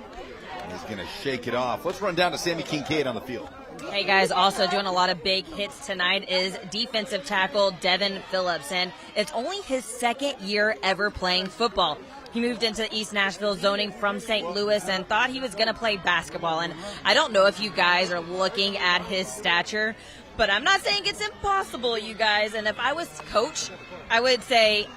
He's going to shake it off. Let's run down to Sammy Kincaid on the field. Hey guys, also doing a lot of big hits tonight is defensive tackle Devin Phillips, and it's only his 2nd year ever playing football. He moved into East Nashville zoning from St. Louis and thought he was going to play basketball. And I don't know if you guys are looking at his stature, but I'm not saying it's impossible, you guys. And if I was coach, I would say,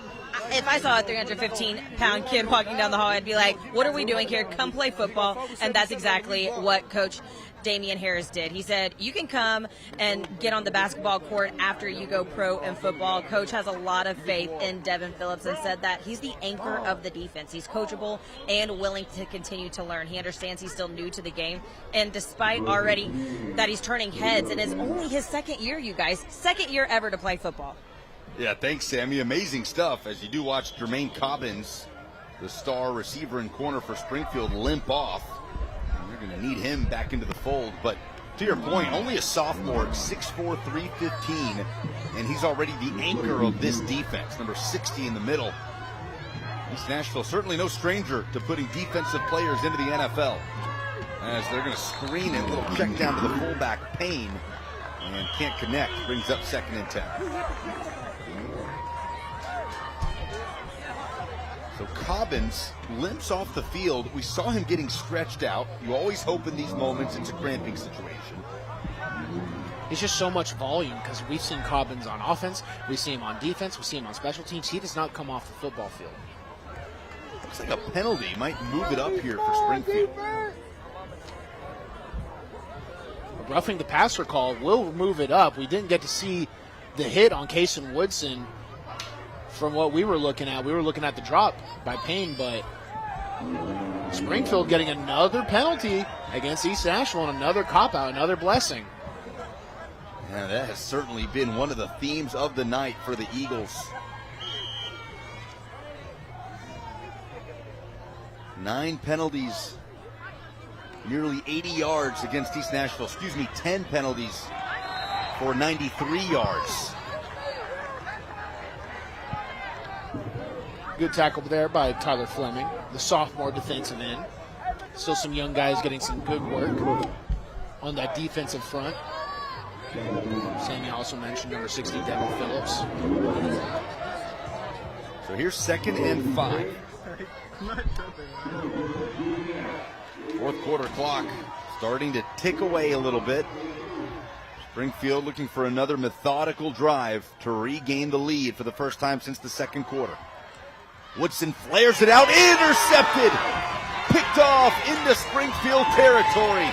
if I saw a 315-pound kid walking down the hall, I'd be like, what are we doing here? Come play football. And that's exactly what Coach Damian Harris did. He said, you can come and get on the basketball court after you go pro in football. Coach has a lot of faith in Devin Phillips and said that he's the anchor of the defense. He's coachable and willing to continue to learn. He understands he's still new to the game. And despite already that he's turning heads, and it's only his 2nd year, you guys, 2nd year ever to play football. Yeah, thanks, Sammy. Amazing stuff as you do watch Jermaine Cobbins, the star receiver and corner for Springfield, limp off. And you're going to need him back into the fold. But to your point, only a sophomore, 6'4", 315, and he's already the anchor of this defense, number 60 in the middle. East Nashville certainly no stranger to putting defensive players into the NFL. As they're going to screen it, a little check down to the fullback, Payne, and can't connect. Brings up 2nd and 10. So Cobbins limps off the field. We saw him getting stretched out. You always hope in these moments it's a cramping situation. It's just so much volume because we've seen Cobbins on offense, we see him on defense, we see him on special teams. He does not come off the football field. Looks like a penalty might move it up here for Springfield. Roughing the passer call will move it up. We didn't get to see the hit on Kason Woodson from what we were looking at. We were looking at the drop by Payne, but Springfield getting another penalty against East Nashville and another cop-out, another blessing. Yeah, that has certainly been one of the themes of the night for the Eagles. 9 penalties, nearly 80 yards against East Nashville. 10 penalties for 93 yards. Good tackle there by Tyler Fleming, the sophomore defensive end. Still some young guys getting some good work on that defensive front. Sammy also mentioned number 60, Devin Phillips. So here's 2nd and 5. Fourth quarter clock starting to tick away a little bit. Springfield looking for another methodical drive to regain the lead for the first time since the 2nd quarter. Woodson flares it out, intercepted, picked off into Springfield territory.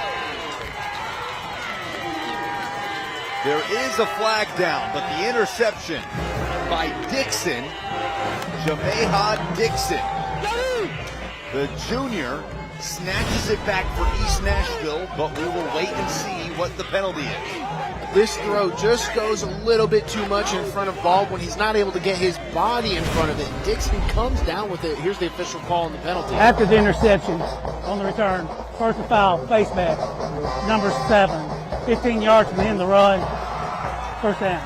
There is a flag down, but the interception by Dixon, Jamehad Dixon, the junior, snatches it back for East Nashville, but we will wait and see what the penalty is. This throw just goes a little bit too much in front of Baldwin. He's not able to get his body in front of it. Dixon comes down with it. Here's the official call on the penalty. After the interception on the return, first and foul, face mask, number 7, 15 yards from the end of the run, first down.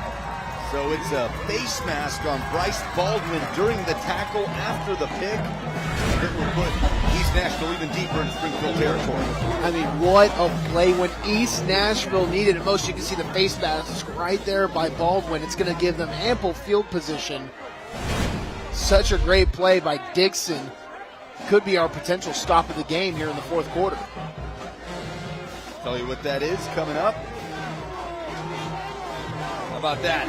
So it's a face mask on Bryce Baldwin during the tackle after the pick. It will put East Nashville even deeper in Springfield territory. I mean, what a play when East Nashville needed it most. You can see the face mask right there by Baldwin. It's going to give them ample field position. Such a great play by Dixon. Could be our potential stop of the game here in the fourth quarter. Tell you what that is coming up. How about that?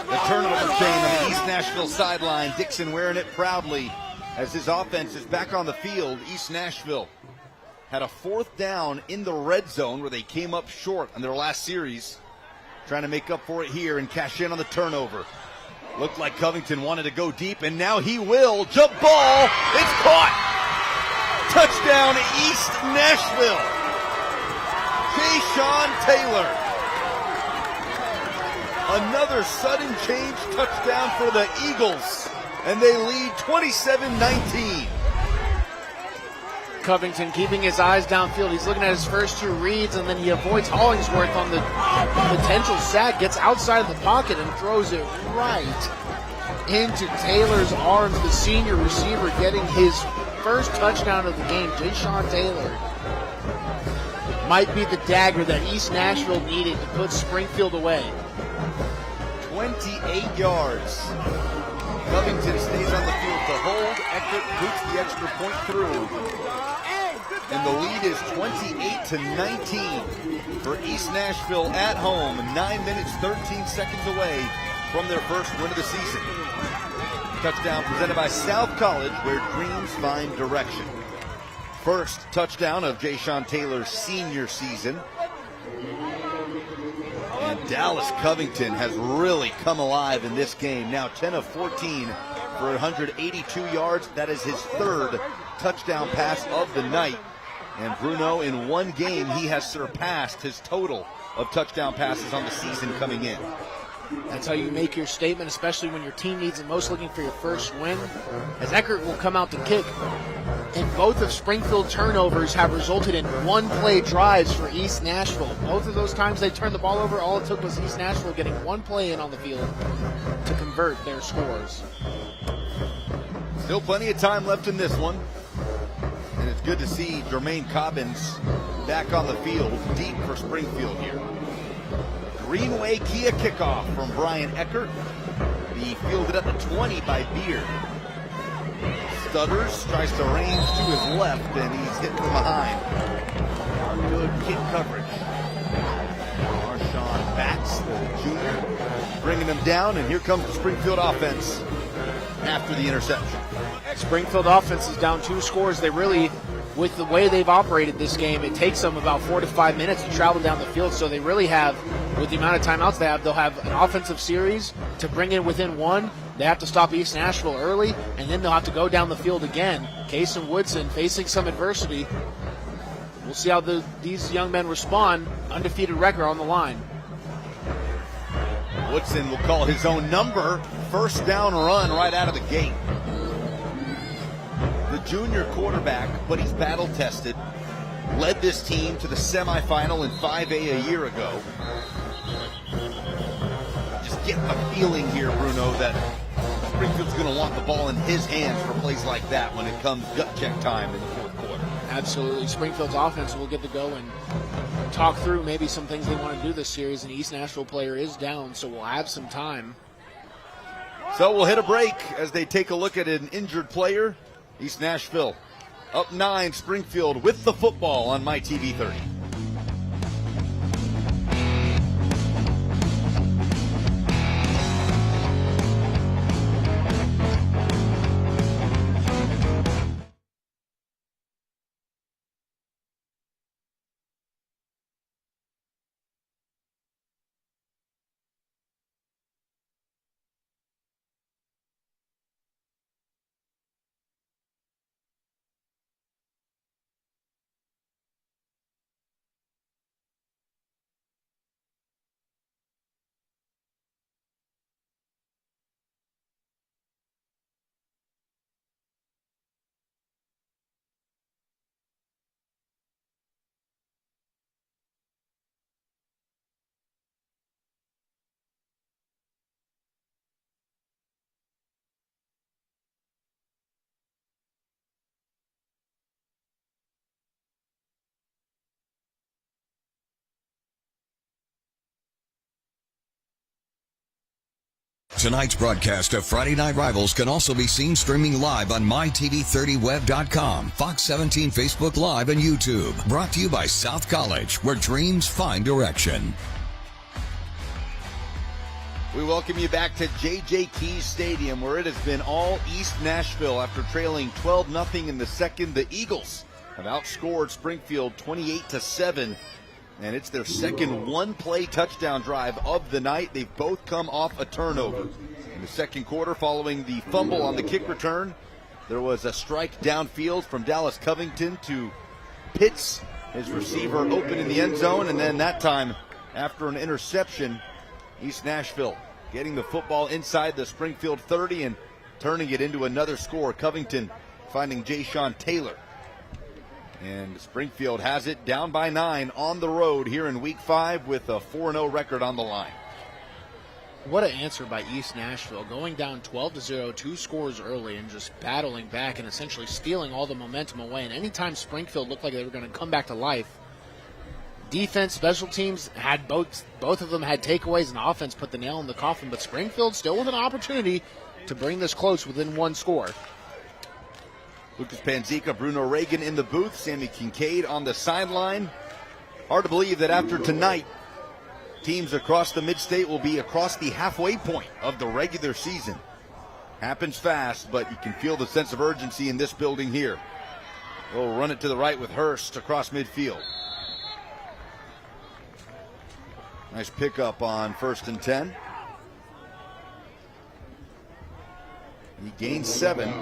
The turnover chain on the East Nashville sideline. Dixon wearing it proudly as his offense is back on the field. East Nashville had a 4th down in the red zone where they came up short on their last series. Trying to make up for it here and cash in on the turnover. Looked like Covington wanted to go deep, and now he will. Jump ball. It's caught. Touchdown, East Nashville. Jayshawn Taylor. Another sudden change touchdown for the Eagles, and they lead 27-19. Covington keeping his eyes downfield. He's looking at his first 2 reads, and then he avoids Hollingsworth on the potential sack, gets outside of the pocket and throws it right into Taylor's arms. The senior receiver getting his first touchdown of the game. Jayshawn Taylor might be the dagger that East Nashville needed to put Springfield away. 28 yards. Covington stays on the field to hold. Eckert boots the extra point through. And the lead is 28-19 for East Nashville at home. 9 minutes, 13 seconds away from their first win of the season. Touchdown presented by South College, where dreams find direction. First touchdown of Jayshawn Taylor's senior season. And Dallas Covington has really come alive in this game. Now 10 of 14 for 182 yards. That is his 3rd touchdown pass of the night. And Bruno, in one game, he has surpassed his total of touchdown passes on the season coming in. That's how you make your statement, especially when your team needs it most, looking for your first win. As Eckert will come out to kick. And both of Springfield turnovers have resulted in one-play drives for East Nashville. Both of those times they turned the ball over, all it took was East Nashville getting one play in on the field to convert their scores. Still plenty of time left in this one. And it's good to see Jermaine Cobbins back on the field, deep for Springfield here. Greenway Kia kickoff from Brian Eckert. He fielded at the 20 by Beard. Stutters, tries to range to his left, and he's hit from behind. Good kick coverage. Marshawn Batts, the junior, bringing him down, and here comes the Springfield offense after the interception. Springfield offense is down 2 scores. They really, with the way they've operated this game, it takes them about 4 to 5 minutes to travel down the field. So they really have, with the amount of timeouts they have, they'll have an offensive series to bring it within 1. They have to stop East Nashville early, and then they'll have to go down the field again. Case and Woodson facing some adversity. We'll see how these young men respond. Undefeated record on the line. Woodson will call his own number. First down run right out of the gate. The junior quarterback, but he's battle tested, led this team to the semifinal in 5A a year ago. Just get a feeling here, Bruno, that Springfield's going to want the ball in his hands for plays like that when it comes gut check time in the fourth quarter. Absolutely. Springfield's offense will get to go and talk through maybe some things they want to do this series. An East Nashville player is down, so we'll have some time. So we'll hit a break as they take a look at an injured player. East Nashville up 9, Springfield with the football on MyTV 30. Tonight's broadcast of Friday Night Rivals can also be seen streaming live on MyTV30Web.com, Fox 17 Facebook Live, and YouTube. Brought to you by South College, where dreams find direction. We welcome you back to J.J. Keys Stadium, where it has been all East Nashville after trailing 12-0 in the second. The Eagles have outscored Springfield 28-7. And it's their second one-play touchdown drive of the night. They've both come off a turnover. In the second quarter, following the fumble on the kick return, there was a strike downfield from Dallas Covington to Pitts, his receiver open in the end zone. And then that time, after an interception, East Nashville getting the football inside the Springfield 30 and turning it into another score. Covington finding Ja'Shawn Taylor. And Springfield has it down by 9 on the road here in Week 5 with a 4-0 record on the line. What an answer by East Nashville, going down 12-0, 2 scores early, and just battling back and essentially stealing all the momentum away. And anytime Springfield looked like they were going to come back to life, defense, special teams, had both of them had takeaways, and offense put the nail in the coffin. But Springfield still with an opportunity to bring this close within 1 score. Lucas Panzica, Bruno Reagan in the booth, Sammy Kincaid on the sideline. Hard to believe that after tonight, teams across the mid-state will be across the halfway point of the regular season. Happens fast, but you can feel the sense of urgency in this building here. We'll run it to the right with Hurst across midfield. Nice pickup on 1st and 10. He gains 7.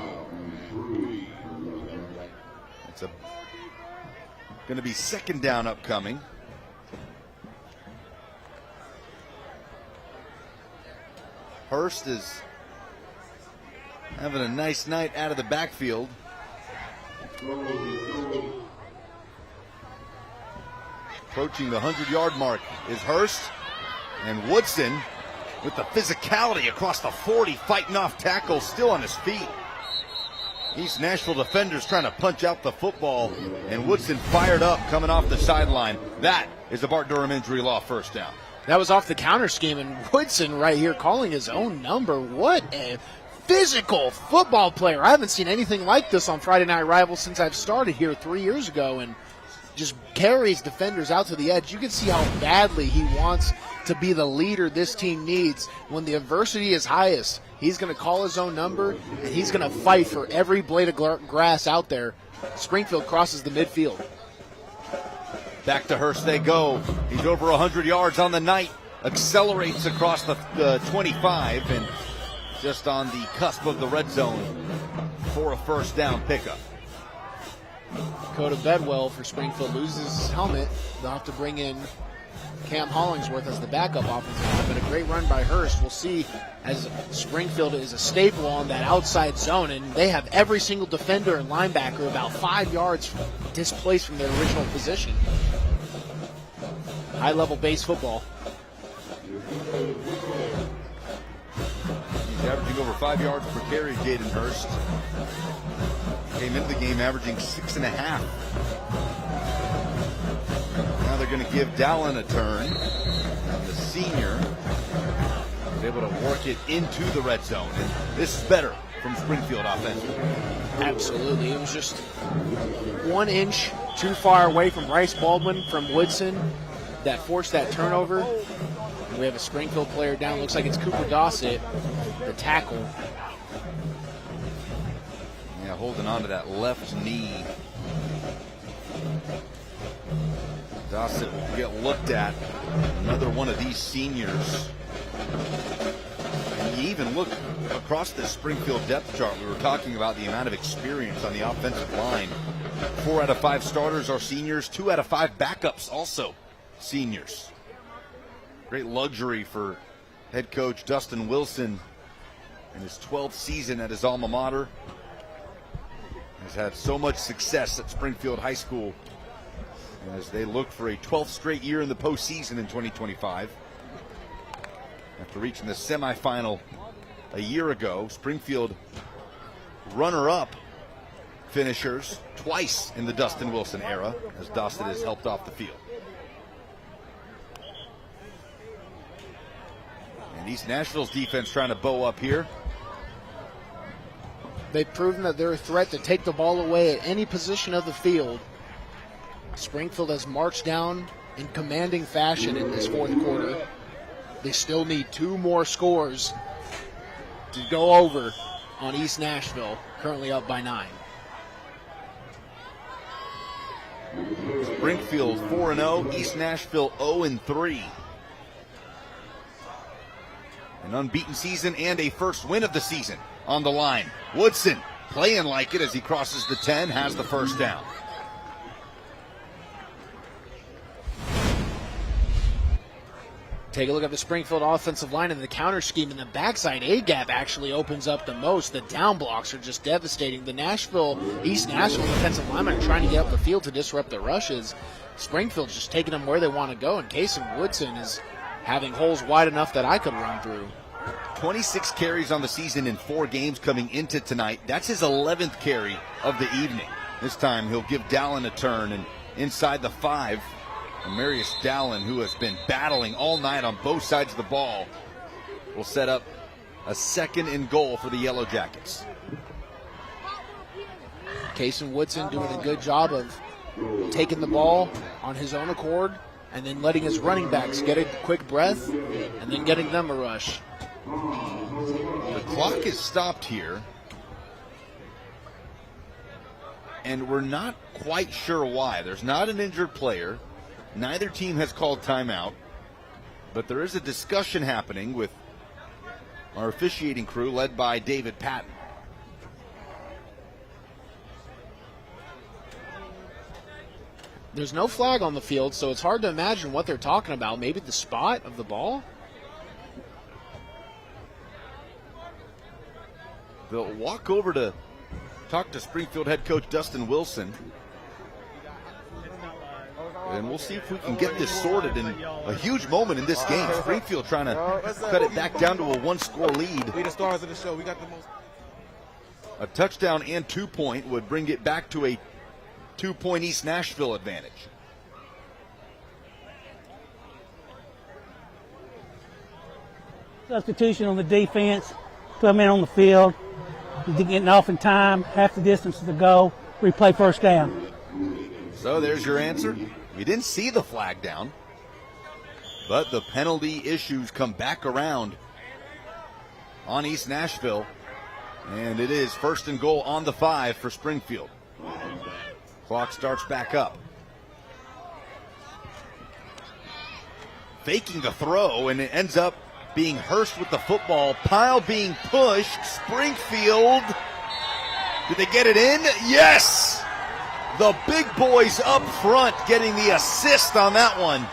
It's going to be 2nd down upcoming. Hurst is having a nice night out of the backfield. Approaching the 100-yard mark is Hurst, and Woodson with the physicality across the 40, fighting off tackles, still on his feet. East Nashville defenders trying to punch out the football, and Woodson fired up coming off the sideline. That is a Bart Durham injury law first down. That was off the counter scheme, and Woodson right here calling his own number. What a physical football player. I haven't seen anything like this on Friday Night Rivals since I've started here 3 years ago, and just carries defenders out to the edge. You can see how badly he wants to be the leader this team needs. When the adversity is highest, he's going to call his own number, and he's going to fight for every blade of grass out there. Springfield crosses the midfield. Back to Hurst they go. He's over 100 yards on the night. Accelerates across the 25 and just on the cusp of the red zone for a first down pickup. Dakota Bedwell for Springfield loses his helmet. They'll have to bring in Cam Hollingsworth as the backup offensive line, but a great run by Hurst. We'll see, as Springfield is a staple on that outside zone, and they have every single defender and linebacker about 5 yards displaced from their original position. High-level base football. He's averaging over 5 yards per carry, Jaden Hurst. Came into the game averaging 6.5. Now they're going to give Dallin a turn. And the senior was able to work it into the red zone. And this is better from Springfield offensively. Absolutely. It was just 1 inch too far away from Bryce Baldwin from Woodson that forced that turnover. And we have a Springfield player down. Looks like it's Cooper Dossett, the tackle. Yeah, holding on to that left knee. Dossett will get looked at. Another one of these seniors. And you even look across the Springfield depth chart. We were talking about the amount of experience on the offensive line. 4 out of 5 starters are seniors. 2 out of 5 backups also seniors. Great luxury for head coach Dustin Wilson in his 12th season at his alma mater. Has had so much success at Springfield High School as they look for a 12th straight year in the postseason in 2025. After reaching the semifinal a year ago, Springfield runner-up finishers twice in the Dustin Wilson era as Dossett has helped off the field. And East Nashville's defense trying to bow up here. They've proven that they're a threat to take the ball away at any position of the field. Springfield has marched down in commanding fashion in this fourth quarter. They still need 2 more scores to go over on East Nashville, currently up by 9. Springfield 4-0, East Nashville 0-3. An unbeaten season and a first win of the season on the line. Woodson playing like it as he crosses the 10, has the first down. Take a look at the Springfield offensive line and the counter scheme in the backside. A-gap actually opens up the most. The down blocks are just devastating. The East Nashville defensive linemen are trying to get up the field to disrupt the rushes. Springfield's just taking them where they want to go, and Kason Woodson is having holes wide enough that I could run through. 26 carries on the season in 4 games coming into tonight. That's his 11th carry of the evening. This time he'll give Dallin a turn, and inside the 5, Marius Dallin, who has been battling all night on both sides of the ball, will set up a 2nd and goal for the Yellow Jackets. Kason Woodson doing a good job of taking the ball on his own accord and then letting his running backs get a quick breath and then getting them a rush. The clock is stopped here, and we're not quite sure why. There's not an injured player. Neither team has called timeout, but there is a discussion happening with our officiating crew led by David Patton. There's no flag on the field, so it's hard to imagine what they're talking about. Maybe the spot of the ball? They'll walk over to talk to Springfield head coach Dustin Wilson. And we'll see if we can get this sorted in a huge moment in this game. Springfield trying to cut it back down to a one-score lead. We the stars of the show. We got the most. A touchdown and 2-point would bring it back to a 2-point East Nashville advantage. Substitution on the defense, come in on the field, getting off in time, half the distance to go, replay first down. So there's your answer. We didn't see the flag down, but the penalty issues come back around on East Nashville, and it is 1st and goal on the 5 for Springfield. Clock starts back up. Faking the throw, and it ends up being Hurst with the football. Pile being pushed. Springfield. Did they get it in? Yes! The big boys up front getting the assist on that one,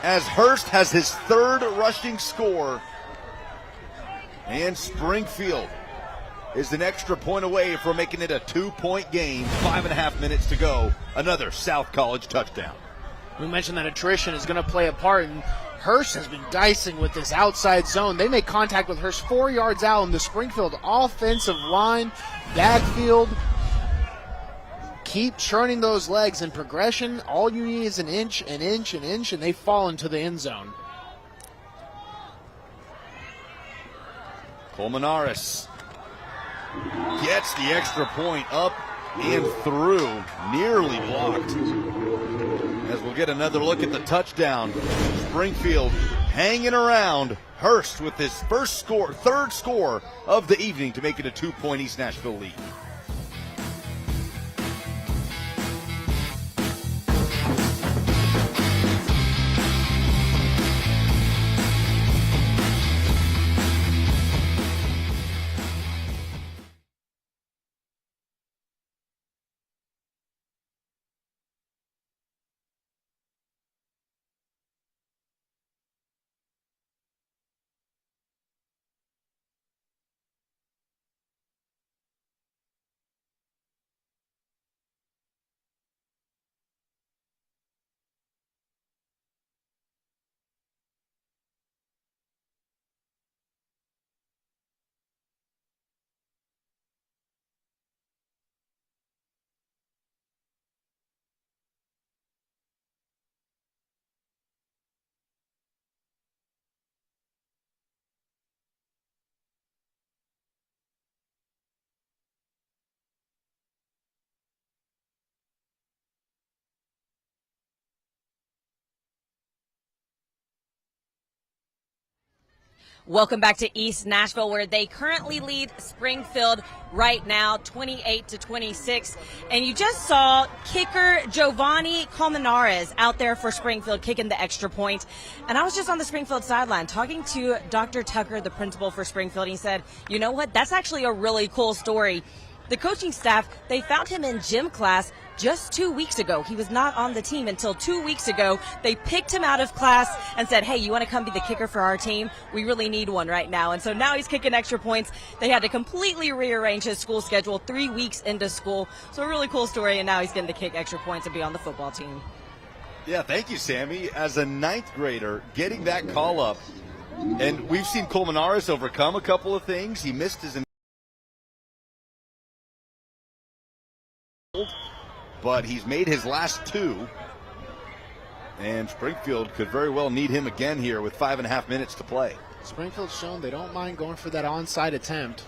as Hurst has his 3rd rushing score. And Springfield is an extra point away from making it a 2-point game. 5.5 minutes to go. Another South College touchdown. We mentioned that attrition is going to play a part, and Hurst has been dicing with this outside zone. They make contact with Hurst 4 yards out, and the Springfield offensive line, backfield, keep churning those legs in progression. All you need is an inch, an inch, an inch, and they fall into the end zone. Colmenares gets the extra point up and through, nearly blocked. As we'll get another look at the touchdown. Springfield hanging around. Hurst with his 3rd score of the evening to make it a 2-point East Nashville lead. Welcome back to East Nashville, where they currently lead Springfield right now, 28-26. And you just saw kicker Giovanni Colmenares out there for Springfield kicking the extra point. And I was just on the Springfield sideline talking to Dr. Tucker, the principal for Springfield. He said, you know what, that's actually a really cool story. The coaching staff, they found him in gym class just 2 weeks ago. He was not on the team until 2 weeks ago. They picked him out of class and said, hey, you want to come be the kicker for our team? We really need one right now. And so now he's kicking extra points. They had to completely rearrange his school schedule 3 weeks into school. So a really cool story, and now he's getting to kick extra points and be on the football team. Yeah, thank you, Sammy. As a 9th grader, getting that call up, and we've seen Colmenares overcome a couple of things. He missed his but he's made his last 2, and Springfield could very well need him again here with 5.5 minutes to play. Springfield's shown they don't mind going for that onside attempt.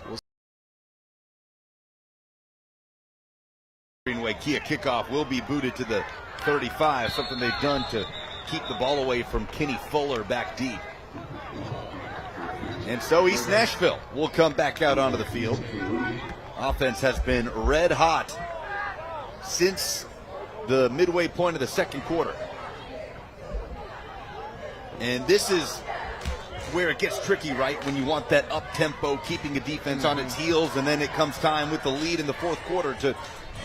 Greenway Kia kickoff will be booted to the 35, something they've done to keep the ball away from Kenny Fuller back deep. And so East Nashville will come back out onto the field. Offense has been red hot since the midway point of the second quarter. And this is where it gets tricky, right? When you want that up-tempo, keeping a defense on its heels, and then it comes time with the lead in the fourth quarter to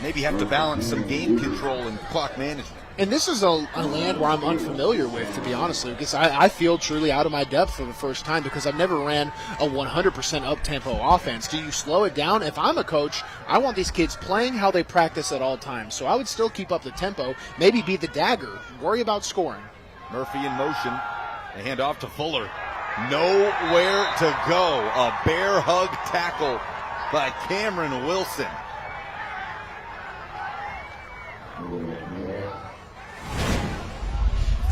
maybe have to balance some game control and clock management. And this is a land where I'm unfamiliar with, to be honest, Lucas. I feel truly out of my depth for the first time because I've never ran a 100% up-tempo offense. Do you slow it down? If I'm a coach, I want these kids playing how they practice at all times. So I would still keep up the tempo, maybe be the dagger, worry about scoring. Murphy in motion. They hand off to Fuller. Nowhere to go. A bear hug tackle by Cameron Wilson.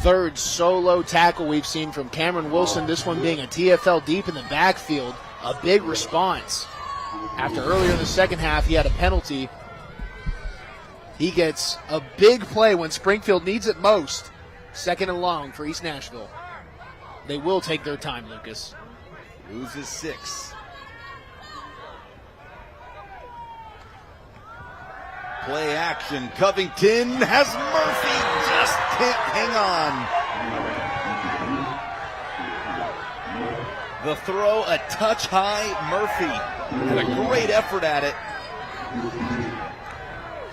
Third solo tackle we've seen from Cameron Wilson, this one being a TFL deep in the backfield. A big response. After earlier in the second half, he had a penalty. He gets a big play when Springfield needs it most. Second and long for East Nashville. They will take their time, Lucas. Loses 6. Play action. Covington has Murphy. Just can't hang on. The throw a touch high. Murphy had a great effort at it.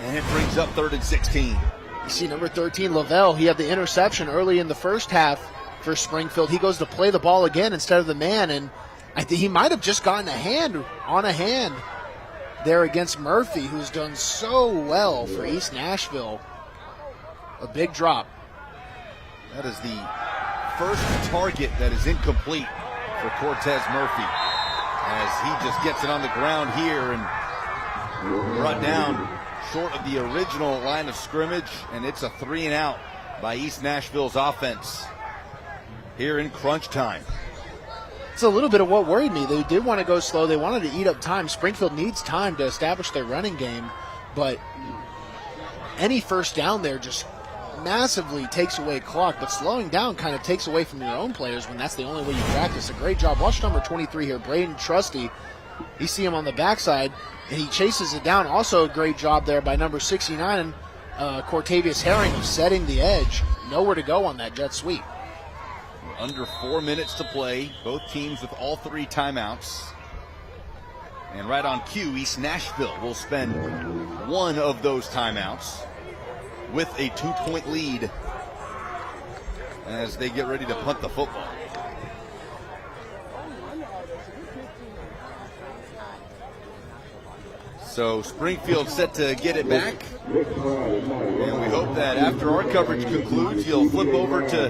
And it brings up 3rd and 16. You see number 13, Lavelle. He had the interception early in the first half for Springfield. He goes to play the ball again instead of the man. And I think he might have just gotten a hand there against Murphy, who's done so well for East Nashville. A big drop. That is the first target that is incomplete for Cortez Murphy, as he just gets it on the ground here and brought down short of the original line of scrimmage, and it's a 3-and-out by East Nashville's offense here in crunch time. It's a little bit of what worried me. They did want to go slow. They wanted to eat up time. Springfield needs time to establish their running game, but any first down there just massively takes away clock, but slowing down kind of takes away from your own players when that's the only way you practice. A great job. Watch number 23 here, Braden Trusty. You see him on the backside, and he chases it down. Also a great job there by number 69, Cortavius Herring, of setting the edge. Nowhere to go on that jet sweep. Under 4 minutes to play. Both teams with all 3 timeouts. And right on cue, East Nashville will spend one of those timeouts with a 2-point lead as they get ready to punt the football. So Springfield set to get it back. And we hope that after our coverage concludes, you'll flip over to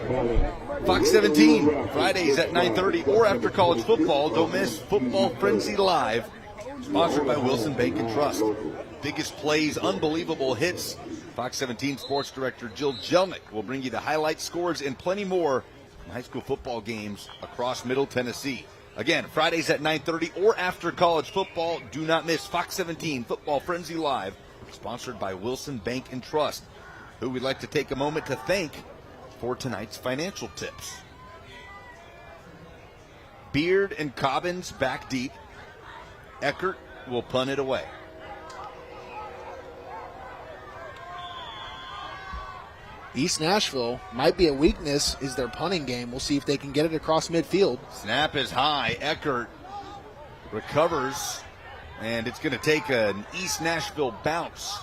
Fox 17, Fridays at 9:30, or after college football. Don't miss Football Frenzy Live, sponsored by Wilson Bank and Trust. Biggest plays, unbelievable hits. Fox 17 Sports Director Jill Jelnick will bring you the highlight scores and plenty more from high school football games across Middle Tennessee. Again, Fridays at 9:30 or after college football. Do not miss Fox 17 Football Frenzy Live, sponsored by Wilson Bank and Trust, who we'd like to take a moment to thank for tonight's financial tips. Beard and Cobbins back deep. Eckert will punt it away. East Nashville might be a weakness is their punting game. We'll see if they can get it across midfield. Snap is high. Eckert recovers, and it's going to take an East Nashville bounce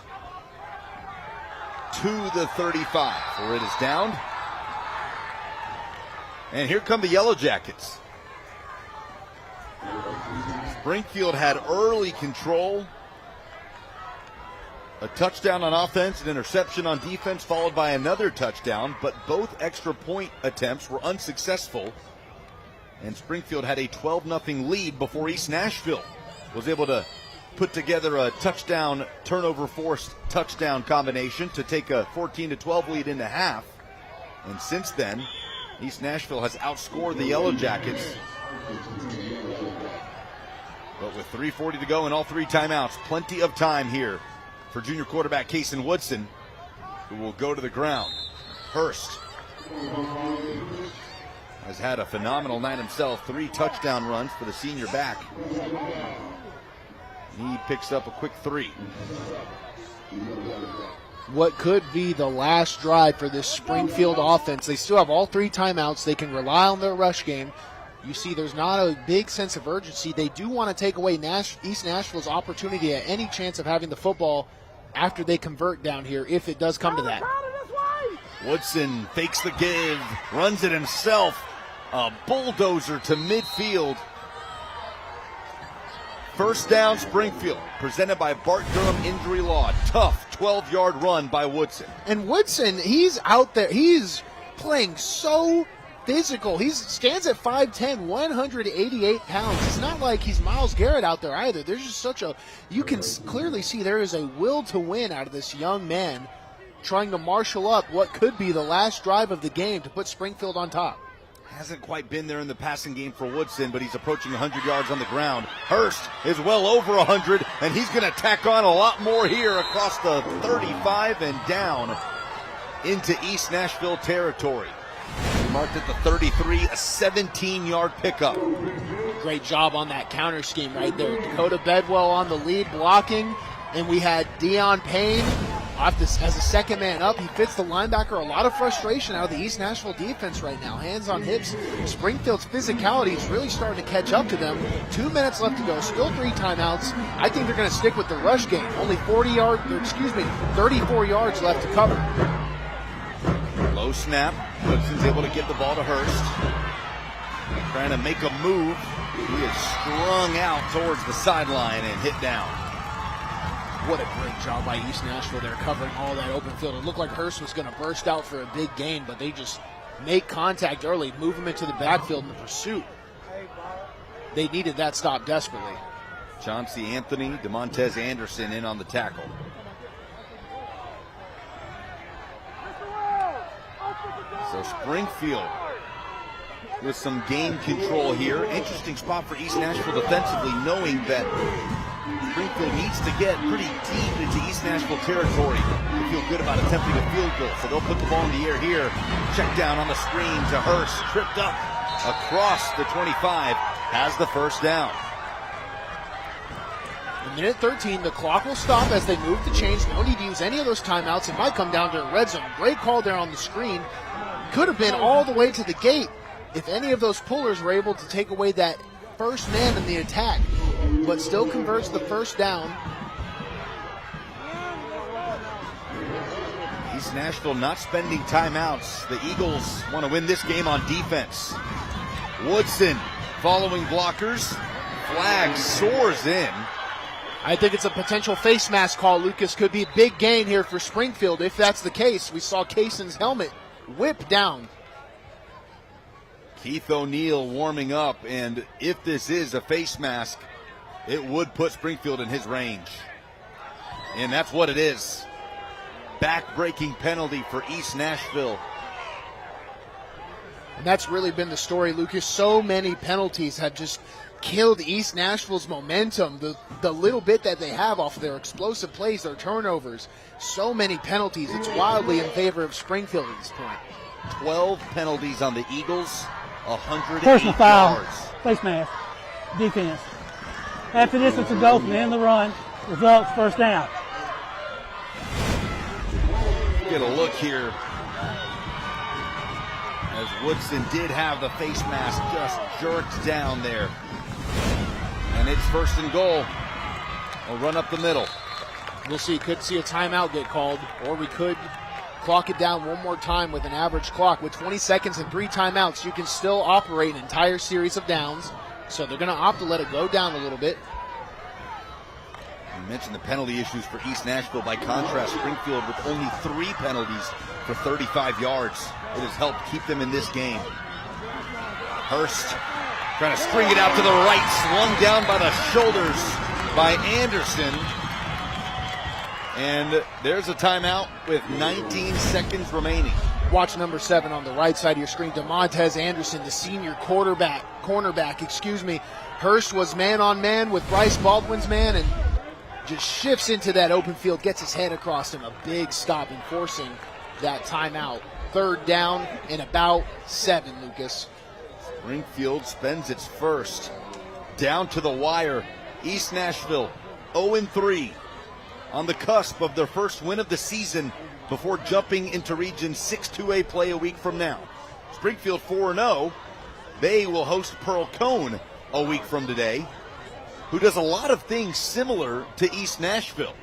to the 35, where it is down. And here come the Yellow Jackets. Springfield had early control. A touchdown on offense, an interception on defense, followed by another touchdown, but both extra point attempts were unsuccessful. And Springfield had a 12-0 lead before East Nashville was able to put together a touchdown, turnover forced touchdown combination to take a 14-12 lead into half. And since then, East Nashville has outscored the Yellow Jackets. But with 3:40 to go and all 3 timeouts, plenty of time here for junior quarterback Kason Woodson, who will go to the ground. Hurst has had a phenomenal night himself. 3 touchdown runs for the senior back. He picks up a quick 3. What could be the last drive for this Springfield offense. They still have all 3 timeouts. They can rely on their rush game. you see there's not a big sense of urgency. They do want to take away East Nashville's opportunity at any chance of having the football after they convert down here, if it does come to that. Woodson fakes the give, runs it himself. A bulldozer to midfield. First down, Springfield, presented by Bart Durham Injury Law. Tough 12-yard run by Woodson. And Woodson, he's out there. He's playing so physical. He stands at 5'10", 188 pounds. It's not like he's Myles Garrett out there either. There's just you can clearly see there is a will to win out of this young man trying to marshal up what could be the last drive of the game to put Springfield on top. Hasn't quite been there in the passing game for Woodson, but he's approaching 100 yards on the ground. Hurst is well over 100, and he's going to tack on a lot more here across the 35 and down into East Nashville territory. Marked at the 33, a 17-yard pickup. Great job on that counter scheme right there. Dakota Bedwell on the lead blocking, and we had Deion Payne off this as a second man up. He fits the linebacker. A lot of frustration out of the East Nashville defense right now. Hands on hips. Springfield's physicality is really starting to catch up to them. 2 minutes left to go. Still 3 timeouts. I think they're going to stick with the rush game. Only 34 yards left to cover. Low snap. Woodson's able to get the ball to Hurst. Trying to make a move. He is strung out towards the sideline and hit down. What a great job by East Nashville there covering all that open field. It looked like Hurst was going to burst out for a big gain, but they just make contact early, move him into the backfield in the pursuit. They needed that stop desperately. Chauncey Anthony, DeMontez Anderson in on the tackle. So Springfield with some game control here. Interesting spot for East Nashville defensively, knowing that Springfield needs to get pretty deep into East Nashville territory to feel good about attempting a field goal. So they'll put the ball in the air here. Check down on the screen to Hurst. Tripped up across the 25. Has the first down. In minute 13, the clock will stop as they move the chains. No need to use any of those timeouts. It might come down to a red zone. Great call there on the screen. Could have been all the way to the gate if any of those pullers were able to take away that first man in the attack, but still converts the first down. East Nashville not spending timeouts. The Eagles want to win this game on defense. Woodson following blockers. Flag soars in. I think it's a potential face mask call, Lucas. Could be a big gain here for Springfield. If that's the case, we saw Kayson's helmet whip down. Keith O'Neill warming up, and if this is a face mask, it would put Springfield in his range. And that's what it is. Back-breaking penalty for East Nashville. And that's really been the story, Lucas. So many penalties have just killed East Nashville's momentum. The little bit that they have off their explosive plays, their turnovers. So many penalties. It's wildly in favor of Springfield at this point. 12 penalties on the Eagles, 108 Personal foul. yards. Face mask. Defense. After this, it's a go from the end of the run. Results first down. Get a look here. As Woodson did have the face mask just jerked down there. And it's first and goal. We'll run up the middle. We'll see. Could see a timeout get called, or we could clock it down one more time with an average clock. With 20 seconds and 3 timeouts, you can still operate an entire series of downs. So they're going to opt to let it go down a little bit. You mentioned the penalty issues for East Nashville. By contrast, Springfield with only 3 penalties for 35 yards. It has helped keep them in this game. Hurst trying to string it out to the right, slung down by the shoulders by Anderson. And there's a timeout with 19 seconds remaining. Watch number 7 on the right side of your screen. DeMontez Anderson, the senior cornerback. Hurst was man-on-man with Bryce Baldwin's man and just shifts into that open field, gets his head across him. A big stop enforcing that timeout. Third down and about 7, Lucas. Springfield spends its first. Down to the wire. East Nashville 0-3. On the cusp of their first win of the season before jumping into Region 6-2A play a week from now. Springfield 4-0, They will host Pearl Cone a week from today, who does a lot of things similar to East Nashville.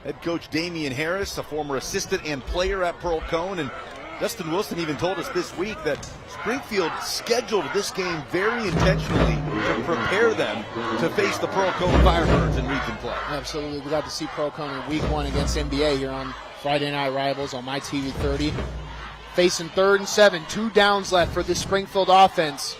Head coach Damian Harris, a former assistant and player at Pearl Cone, and Dustin Wilson even told us this week that Springfield scheduled this game very intentionally to prepare them to face the Pearl Cone Firebirds in region play. Absolutely. We got to see Pearl Cone in week 1 against NBA here on Friday Night Rivals on MyTV 30. Facing 3rd and 7, 2 downs left for the Springfield offense.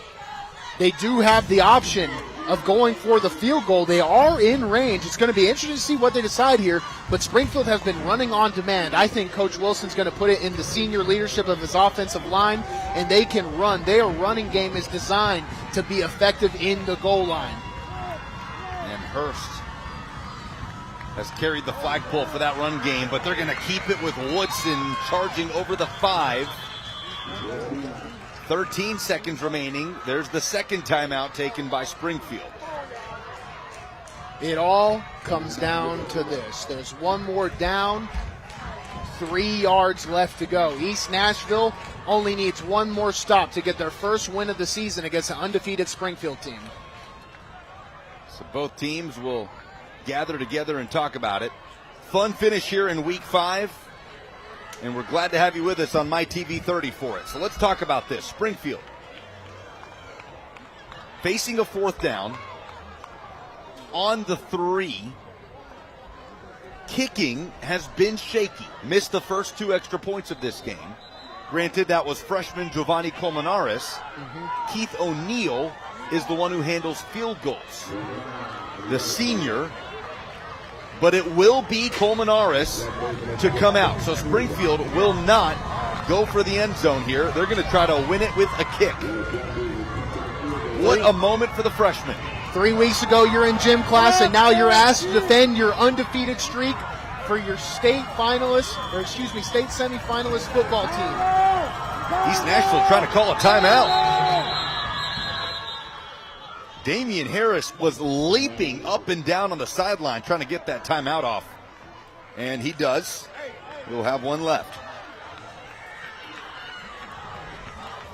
They do have the option of going for the field goal. They are in range. It's going to be interesting to see what they decide here, but Springfield has been running on demand. I think Coach Wilson's going to put it in the senior leadership of his offensive line, and they can run. Their running game is designed to be effective in the goal line. And Hurst has carried the flagpole for that run game, but they're going to keep it with Woodson charging over the 5. 13 seconds remaining. There's the second timeout taken by Springfield. It all comes down to this. There's one more down, 3 yards left to go. East Nashville only needs one more stop to get their first win of the season against an undefeated Springfield team. So both teams will gather together and talk about it. Fun finish here in week 5. And we're glad to have you with us on MyTV 30 for it. So let's talk about this. Springfield facing a 4th down on the 3. Kicking has been shaky. Missed the first 2 extra points of this game. Granted, that was freshman Giovanni Colmenares. Keith O'Neill is the one who handles field goals. The senior. But it will be Colmenares to come out. So Springfield will not go for the end zone here. They're going to try to win it with a kick. What a moment for the freshman. 3 weeks ago, you're in gym class, and now you're asked to defend your undefeated streak for your state semifinalist football team. East Nashville trying to call a timeout. Damian Harris was leaping up and down on the sideline trying to get that timeout off. And he does. We'll have one left.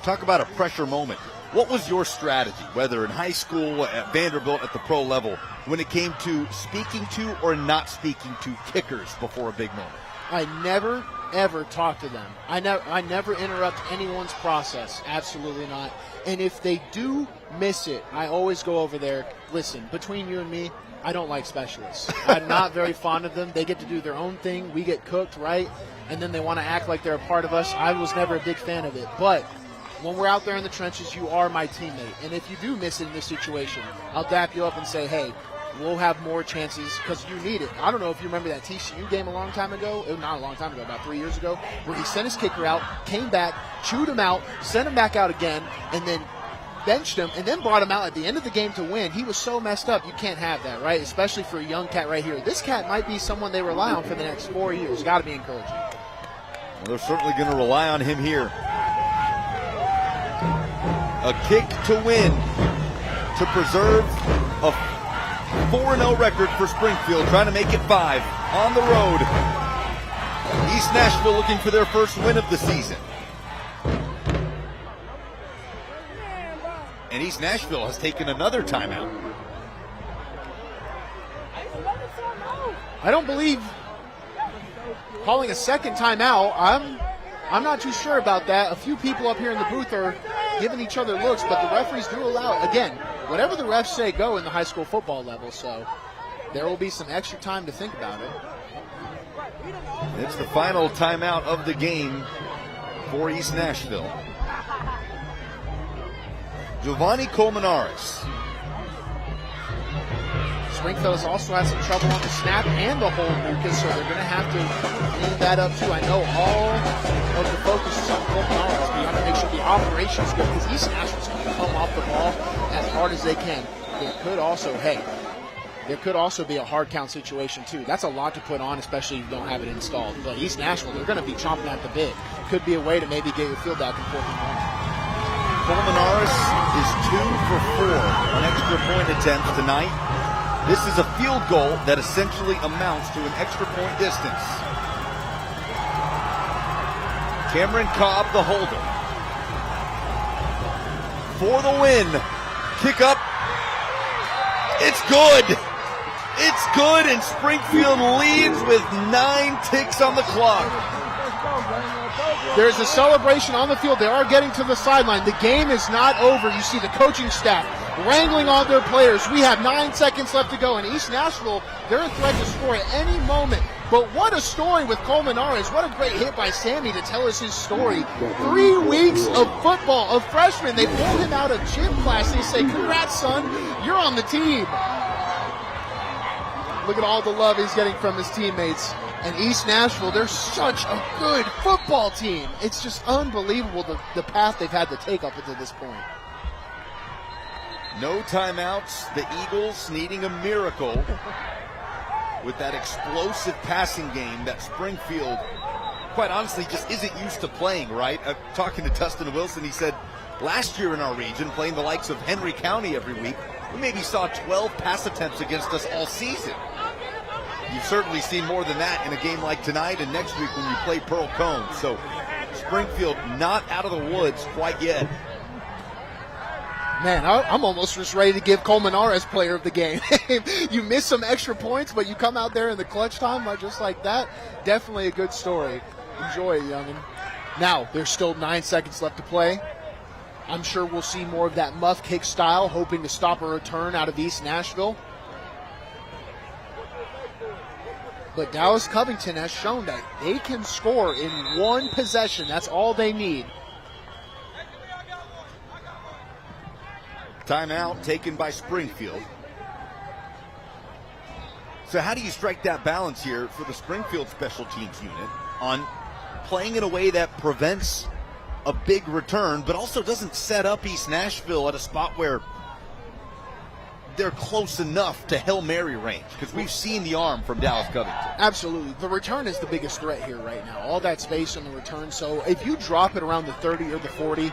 Talk about a pressure moment. What was your strategy, whether in high school, at Vanderbilt, at the pro level, when it came to speaking to or not speaking to kickers before a big moment? I never, ever talk to them. I never interrupt anyone's process. Absolutely not. And if they do miss it, I always go over there. Listen, between you and me, I don't like specialists. I'm not very fond of them. They get to do their own thing. We get cooked, right? And then they want to act like they're a part of us. I was never a big fan of it. But when we're out there in the trenches, you are my teammate. And if you do miss it in this situation, I'll dap you up and say, hey, we'll have more chances because you need it. I don't know if you remember that TCU game a long time ago. It was not a long time ago, about 3 years ago, where he sent his kicker out, came back, chewed him out, sent him back out again, and then benched him, and then brought him out at the end of the game to win. He was so messed up. You can't have that, right? Especially for a young cat right here. This cat might be someone they rely on for the next 4 years. Got to be encouraging. Well, they're certainly going to rely on him here. A kick to win to preserve a 4-0 record for Springfield, trying to make it 5 on the road. East Nashville looking for their first win of the season. And East Nashville has taken another timeout. I don't believe calling a second timeout. I'm not too sure about that. A few people up here in the booth are giving each other looks, but the referees do allow, again, whatever the refs say go in the high school football level, so there will be some extra time to think about it. It's the final timeout of the game for East Nashville. Giovanni Colmenares. Springfield has also had some trouble on the snap and the hold, Lucas, so they're going to have to clean that up too. I know all of the focus is on Colmenares, but you have to make sure the operation is good because East Nashville's going to come off the ball as hard as they can. There could also be a hard count situation too. That's a lot to put on, especially if you don't have it installed. But East Nashville, they're going to be chomping at the bit. Could be a way to maybe get your field back in 4th and 1. Colmenares is 2 for 4 on extra point attempts tonight. This is a field goal that essentially amounts to an extra point distance. Cameron Cobb, the holder. for the win. Kick up. It's good. It's good, and Springfield leads with 9 ticks on the clock. There's a celebration on the field. They are getting to the sideline. The game is not over. You see the coaching staff wrangling on their players. We have 9 seconds left to go. And East Nashville, they're a threat to score at any moment. But what a story with Colmenares. What a great hit by Sammy to tell us his story. 3 weeks of football, of freshman. They pull him out of gym class. They say, congrats, son. You're on the team. Look at all the love he's getting from his teammates. And East Nashville, they're such a good football team. It's just unbelievable the path they've had to take up until this point. No timeouts. The Eagles needing a miracle with that explosive passing game that Springfield, quite honestly, just isn't used to playing, right? Talking to Dustin Wilson, he said, last year in our region, playing the likes of Henry County every week, we maybe saw 12 pass attempts against us all season. You've certainly seen more than that in a game like tonight and next week when you play Pearl Cone. So Springfield not out of the woods quite yet. Man, I'm almost just ready to give Colmenares player of the game. You miss some extra points, but you come out there in the clutch time just like that. Definitely a good story. Enjoy it, youngin'. Now, there's still 9 seconds left to play. I'm sure we'll see more of that muff kick style, hoping to stop a return out of East Nashville. But Dallas Covington has shown that they can score in 1 possession. That's all they need. Timeout taken by Springfield. So how do you strike that balance here for the Springfield special teams unit on playing in a way that prevents a big return, but also doesn't set up East Nashville at a spot where they're close enough to Hail Mary range? Because we've seen the arm from Dallas Covington. Absolutely. The return is the biggest threat here right now. All that space on the return. So if you drop it around the 30 or the 40, you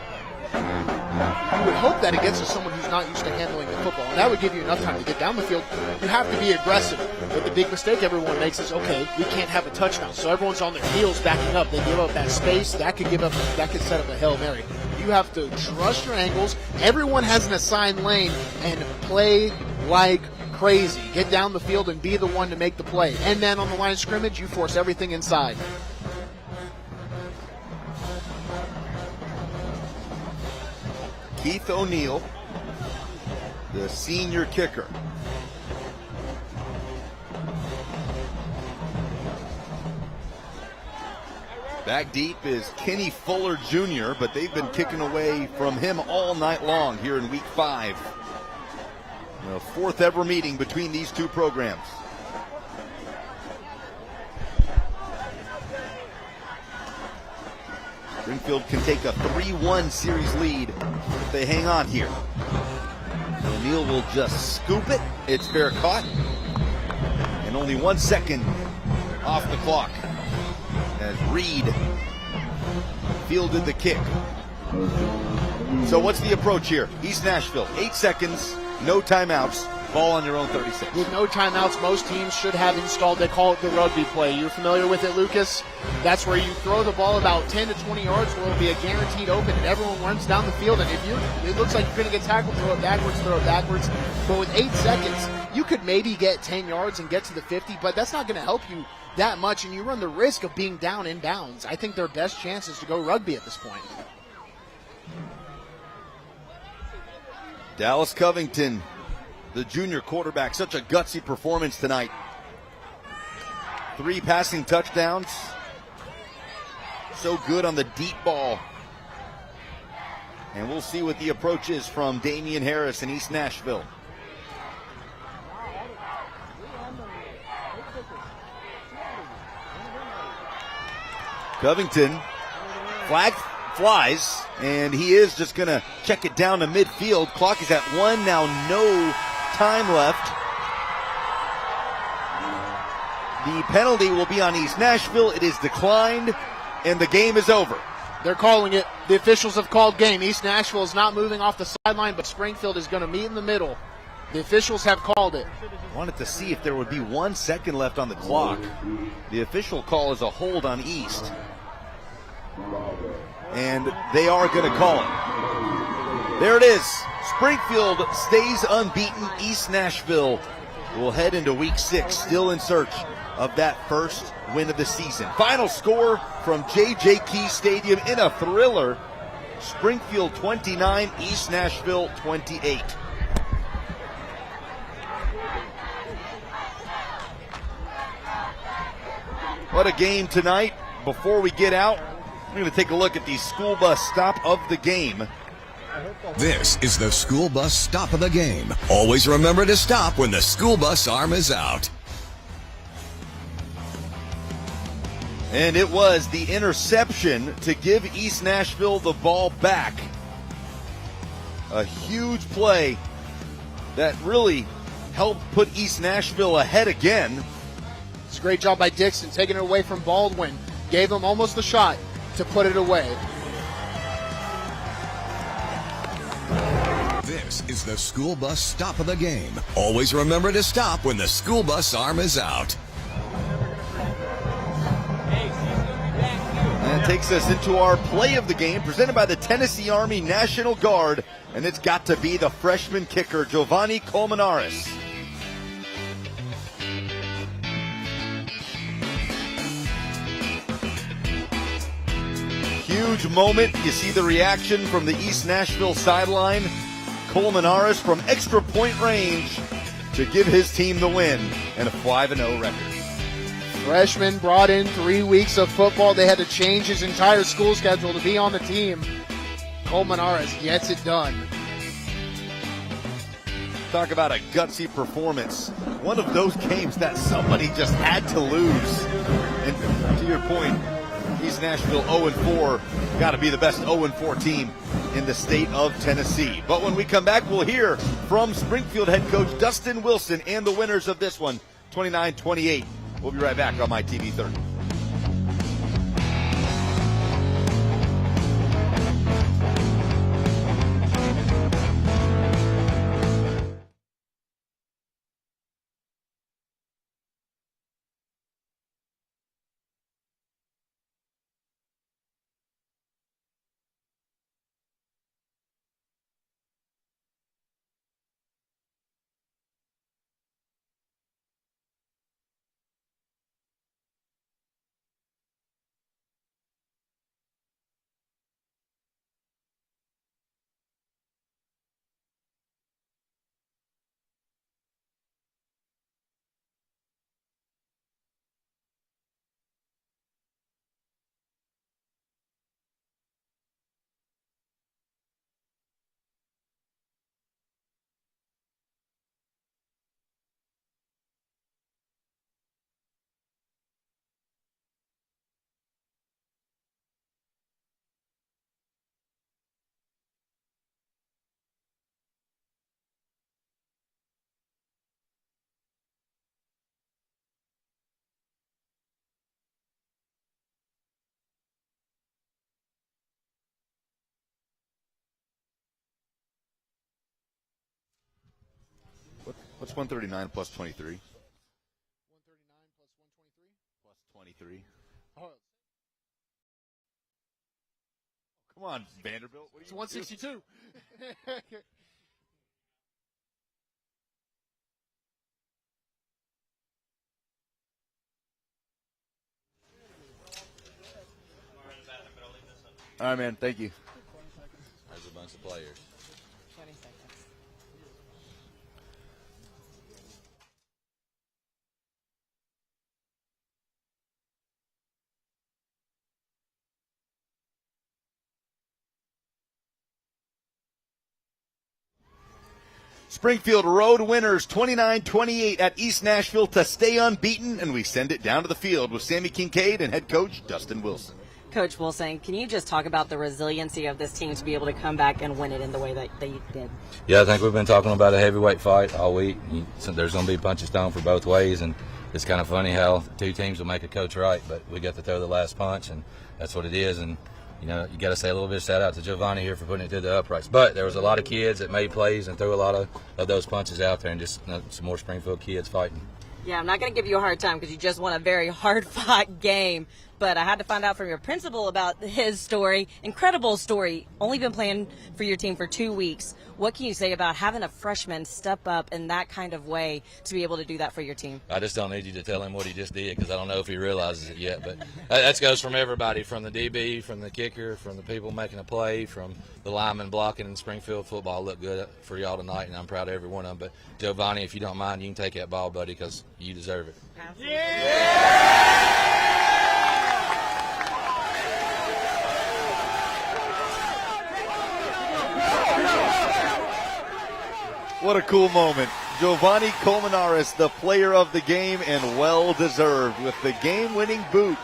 would hope that it gets to someone who's not used to handling the football. And that would give you enough time to get down the field. You have to be aggressive. But the big mistake everyone makes is, okay, we can't have a touchdown. So everyone's on their heels backing up. They give up that space. That could set up a Hail Mary. You have to trust your angles. Everyone has an assigned lane and play like crazy. Get down the field and be the one to make the play. And then on the line of scrimmage, you force everything inside. Keith O'Neill, the senior kicker. Back deep is Kenny Fuller Jr., but they've been kicking away from him all night long here in week 5. The 4th ever meeting between these two programs. Springfield can take a 3-1 series lead if they hang on here. O'Neill will just scoop it. It's fair caught. And only 1 second off the clock as Reed fielded the kick. So what's the approach here? East Nashville, 8 seconds, no timeouts, ball on your own 36. With no timeouts, most teams should have installed, they call it the rugby play. You're familiar with it, Lucas? That's where you throw the ball about 10 to 20 yards where it'll be a guaranteed open and everyone runs down the field. And if it looks like you're going to get tackled, throw it backwards. But with 8 seconds, you could maybe get 10 yards and get to the 50, but that's not going to help you that much, and you run the risk of being down in bounds. I think their best chance is to go rugby at this point. Dallas Covington, the junior quarterback, such a gutsy performance tonight. 3 passing touchdowns. So good on the deep ball. And we'll see what the approach is from Damian Harris in East Nashville. Covington, flag flies, and he is just going to check it down to midfield. Clock is at 1 now, no time left. The penalty will be on East Nashville. It is declined, and the game is over. They're calling it. The officials have called game. East Nashville is not moving off the sideline, but Springfield is going to meet in the middle. The officials have called it. Wanted to see if there would be 1 second left on the clock. The official call is a hold on East. And they are going to call it. There it is. Springfield stays unbeaten. East Nashville will head into week 6, still in search of that first win of the season. Final score from J.J. Key Stadium in a thriller. Springfield 29, East Nashville 28. What a game tonight. Before we get out, we're going to take a look at the school bus stop of the game. This is the school bus stop of the game. Always remember to stop when the school bus arm is out. And it was the interception to give East Nashville the ball back. A huge play that really helped put East Nashville ahead again. It's a great job by Dixon, taking it away from Baldwin. Gave him almost the shot to put it away. This is the school bus stop of the game. Always remember to stop when the school bus arm is out. And it takes us into our play of the game, presented by the Tennessee Army National Guard, and it's got to be the freshman kicker, Giovanni Colmenares. Huge moment. You see the reaction from the East Nashville sideline. Colmenares from extra point range to give his team the win and a 5-0 record. Freshman brought in 3 weeks of football. They had to change his entire school schedule to be on the team. Colmenares gets it done. Talk about a gutsy performance. One of those games that somebody just had to lose. And to your point, East Nashville 0-4, got to be the best 0-4 team in the state of Tennessee. But when we come back, we'll hear from Springfield head coach Dustin Wilson and the winners of this one, 29-28. We'll be right back on MyTV 30. What's 139 plus 23? 139 plus 123? Plus 23. Oh. Come on, Vanderbilt. What are you It's 162. All right, man. Thank you. There's a bunch of players. 20 seconds. Springfield road winners 29-28 at East Nashville to stay unbeaten, and we send it down to the field with Sammy Kincaid and head coach Dustin Wilson. Coach Wilson, can you just talk about the resiliency of this team to be able to come back and win it in the way that they did? Yeah, I think we've been talking about a heavyweight fight all week. There's going to be punches thrown for both ways, and it's kind of funny how two teams will make a coach right, but we got to throw the last punch, and that's what it is. And you know, you got to say a little bit of shout out to Giovanni here for putting it through the uprights. But there was a lot of kids that made plays and threw a lot of those punches out there, and just some more Springfield kids fighting. Yeah, I'm not going to give you a hard time because you just won a very hard-fought game. but I had to find out from your principal about his story. Incredible story. Only been playing for your team for 2 weeks. What can you say about having a freshman step up in that kind of way to be able to do that for your team? I just don't need you to tell him what he just did because I don't know if he realizes it yet. But that goes from everybody, from the DB, from the kicker, from the people making a play, from the lineman blocking. And Springfield football looked good for y'all tonight, and I'm proud of every one of them. But Giovanni, if you don't mind, you can take that ball, buddy, because you deserve it. What a cool moment. Giovanni Colmenares, the player of the game, and well-deserved, with the game-winning boot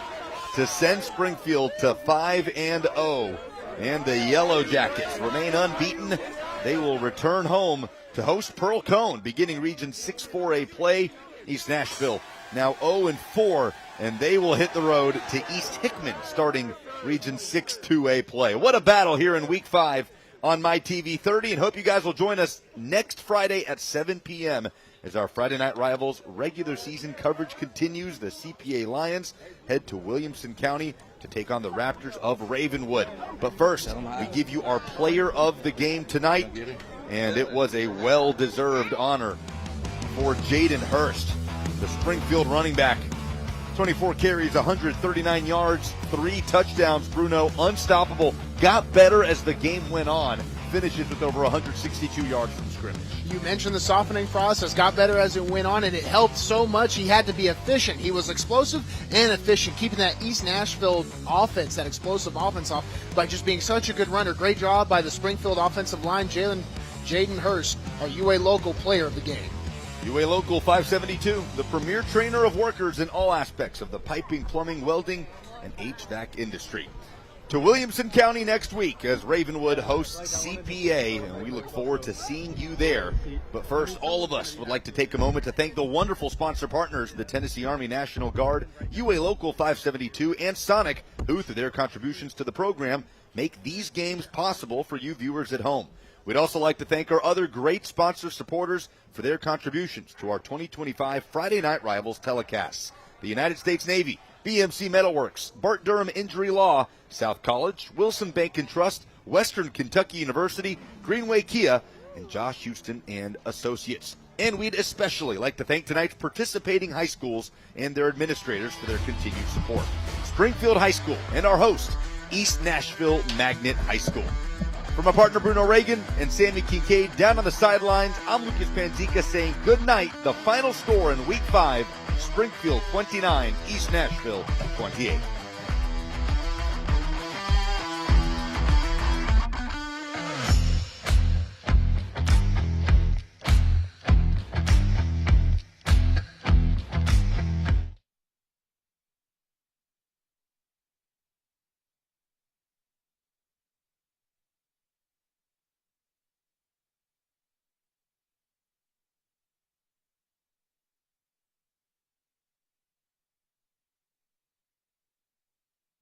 to send Springfield to 5-0. And the Yellow Jackets remain unbeaten. They will return home to host Pearl Cone, beginning Region 6 4A play. East Nashville now 0-4, and they will hit the road to East Hickman, starting Region 6 2A play. What a battle here in Week 5 on MyTV 30, and hope you guys will join us next Friday at 7 p.m. as our Friday Night Rivals regular season coverage continues. The CPA Lions head to Williamson County to take on the Raptors of Ravenwood. But first, we give you our player of the game tonight, and it was a well-deserved honor for Jaden Hurst, the Springfield running back. 24 carries, 139 yards, 3 touchdowns. Bruno, unstoppable. Got better as the game went on. Finishes with over 162 yards from scrimmage. You mentioned the softening process, got better as it went on, and it helped so much. He had to be efficient. He was explosive and efficient, keeping that East Nashville offense, that explosive offense off by just being such a good runner. Great job by the Springfield offensive line. Jaden Hurst, our UA local player of the game. UA Local 572, the premier trainer of workers in all aspects of the piping, plumbing, welding, and HVAC industry. To Williamson County next week as Ravenwood hosts CPA, and we look forward to seeing you there. But first, all of us would like to take a moment to thank the wonderful sponsor partners, the Tennessee Army National Guard, UA Local 572, and Sonic, who, through their contributions to the program, make these games possible for you viewers at home. We'd also like to thank our other great sponsor supporters for their contributions to our 2025 Friday Night Rivals telecasts. The United States Navy, BMC Metalworks, Bart Durham Injury Law, South College, Wilson Bank and Trust, Western Kentucky University, Greenway Kia, and Josh Houston and Associates. And we'd especially like to thank tonight's participating high schools and their administrators for their continued support. Springfield High School and our host, East Nashville Magnet High School. For my partner Bruno Reagan and Sammy Kincaid down on the sidelines, I'm Lucas Panzica saying good night. The final score in Week 5, Springfield 29, East Nashville 28.